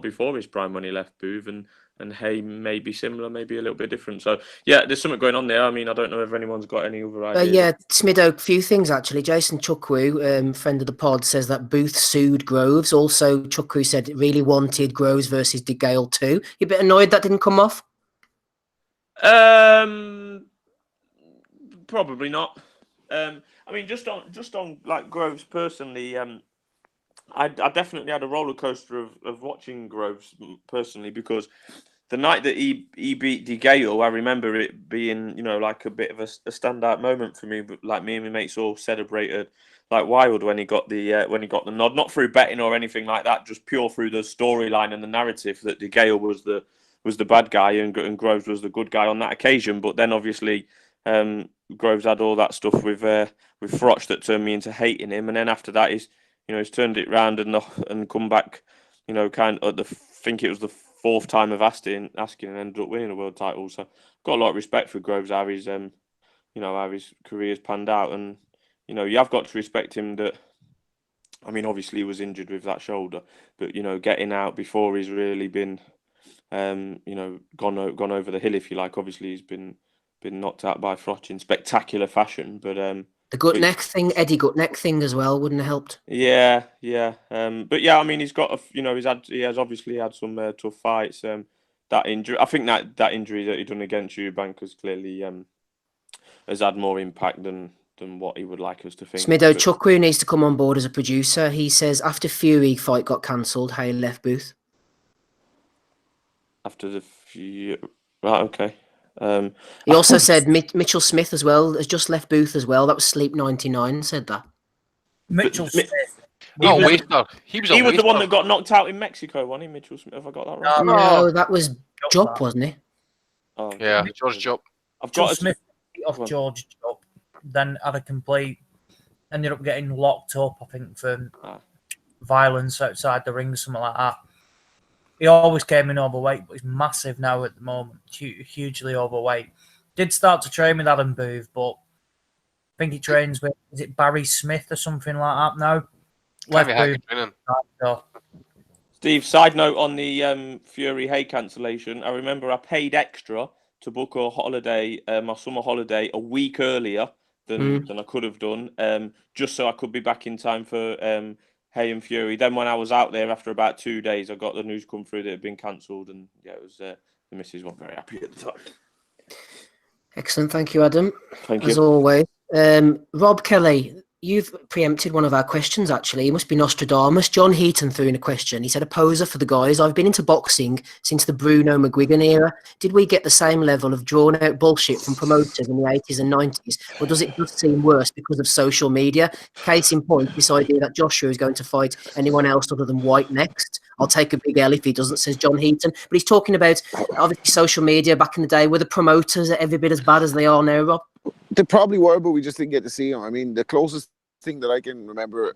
before his prime when he left Booth, and Hay may be similar, maybe a little bit different. So there's something going on there. I mean, I don't know if anyone's got any other ideas. Smido, a few things actually. Jason Chukwu, friend of the pod, says that Booth sued Groves. Also, Chukwu said it really wanted Groves versus De Gale too. You a bit annoyed that didn't come off? Probably not. I mean, just on like Groves personally, I definitely had a roller coaster of watching Groves personally, because the night that he beat De Gale, I remember it being like a bit of a standout moment for me. But like me and my mates all celebrated like wild when he got the nod, not through betting or anything like that, just pure through the storyline and the narrative that De Gale was the bad guy and Groves was the good guy on that occasion. But then obviously Groves had all that stuff with Froch that turned me into hating him, and then after that he's turned it round and come back, kind of I think it was the fourth time of asking and ended up winning a world title. So got a lot of respect for Groves, how his how his career's panned out, and you have got to respect him. That, I mean, obviously he was injured with that shoulder, but getting out before he's really been gone over the hill, if you like. Obviously he's been knocked out by Froch in spectacular fashion, but the Gutneck thing, Eddie Gutneck thing as well, wouldn't have helped. Yeah. But I mean, he's got he has obviously had some tough fights. That injury, I think that injury that he done against Eubank has clearly has had more impact than what he would like us to think. Smido, Chukwu needs to come on board as a producer. He says after Fury fight got cancelled, Hay left Booth. After the right, okay. He also said Mitchell Smith as well has just left Booth as well. That was Sleep 99 said that. Mitchell Smith Not a waster. He was the one that got knocked out in Mexico, wasn't he, Mitchell Smith? Have I got that right? No, that was Jupp, wasn't he? Oh, yeah, George Jupp. I've got Smith off George Jupp, then had a complete. Ended up getting locked up, I think, for violence outside the ring, something like that. He always came in overweight, but he's massive now at the moment, hugely overweight. Did start to train with Adam Booth, but I think he trains with, is it Barry Smith or something like that now? Left Booth. Steve, side note on the Fury Hay cancellation. I remember I paid extra to book a holiday, my summer holiday, a week earlier than I could have done, just so I could be back in time for Hay and Fury. Then when I was out there after about 2 days, I got the news come through that it had been cancelled, and yeah, it was the missus wasn't very happy at the time. Excellent, thank you, Adam. Thank you. As always. Rob Kelly, you've preempted one of our questions, actually. It must be Nostradamus. John Heaton threw in a question. He said, a poser for the guys. I've been into boxing since the Bruno McGuigan era. Did we get the same level of drawn-out bullshit from promoters in the 80s and 90s? Or does it just seem worse because of social media? Case in point, this idea that Joshua is going to fight anyone else other than White next. I'll take a big L if he doesn't, says John Heaton. But he's talking about, obviously, social media back in the day. Were the promoters every bit as bad as they are now, Rob? They probably were, but we just didn't get to see them. I mean, the closest thing that I can remember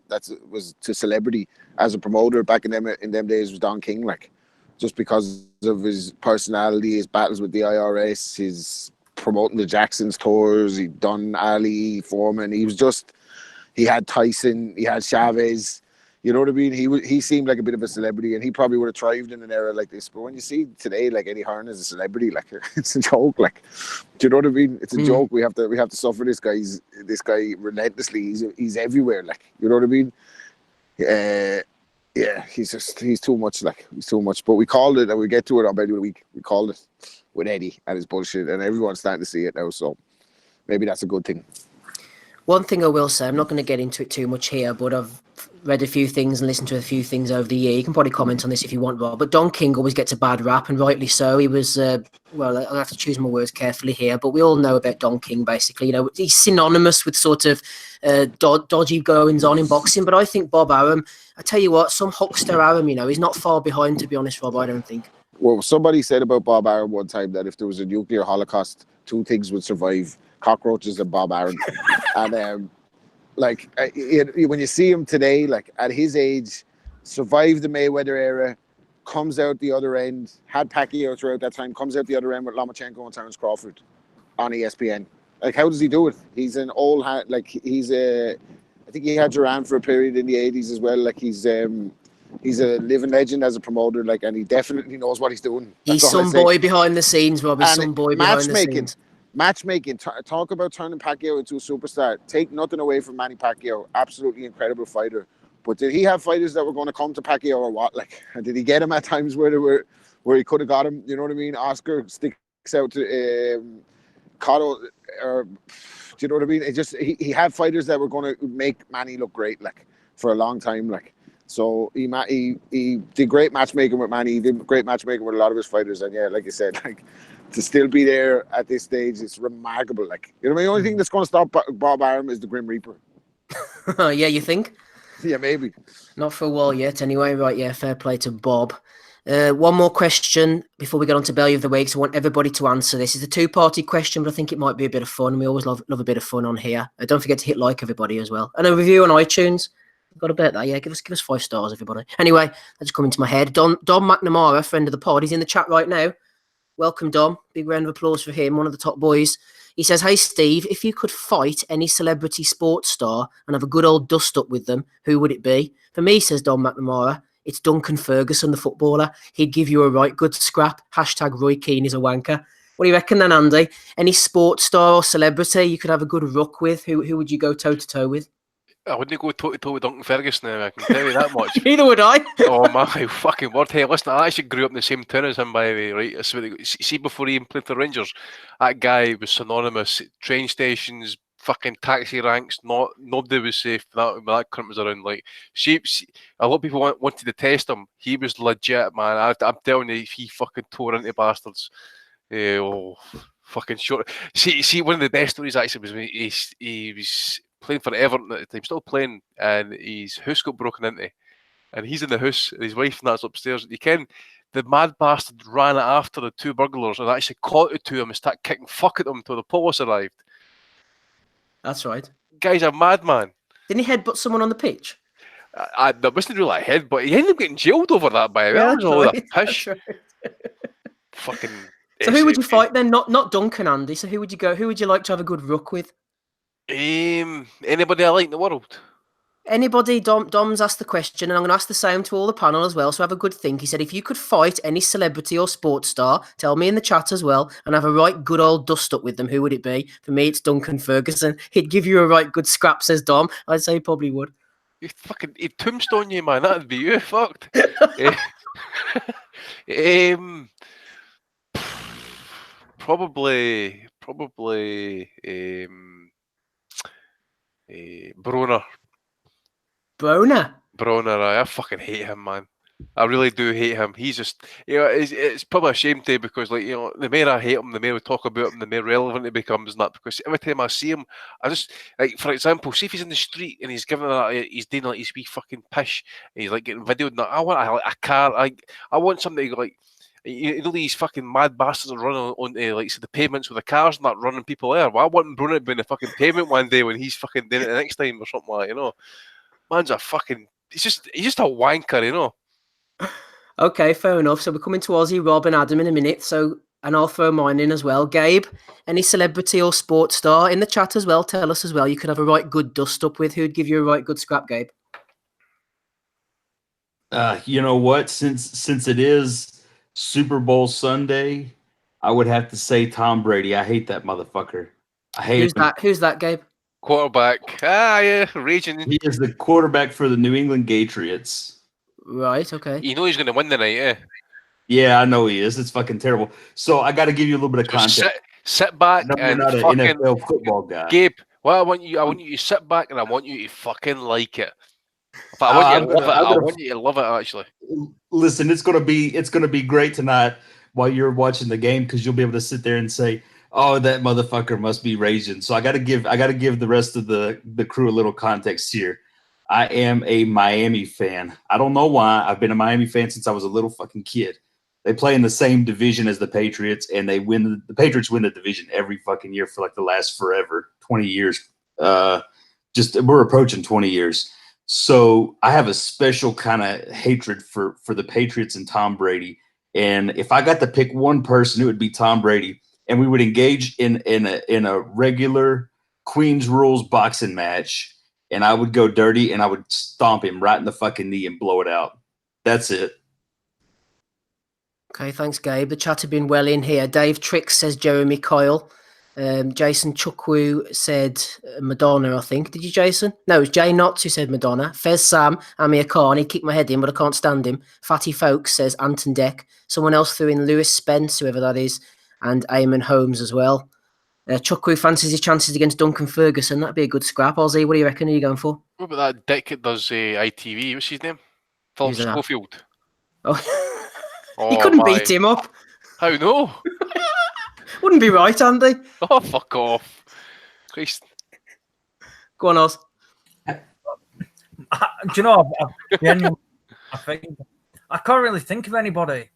was to celebrity as a promoter back in them days was Don King, like, just because of his personality, his battles with the IRS, his promoting the Jacksons tours, he'd done Ali, Foreman. He had Tyson, he had Chavez. You know what I mean? He seemed like a bit of a celebrity, and he probably would have thrived in an era like this. But when you see today, like Eddie Hearn as a celebrity, like it's a joke. Like, do you know what I mean? It's a joke. We have to suffer this guy. This guy relentlessly. He's everywhere. Like, you know what I mean? Yeah, he's too much. Like, he's too much. But we called it, and we get to it on Betty of the Week. We called it with Eddie and his bullshit, and everyone's starting to see it now. So maybe that's a good thing. One thing I will say, I'm not going to get into it too much here, but I've read a few things and listened to a few things over the year. You can probably comment on this if you want, Rob. But Don King always gets a bad rap, and rightly so. He was, well, I'll have to choose my words carefully here, but we all know about Don King, basically. You know, he's synonymous with sort of dodgy goings-on in boxing. But I think Bob Arum, I tell you what, some huckster Arum, you know, he's not far behind, to be honest, Rob, I don't think. Well, somebody said about Bob Arum one time that if there was a nuclear holocaust, two things would survive: cockroaches and Bob Arum. And when you see him today, like at his age, survived the Mayweather era, comes out the other end, had Pacquiao throughout that time, comes out the other end with Lomachenko and Terence Crawford on ESPN. Like, how does he do it? He's an old hat. Like, I think he had Duran for a period in the 80s as well. Like, he's a living legend as a promoter. Like, and he definitely knows what he's doing. He's some boy behind the scenes, Rob. He's some boy behind the scenes. Matchmaking, talk about turning Pacquiao into a superstar. Take nothing away from Manny Pacquiao, absolutely incredible fighter. But did he have fighters that were going to come to Pacquiao or what? Like, did he get him at times where he could have got him? You know what I mean? Oscar sticks out to Cotto, or do you know what I mean? It just he had fighters that were going to make Manny look great, like, for a long time, like. So he did great matchmaking with Manny. He did great matchmaking with a lot of his fighters, and yeah, like you said, like, to still be there at this stage, it's remarkable. Like, you know, the only thing that's going to stop Bob Arum is the Grim Reaper. Yeah, you think? Yeah, maybe. Not for a while yet, anyway. Right, yeah, fair play to Bob. One more question before we get on to Belly of the Week. So I want everybody to answer this. It's a two-party question, but I think it might be a bit of fun. We always love a bit of fun on here. Don't forget to hit like, everybody, as well. And a review on iTunes. Got to bet that, yeah. Give us 5 stars, everybody. Anyway, that's come into my head. Dom McNamara, friend of the pod, he's in the chat right now. Welcome, Dom. Big round of applause for him, one of the top boys. He says, hey, Steve, if you could fight any celebrity sports star and have a good old dust-up with them, who would it be? For me, says Dom McNamara, it's Duncan Ferguson, the footballer. He'd give you a right good scrap. # Roy Keane is a wanker. What do you reckon then, Andy? Any sports star or celebrity you could have a good ruck with? Who would you go toe-to-toe with? I wouldn't go toe-to-toe with Duncan Ferguson now, I can tell you that much. Neither would I. Oh my fucking word. Hey, listen, I actually grew up in the same town as him, by the way, right? See, before he even played for Rangers, that guy was synonymous. Train stations, fucking taxi ranks, nobody was safe when that cunt was around. Like, a lot of people wanted to test him. He was legit, man. I'm telling you, he fucking tore into bastards. Fucking short. See, one of the best stories actually was when he was playing for Everton at the time, still playing, and his house got broken into, and he's in the house, and his wife and that's upstairs. You can, the mad bastard ran after the two burglars and actually caught the two of them and started kicking fuck at them until the police arrived. That's right. Guy's a madman. Didn't he headbutt someone on the pitch? That wasn't really a head, but he ended up getting jailed over that, by the way. That was all that pish. Right. Fucking. So who would you fight then? Not Duncan, Andy. So who would you go? Who would you like to have a good ruck with? Anybody I like in the world? Anybody. Dom's asked the question, and I'm going to ask the same to all the panel as well. So have a good think. He said, if you could fight any celebrity or sports star, tell me in the chat as well, and have a right good old dust up with them, who would it be? For me, it's Duncan Ferguson. He'd give you a right good scrap, says Dom. I'd say he probably would. He'd tombstone you, man. That'd be you. Fucked. Probably. Broner. Broner, I fucking hate him, man. I really do hate him. He's just, it's probably a shame to, because, like, the more I hate him, the more we talk about him, the more relevant he becomes, and that, because every time I see him, I just, like, for example, see if he's in the street and he's giving he's doing like his wee fucking pish, and he's like getting videoed, and I want a car, I want somebody like, these fucking mad bastards are running onto like the pavements with the cars and that, running people there. Well, I want Bruno to be in the fucking pavement one day when he's fucking doing it the next time or something like that, Man's a fucking, he's just a wanker, Okay, fair enough. So we're coming to Ozzy, Rob, and Adam in a minute. So, and I'll throw mine in as well. Gabe, any celebrity or sports star in the chat as well? Tell us as well. You could have a right good dust up with. Who'd give you a right good scrap, Gabe? You know what? Since it is Super Bowl Sunday, I would have to say Tom Brady. I hate that motherfucker. I hate him. Who's that, Gabe? Quarterback. Yeah, raging. He is the quarterback for the New England Patriots. Right, okay. You know he's going to win tonight, eh? Yeah, I know he is. It's fucking terrible. So I got to give you a little bit of context. Sit back No, and you're not fucking, an NFL football guy. Gabe, well, I want you to sit back and I want you to fucking like it. I want you to love it, actually. Listen, it's gonna be great tonight while you're watching the game, because you'll be able to sit there and say, "Oh, that motherfucker must be raging." So I got to give the rest of the crew a little context here. I am a Miami fan. I don't know why. I've been a Miami fan since I was a little fucking kid. They play in the same division as the Patriots, and they win. The Patriots win the division every fucking year for like the last 20 years. We're approaching 20 years. So I have a special kind of hatred for the Patriots and Tom Brady. And if I got to pick one person, it would be Tom Brady. And we would engage in a regular Queen's Rules boxing match. And I would go dirty and I would stomp him right in the fucking knee and blow it out. That's it. Okay, thanks, Gabe. The chat have been well in here. Dave Tricks says Jeremy Coyle. Jason Chukwu said Madonna, I think. Did you, Jason? No, it was Jay Knotts who said Madonna. Fez Sam, Amir Khan. He kicked my head in, but I can't stand him. Fatty Folks says Anton Deck. Someone else threw in Lewis Spence, whoever that is, and Eamon Holmes as well. Chukwu fancies his chances against Duncan Ferguson. That'd be a good scrap. Ozzy, what do you reckon? Are you going for? What about that dick that does ITV? What's his name? Philip Schofield. Oh, he couldn't beat him up. How no? Wouldn't be right, Andy. Oh, fuck off. Christ. Go on, Oz. Do you know, I think I can't really think of anybody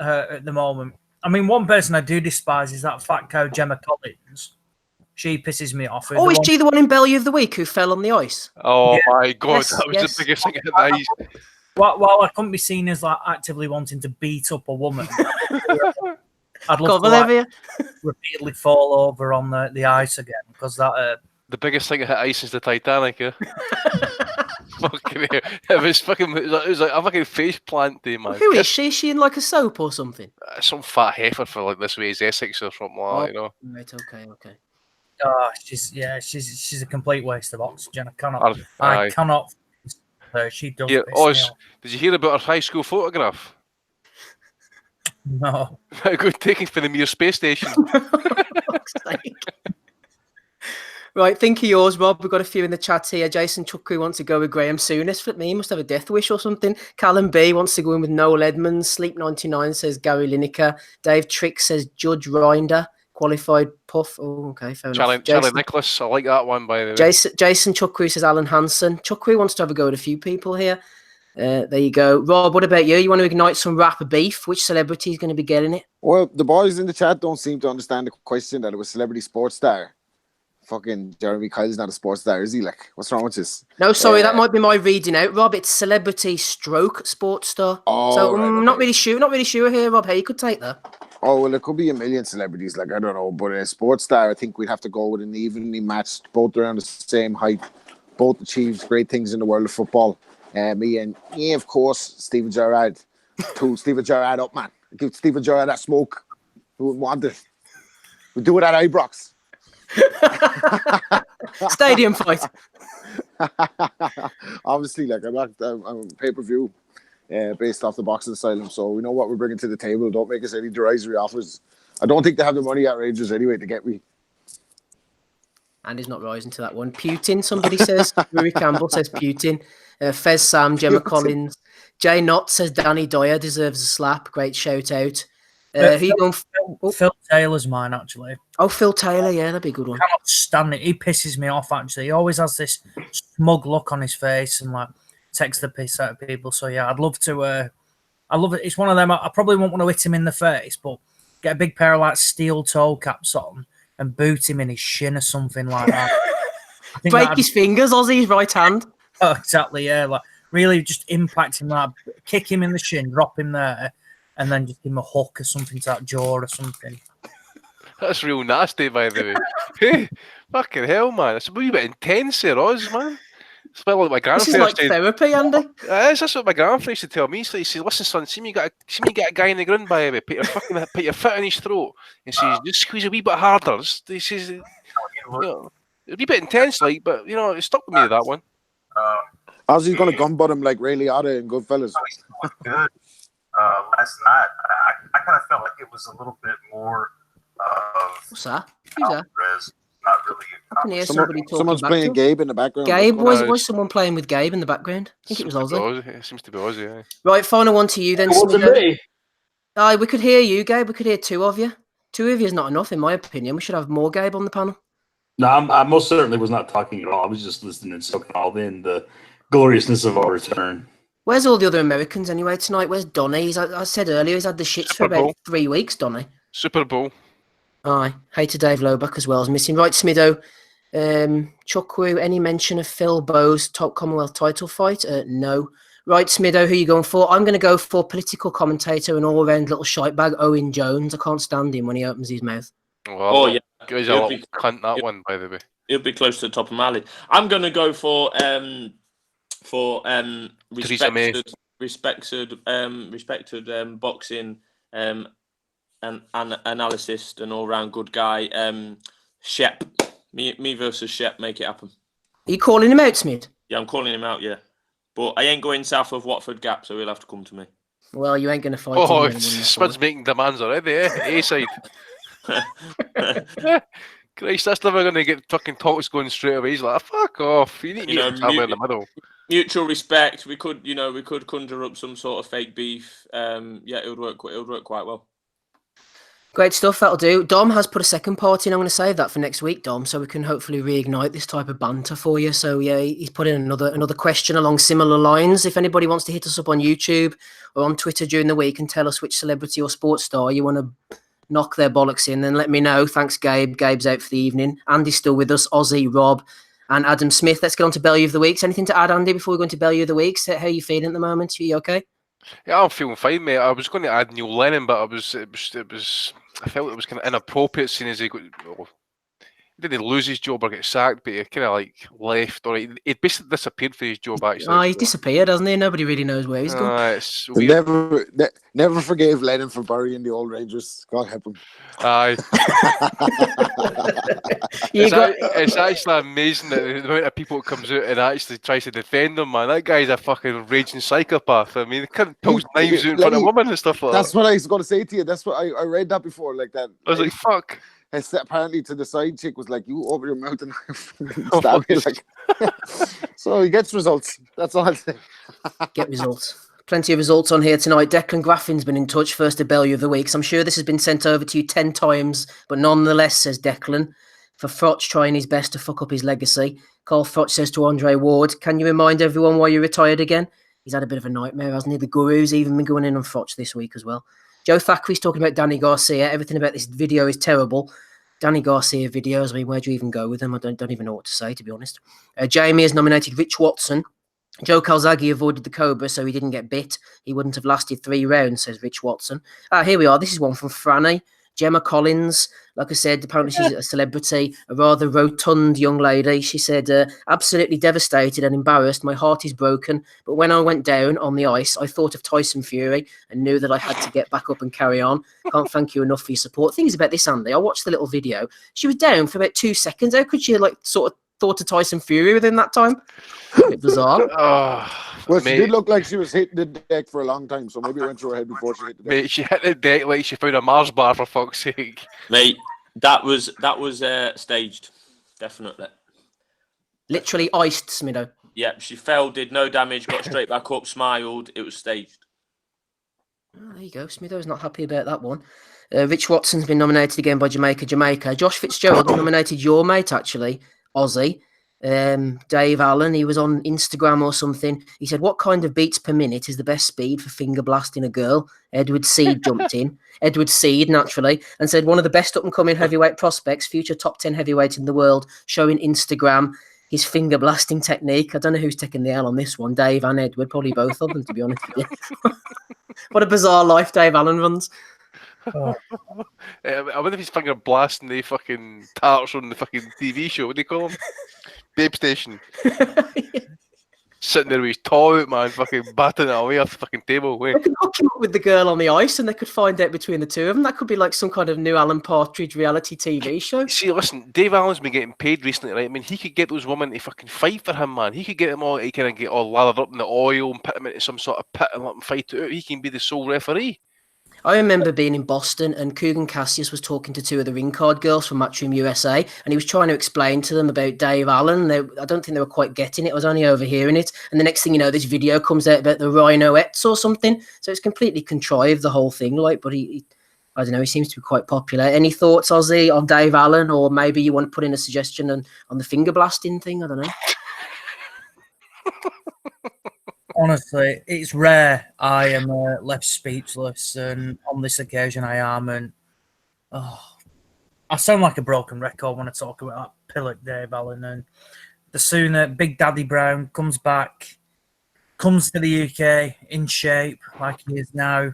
at the moment. I mean, one person I do despise is that fat cow Gemma Collins. She pisses me off. Oh, is she the one in Bellew of the Week who fell on the ice? Oh, yeah. My God. Yes, that was the biggest thing at the ice. While I couldn't be seen as like actively wanting to beat up a woman, I'd love Kovalev, to repeatedly fall over on the ice again, because that. The biggest thing that hit ice is the Titanic. Fucking hell. It was like a fucking face plant day, man. Who is she? Is she in like a soap or something? Some fat heifer for like This Way Is Essex or something like that, Right, okay. Oh, she's a complete waste of oxygen. I cannot. She does. Yeah, Oz, did you hear about her high school photograph? No. Good taken for the Mir space station. Right, think of yours, Rob. We've got a few in the chat here. Jason Chukwu wants to go with Graham Souness. Flip me, he must have a death wish or something. Callum B wants to go in with Noel Edmonds. Sleep 99 says Gary Lineker. Dave Trick says Judge Rinder. qualified puff. Oh, okay, fair enough. Charlie Nicholas, I like that one, by the way. Jason Chuckwew says Alan Hansen. Chuckwew wants to have a go at a few people here. There you go. Rob, what about you? You want to ignite some rapper beef? Which celebrity is going to be getting it? Well, the boys in the chat don't seem to understand the question that it was celebrity sports star. Fucking Jeremy Kyle's not a sports star, is he? Like, what's wrong with this? No, sorry, that might be my reading out, Rob. It's celebrity stroke sports star. Oh, so right, okay. not really sure here, Rob. How you could take that? Oh, well, it could be a million celebrities. Like, I don't know, but a sports star, I think we'd have to go with an evenly matched, both around the same height, both achieved great things in the world of football. Me and, yeah, of course, Steven Gerrard. Steven Gerrard up, man. Give Steven Gerrard that smoke. Who wouldn't want it? We'll do it at Ibrox. Stadium fight. Obviously, like I'm pay-per-view based off the boxing asylum, so we know what we're bringing to the table. Don't make us any derisory offers. I don't think they have the money at Rangers anyway to get me. And he's not rising to that one. Putin, somebody says. Rory Campbell says Putin. Fez Sam, Gemma Collins. Jay Knott says Danny Dyer deserves a slap. Great shout out. Who you going for? Phil Taylor's mine, actually. Oh, Phil Taylor, yeah, that'd be a good one. I cannot stand it. He pisses me off, actually. He always has this smug look on his face and like takes the piss out of people. So yeah, I'd love to. I love it. It's one of them. I probably won't want to hit him in the face, but get a big pair of like steel toe caps on and boot him in his shin or something like that. Break his fingers, Ozzy's right hand. Oh, exactly. Yeah, like really just impact him, like kick him in the shin, drop him there. And then just give him a hook or something to that jaw or something. That's real nasty, by the way. Hey, fucking hell, man. It's a wee bit intense here, Oz, man. It's a bit like my grandfather. This is like therapy, Andy. That's what my grandfather used to tell me. He says, "Listen, son, see me get a guy in the ground, by the way. Put your foot in his throat." And says, "Just squeeze a wee bit harder." He says, "You know, a wee bit intense, like, but you know, it stuck with me that one." Ozzy's gonna gun butt him like Ray Liotta and Goodfellas. Good. Last night, I kind of felt like it was a little bit more of what's that? Who's that? Alvarez, not really. I can hear somebody talking. Someone's playing Gabe in the background. Gabe? Was someone playing with Gabe in the background? I think it was Ozzy. It seems to be Ozzy, yeah. Right, final one to you then. It wasn't me. We could hear you, Gabe. We could hear two of you. Two of you is not enough, in my opinion. We should have more Gabe on the panel. No, I most certainly was not talking at all. I was just listening and soaking all in the gloriousness of our return. Where's all the other Americans anyway tonight? Where's Donny? I said earlier he's had the shits for about 3 weeks, Donny. Super Bowl. Aye. Hey to Dave Loback as well as missing. Right, Smido. Chuckwew, any mention of Phil Bowes' top Commonwealth title fight? No. Right, Smido, who are you going for? I'm going to go for political commentator and all-round little shitebag, Owen Jones. I can't stand him when he opens his mouth. Well, yeah. He's a little cunt, that one, by the way. He'll be close to the top of my list. I'm going to go for respected boxing and analyst and all-round good guy, Shep. Me versus Shep, make it happen. Are you calling him out, Smith? Yeah, I'm calling him out, yeah. But I ain't going south of Watford Gap, so he'll have to come to me. Well, you ain't going to fight him. Oh, Smith's making demands already, eh? A-side. Christ, that's never going to get fucking talks going straight away. He's like, fuck off. You need to in the middle. Mutual respect. We could conjure up some sort of fake beef. Yeah, it would work quite well. Great stuff, that'll do. Dom has put a second part in. I'm going to save that for next week, Dom, so we can hopefully reignite this type of banter for you. So yeah, he's put in another question along similar lines. If anybody wants to hit us up on YouTube or on Twitter during the week and tell us which celebrity or sports star you want to knock their bollocks in, then let me know. Thanks, Gabe. Gabe's out for the evening. Andy's still with us. Ozzy, Rob, and Adam Smith. Let's get on to Bellew of the Weeks. Anything to add, Andy, before we go into Bellew of the Weeks? How are you feeling at the moment? Are you okay? Yeah, I'm feeling fine, mate. I was going to add Neil Lennon, but I felt it was kind of inappropriate, seeing as he didn't lose his job or get sacked, but he kind of like left, or he basically disappeared for his job, actually. Oh, he disappeared, hasn't he? Nobody really knows where he's gone. It's weird. Never forgave Lennon for burying the old Rangers. God help him. Aye. It's actually amazing that the amount of people that comes out and actually tries to defend him, man. That guy's a fucking raging psychopath. I mean, he can't pulls knives out in front of women and stuff like that. That's what I was going to say to you. That's what I read that before, like that. I was like, fuck. Apparently to the side chick was like, you open your mouth and stab me. Like. So he gets results. That's all I'll say. Get results. Plenty of results on here tonight. Declan Graffin's been in touch, first debut of the week. So I'm sure this has been sent over to you 10 times, but nonetheless, says Declan, for Froch trying his best to fuck up his legacy. Carl Froch says to Andre Ward, can you remind everyone why you retired again? He's had a bit of a nightmare, hasn't he? The Guru's even been going in on Froch this week as well. Joe Thackeray's talking about Danny Garcia. Everything about this video is terrible. Danny Garcia videos, I mean, where do you even go with them? I don't even know what to say, to be honest. Jamie has nominated Rich Watson. Joe Calzaghe avoided the Cobra, so he didn't get bit. He wouldn't have lasted 3 rounds, says Rich Watson. Here we are. This is one from Franny. Gemma Collins, like I said, apparently she's a celebrity, a rather rotund young lady. She said, absolutely devastated and embarrassed. My heart is broken. But when I went down on the ice, I thought of Tyson Fury and knew that I had to get back up and carry on. Can't thank you enough for your support. Thing is about this, Andy, I watched the little video. She was down for about 2 seconds. How could she sort of thought of Tyson Fury within that time? A bit bizarre. Well, she did look like she was hitting the deck for a long time, so maybe it went through her head before she hit the deck. Mate, she hit the deck like she found a Mars bar, for fuck's sake. Mate, that was staged, definitely. Literally iced, Smido. Yeah, she fell, did no damage, got straight back up, smiled. It was staged. Oh, there you go. Smido's not happy about that one. Rich Watson's been nominated again by Jamaica. Josh Fitzgerald nominated your mate, actually, Aussie. Dave Allen, he was on Instagram or something. He said, what kind of beats per minute is the best speed for finger blasting a girl? Edward Seed jumped in. Edward Seed, naturally, and said, one of the best up-and-coming heavyweight prospects, future top 10 heavyweight in the world, showing Instagram his finger blasting technique. I don't know who's taking the L on this one, Dave and Edward, probably both of them, to be honest with you. What a bizarre life Dave Allen runs. I wonder if he's finger blasting the fucking tarts on the fucking TV show. What do you call him? Babe Station. Sitting there with his toy out, man, fucking batting it away off the fucking table. They could hook him up with the girl on the ice and they could find out between the two of them. That could be like some kind of new Alan Partridge reality TV show. See, listen, Dave Allen's been getting paid recently, right? I mean, he could get those women to fucking fight for him, man. He could get them all, he can get all lathered up in the oil and put them into some sort of pit and let them fight it out. He can be the sole referee. I remember being in Boston and Coogan Cassius was talking to 2 of the ring card girls from Matchroom USA and he was trying to explain to them about Dave Allen. I don't think they were quite getting it. I was only overhearing it. And the next thing you know, this video comes out about the Rhinoettes or something. So it's completely contrived, the whole thing. But he I don't know, he seems to be quite popular. Any thoughts, Ozzy, on Dave Allen? Or maybe you want to put in a suggestion on the finger blasting thing? I don't know. Honestly, it's rare I am left speechless, and on this occasion I am. And I sound like a broken record when I talk about that Pillock Dave Allen. And the sooner Big Daddy Brown comes back, comes to the UK in shape like he is now,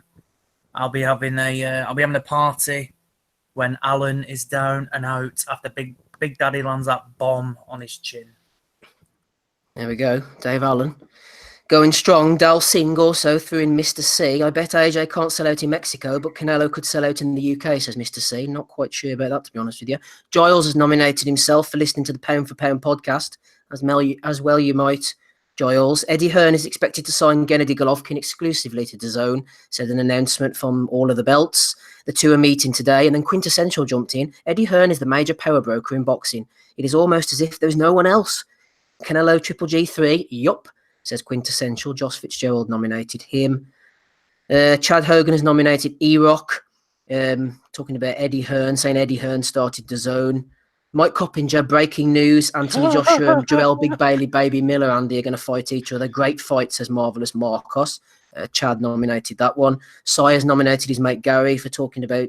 I'll be having a party when Allen is down and out after Big Daddy lands that bomb on his chin. There we go, Dave Allen. Going strong, Dal Singh also threw in Mr. C. I bet AJ can't sell out in Mexico, but Canelo could sell out in the UK, says Mr. C. Not quite sure about that, to be honest with you. Giles has nominated himself for listening to the Pound for Pound podcast. As well you might, Giles. Eddie Hearn is expected to sign Gennady Golovkin exclusively to DAZN, said an announcement from all of the belts. The two are meeting today, and then Quintessential jumped in. Eddie Hearn is the major power broker in boxing. It is almost as if there's no one else. Canelo Triple G3, yup, says Quintessential. Josh Fitzgerald nominated him. Chad Hogan has nominated E-Rock, talking about Eddie Hearn, saying Eddie Hearn started DAZN. Mike Coppinger, breaking news. Anthony Joshua and Joel Big Bailey, Baby Miller, Andy are going to fight each other. Great fight, says Marvelous Marcos. Chad nominated that one. Sire's nominated his mate Gary for talking about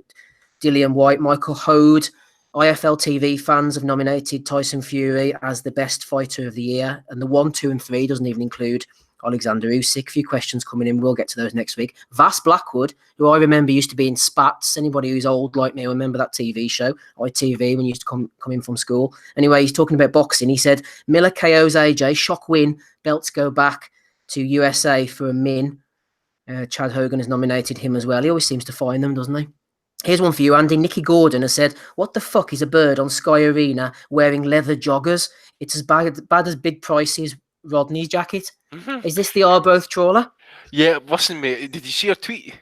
Dillian White. Michael Hode. IFL TV fans have nominated Tyson Fury as the best fighter of the year. And the 1, 2, and 3 doesn't even include Alexander Usyk. A few questions coming in. We'll get to those next week. Vass Blackwood, who I remember used to be in Spats. Anybody who's old like me will remember that TV show, ITV, when you used to come in from school. Anyway, he's talking about boxing. He said, Miller KOs AJ, shock win, belts go back to USA for a min. Chad Hogan has nominated him as well. He always seems to find them, doesn't he? Here's one for you, Andy. Nicky Gordon has said, what the fuck is a bird on Sky Arena wearing leather joggers? It's as bad as Big Pricey's Rodney's jacket. Mm-hmm. Is this the Arbroath trawler? Yeah, listen, mate. Did you see her tweet?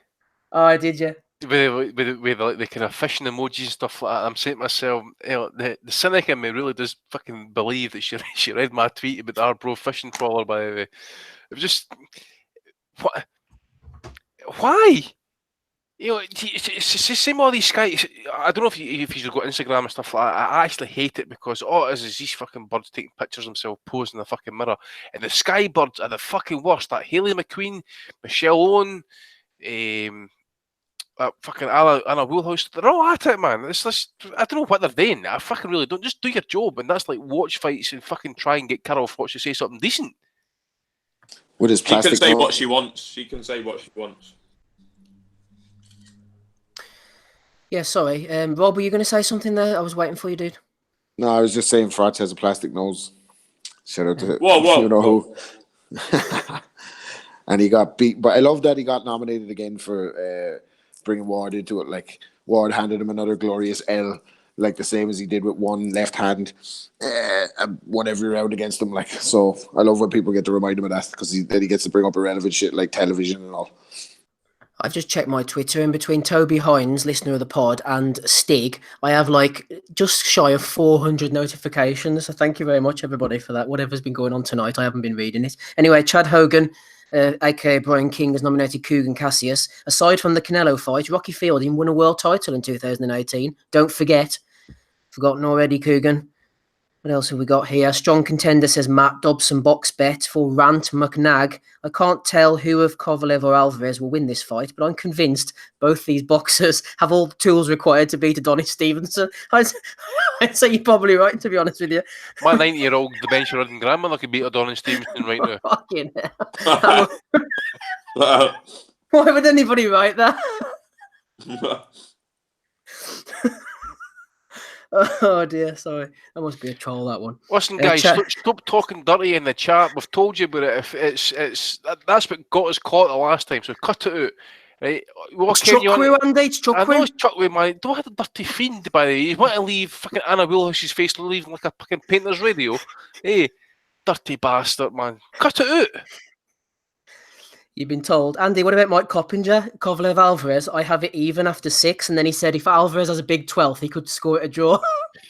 Oh, I did, yeah. With the kind of fishing emojis and stuff like that. I'm saying to myself, the cynic in me really does fucking believe that she read my tweet about the Arbroath fishing trawler, by the way. It was just... What? Why? You know, it's the same all these guys. I don't know if you've got Instagram and stuff like that. I actually hate it because all it is these fucking birds taking pictures of themselves posing in the fucking mirror. And the sky birds are the fucking worst. That Hayley McQueen, Michelle Owen, fucking Anna Woolhouse, they're all at it, man. It's just, I don't know what they're doing. I fucking really don't. Just do your job. And that's like watch fights and fucking try and get Carol Froch to say something decent. With his She can plastic say nose. what she wants. She can say what she wants. Yeah, sorry. Rob, were you going to say something there? I was waiting for you, dude. No, I was just saying Froch has a plastic nose. Shout out to Whoa, you know whoa. who. And he got beat. But I love that he got nominated again for bringing Ward into it. Like, Ward handed him another glorious L, like the same as he did with one left hand, and won every round against him. Like, so I love when people get to remind him of that, because then he gets to bring up irrelevant shit like television and all. I've just checked my Twitter, and between Toby Hines, listener of the pod, and Stig, I have like just shy of 400 notifications. So thank you very much, everybody, for that. Whatever's been going on tonight, I haven't been reading it. Anyway, Chad Hogan, aka Brian King, has nominated Kugan Cassius. Aside from the Canelo fight, Rocky Fielding won a world title in 2018. Don't forget. Forgotten already, Kugan. What else have we got here? Strong contender says Matt Dobson box bet for Rant McNag. I can't tell who of Kovalev or Alvarez will win this fight, but I'm convinced both these boxers have all the tools required to beat Adonis Stevenson. I'd say you're probably right, to be honest with you. My 90-year-old dementia-ridden grandmother could beat Adonis Stevenson right now. Fucking hell. Why would anybody write that? Oh dear, sorry. That must be a troll, that one. Listen, guys, stop talking dirty in the chat. We've told you about it. If it's that's what got us caught the last time, so cut it out. Right? It's Chuckwew, Andy. It's Chuckwew. I know it's Chuckwew, man. Don't have a dirty fiend, by the way. You want to leave fucking Anna Wheelhouse's face leaving like a fucking painter's radio? Hey, dirty bastard, man. Cut it out. You've been told. Andy, what about Mike Coppinger? Kovalev Alvarez, I have it even after 6. And then he said if Alvarez has a big 12th, he could score it a draw.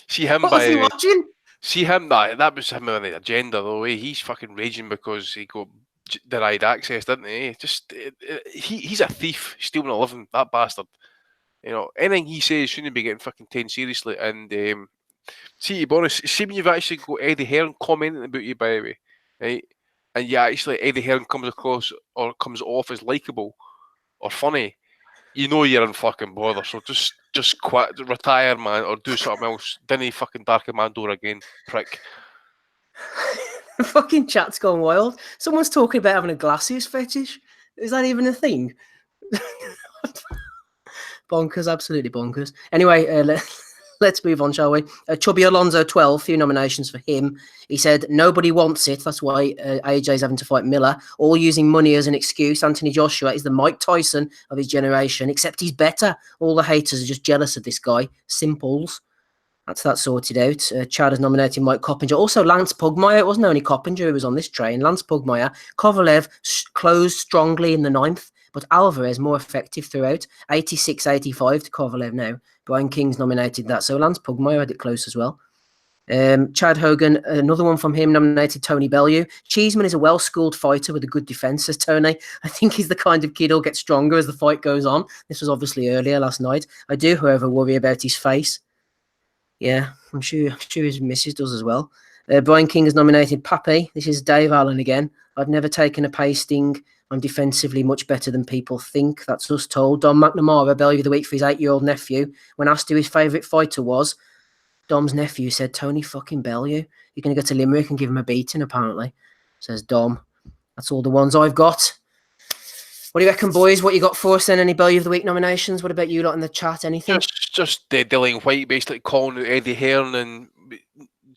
See him, what was he watching? See him, that was him on the agenda, though. He's fucking raging because he got denied access, didn't he? Just he's a thief, stealing a living, that bastard. You know, anything he says shouldn't be getting fucking taken seriously. And see, to be honest, see when you've actually got Eddie Hearn commenting about you, by the way, right? And yeah, actually Eddie Hearn comes across or comes off as likeable or funny, you know you're in fucking bother. So just quit, retire, man, or do something else. Didn't fucking darken my door again, prick. The fucking chat's gone wild. Someone's talking about having a glasses fetish. Is that even a thing? Bonkers, absolutely bonkers. Anyway, let's move on, shall we? Chubby Alonso 12, few nominations for him. He said nobody wants it. That's why AJ's having to fight Miller. All using money as an excuse. Anthony Joshua is the Mike Tyson of his generation, except he's better. All the haters are just jealous of this guy. Simples. That's that sorted out. Chad has nominated Mike Coppinger. Also, Lance Pugmire. It wasn't only Coppinger who was on this train. Lance Pugmire. Kovalev closed strongly in the 9th, but Alvarez more effective throughout. 86-85 to Kovalev now. Brian King's nominated that. So Lance Pugmire had it close as well. Chad Hogan, another one from him, nominated Tony Bellew. Cheeseman is a well-schooled fighter with a good defence, says Tony. I think he's the kind of kid who'll get stronger as the fight goes on. This was obviously earlier last night. I do, however, worry about his face. Yeah, I'm sure his missus does as well. Brian King has nominated Pappy. This is Dave Allen again. I've never taken a pasting. I'm defensively much better than people think. That's us told. Dom McNamara, Bellew of the Week for his 8-year-old nephew. When asked who his favourite fighter was, Dom's nephew said Tony fucking Bellew. You're going to go to Limerick and give him a beating, apparently, says Dom. That's all the ones I've got. What do you reckon, boys? What you got for us then? Any Bellew of the Week nominations? What about you lot in the chat? Anything? Just Dillian White basically calling out Eddie Hearn and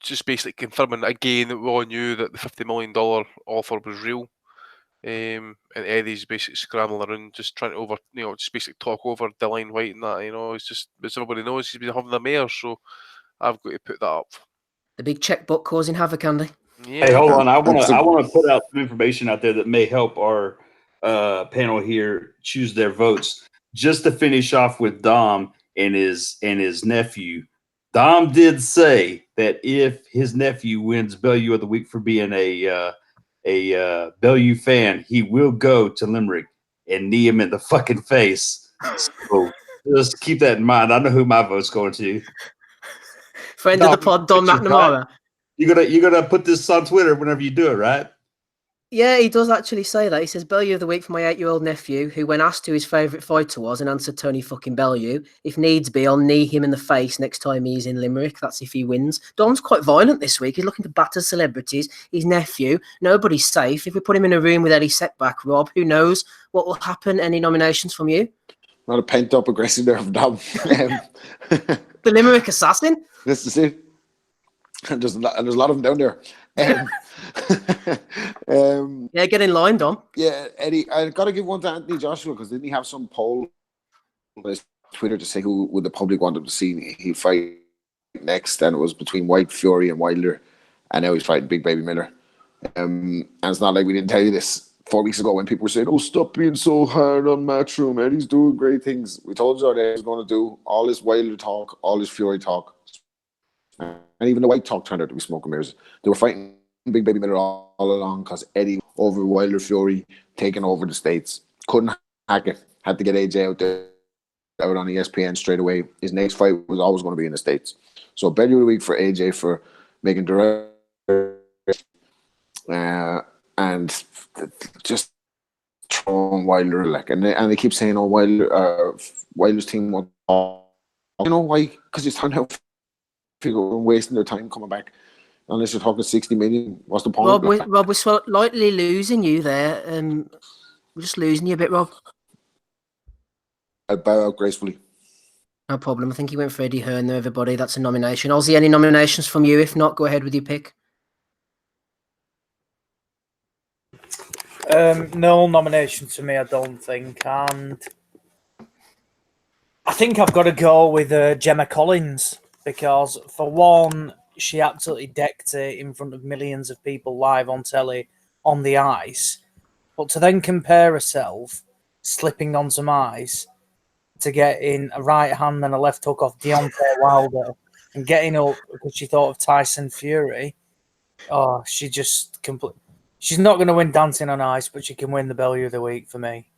just basically confirming again that we all knew that the $50 million offer was real. And Eddie's basically scrambling around, just trying to just basically talk over Dillian White and that. It's just, as everybody knows, he's been having the mayor, so I've got to put that up. The big checkbook causing havoc, Andy. Yeah. Hey, hold on. I want to put out some information out there that may help our panel here choose their votes. Just to finish off with Dom and his nephew. Dom did say that if his nephew wins Bellew of the Week for being a Bellew fan, he will go to Limerick and knee him in the fucking face. So just keep that in mind. I know who my vote's going to. Friend of the pod, Don McNamara. You're gonna put this on Twitter whenever you do it, right? Yeah, he does actually say that. He says, Bellew of the week for my 8-year-old nephew, who when asked who his favourite fighter was and answered Tony fucking Bellew, if needs be, I'll knee him in the face next time he's in Limerick. That's if he wins. Don's quite violent this week. He's looking to batter celebrities. His nephew. Nobody's safe. If we put him in a room with Eddie Setback, Rob, who knows what will happen? Any nominations from you? Not a pent-up aggression there from Dom. The Limerick assassin? This is it. And there's a lot of them down there. Yeah, get in line, Dom. Yeah, Eddie, I got to give one to Anthony Joshua because didn't he have some poll on his Twitter to say who would the public want him to see he fight next, and it was between White Fury and Wilder, and now he's fighting Big Baby Miller. And it's not like we didn't tell you this 4 weeks ago when people were saying, "Oh, stop being so hard on Matchroom. Eddie's doing great things." We told you what Eddie was going to do. All this Wilder talk, all this Fury talk, and even the White talk turned out to be smoke and mirrors. They were fighting Big Baby Miller all along because Eddie over Wilder Fury taking over the States. Couldn't hack it. Had to get AJ out there out on ESPN straight away. His next fight was always going to be in the States. So Bellew of the week for AJ for making direct and just throwing Wilder and they keep saying, "Oh, Wilder's team won't." You know why? Because he's trying to wasting their time coming back. Unless you're talking 60 million, what's the point? Rob, we're slightly losing you there. We're just losing you a bit, Rob. I bow out gracefully. No problem. I think he went for Eddie Hearn there, everybody. That's a nomination. Ozzy, any nominations from you? If not, go ahead with your pick. No nominations for me, I don't think. And I think I've got to go with Gemma Collins because, for one, she absolutely decked it in front of millions of people live on telly on the ice. But to then compare herself slipping on some ice to getting a right hand and a left hook off Deontay Wilder and getting up because she thought of Tyson Fury, she just she's not going to win Dancing on Ice, but she can win the Bellew of the week for me.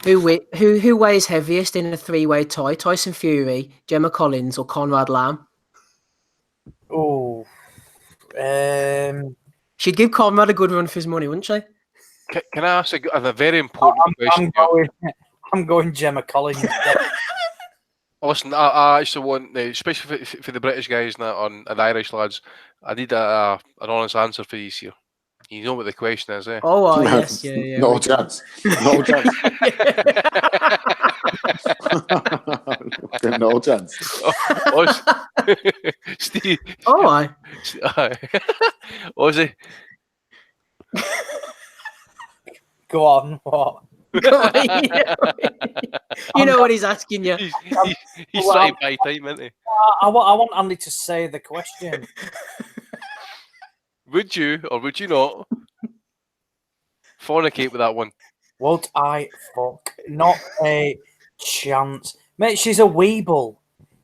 Who weighs heaviest in a 3-way tie? Tyson Fury, Gemma Collins, or Conrad Lamb? Oh, she'd give Conrad a good run for his money, wouldn't she? Can I ask a very important question? I'm going Gemma Collins. Listen, I actually want, especially for the British guys and the Irish lads, I need an honest answer for these here. You know what the question is, eh? Oh, yes, yeah. No chance. No chance. No chance. Steve. Oh, aye. Ozzy. Go on, what? You know what he's asking you. He's trying to buy time, isn't he? I want Andy to say the question. Would you or would you not fornicate with that one? Would I fuck? Not a chance. Mate, she's a weeble.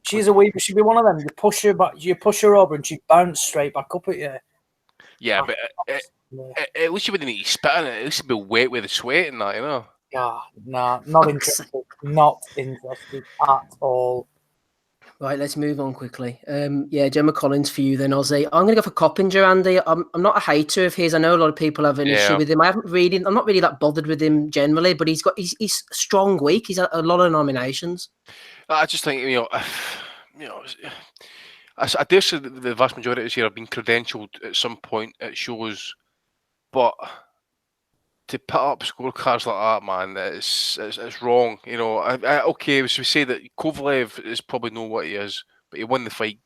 She's a weeble. She'd be one of them. You push her over and she bounce straight back up at you. Yeah, but at least you wouldn't need to spit in it. At least it'd be wet with the sweat and that, you know. Yeah, nah, not interested. Not interested at all. Right, let's move on quickly. Gemma Collins for you then, Ozzy. I'm going to go for Coppinger, Andy. I'm not a hater of his. I know a lot of people have an issue with him. I'm not really that bothered with him generally, but he's a strong week. He's had a lot of nominations. I just think, I dare say that the vast majority of us here have been credentialed at some point at shows, but to put up scorecards like that, man, it's wrong. You know, okay, so we say that Kovalev is probably know what he is, but he won the fight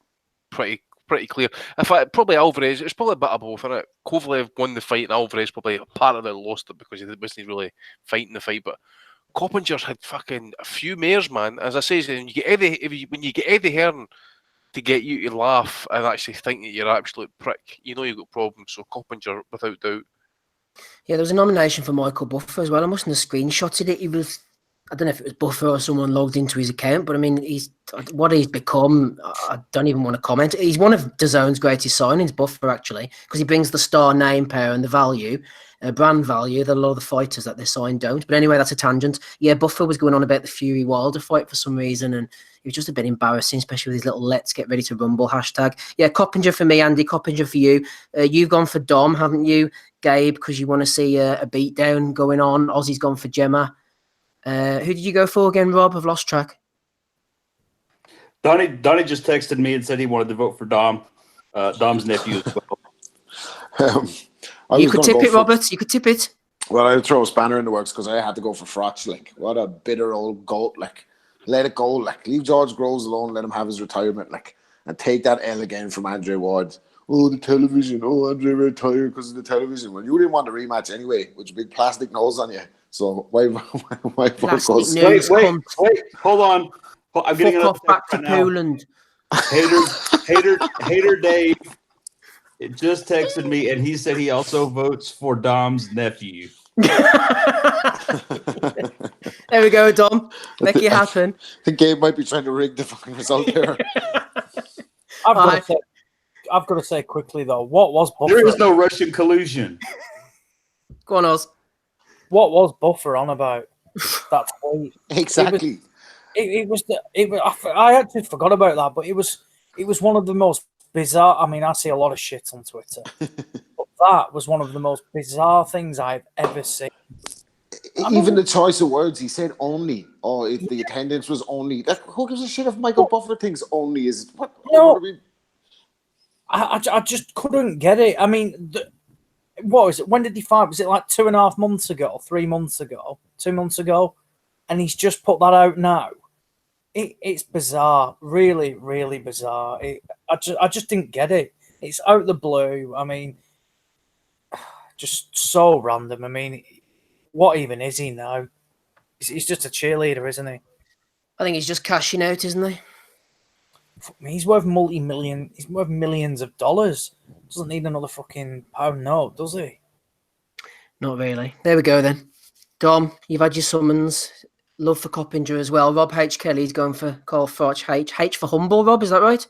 pretty clear. In fact, probably Alvarez, it's probably a bit of both, isn't it? Kovalev won the fight and Alvarez probably part of it lost it because he wasn't really fighting the fight, but Coppinger's had fucking a few mares, man. As I say, when you get Eddie Hearn to get you to laugh and actually think that you're an absolute prick, you know you've got problems. So Coppinger, without doubt. Yeah, there was a nomination for Michael Buffer as well. I mustn't have screenshotted it. I don't know if it was Buffer or someone logged into his account, but I mean, what he's become. I don't even want to comment. He's one of DAZN's greatest signings, Buffer, actually, because he brings the star name power and the value, brand value that a lot of the fighters that they sign don't. But anyway, that's a tangent. Yeah, Buffer was going on about the Fury Wilder fight for some reason, and it was just a bit embarrassing, especially with his little "Let's get ready to rumble" hashtag. Yeah, Coppinger for me, Andy. Coppinger for you. You've gone for Dom, haven't you, Gabe? Because you want to see a beatdown going on. Ozzy's gone for Gemma. Who did you go for again, Rob? I've lost track. Donnie just texted me and said he wanted to vote for Dom. Dom's nephew as well. You could tip it, Robert. You could tip it. Well, I'd throw a spanner in the works because I had to go for Frotch. Like, what a bitter old goat. Like, let it go. Like, leave George Groves alone. Let him have his retirement. Like, and take that L again from Andre Ward. Oh, the television. Oh, Andre retired because of the television. Well, you didn't want a rematch anyway, with your big plastic nose on you. So why vote goes? Wait, hold on. I'm getting off back to Poland. Hater Dave. It just texted me, and he said he also votes for Dom's nephew. There we go, Dom. Make it happen. I think Gabe might be trying to rig the fucking result there. I've got to say quickly though, what was Buffer? There is no Russian collusion. Go on, Oz. What was Buffer on about? That tweet. Exactly. I actually forgot about that, but it was one of the most bizarre. I mean, I see a lot of shit on Twitter, but that was one of the most bizarre things I've ever seen. Even the choice of words, he said only. Oh, if the attendance was only. Like, who gives a shit if Michael Buffer thinks only is what? No, what are we... I just couldn't get it. I mean, what was it? When did he fight? Was it like 2.5 months ago, 3 months ago, 2 months ago? And he's just put that out now. It's bizarre, really, really bizarre. I just didn't get it. It's out of the blue. I mean, just so random. I mean, what even is he now? He's just a cheerleader, isn't he? I think he's just cashing out, isn't he? He's worth multi-million. He's worth millions of dollars. Doesn't need another fucking pound note, does he? Not really. There we go then. Dom, you've had your summons. Love for Coppinger as well. Rob H. Kelly's going for Carl Frotch. H for humble, Rob, is that right?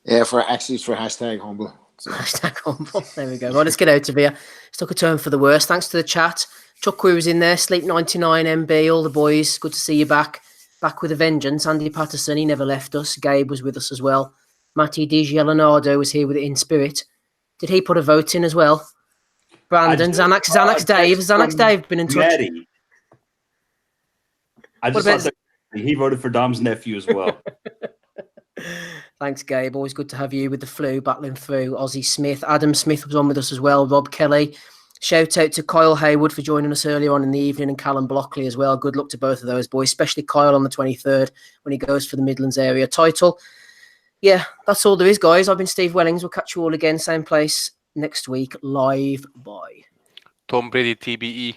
Yeah, for hashtag humble. So. Hashtag humble. There we go. Well, let's get out of here. It's took a turn for the worst. Thanks to the chat. Chuck Queer was in there. Sleep 99 MB, all the boys. Good to see you back. Back with a vengeance. Andy Patterson, he never left us. Gabe was with us as well. Matty DiGianardo was here with it in spirit. Did he put a vote in as well? Brandon, Xanax Dave been in touch. Maddie. I just thought he voted for Dom's nephew as well. Thanks, Gabe. Always good to have you with the flu, battling through. Ozzy Smith. Adam Smith was on with us as well. Rob Kelly. Shout out to Coyle Heywood for joining us earlier on in the evening, and Callum Blockley as well. Good luck to both of those boys, especially Kyle on the 23rd when he goes for the Midlands area title. Yeah, that's all there is, guys. I've been Steve Wellings. We'll catch you all again, same place next week, live. Bye. Tom Brady, TBE.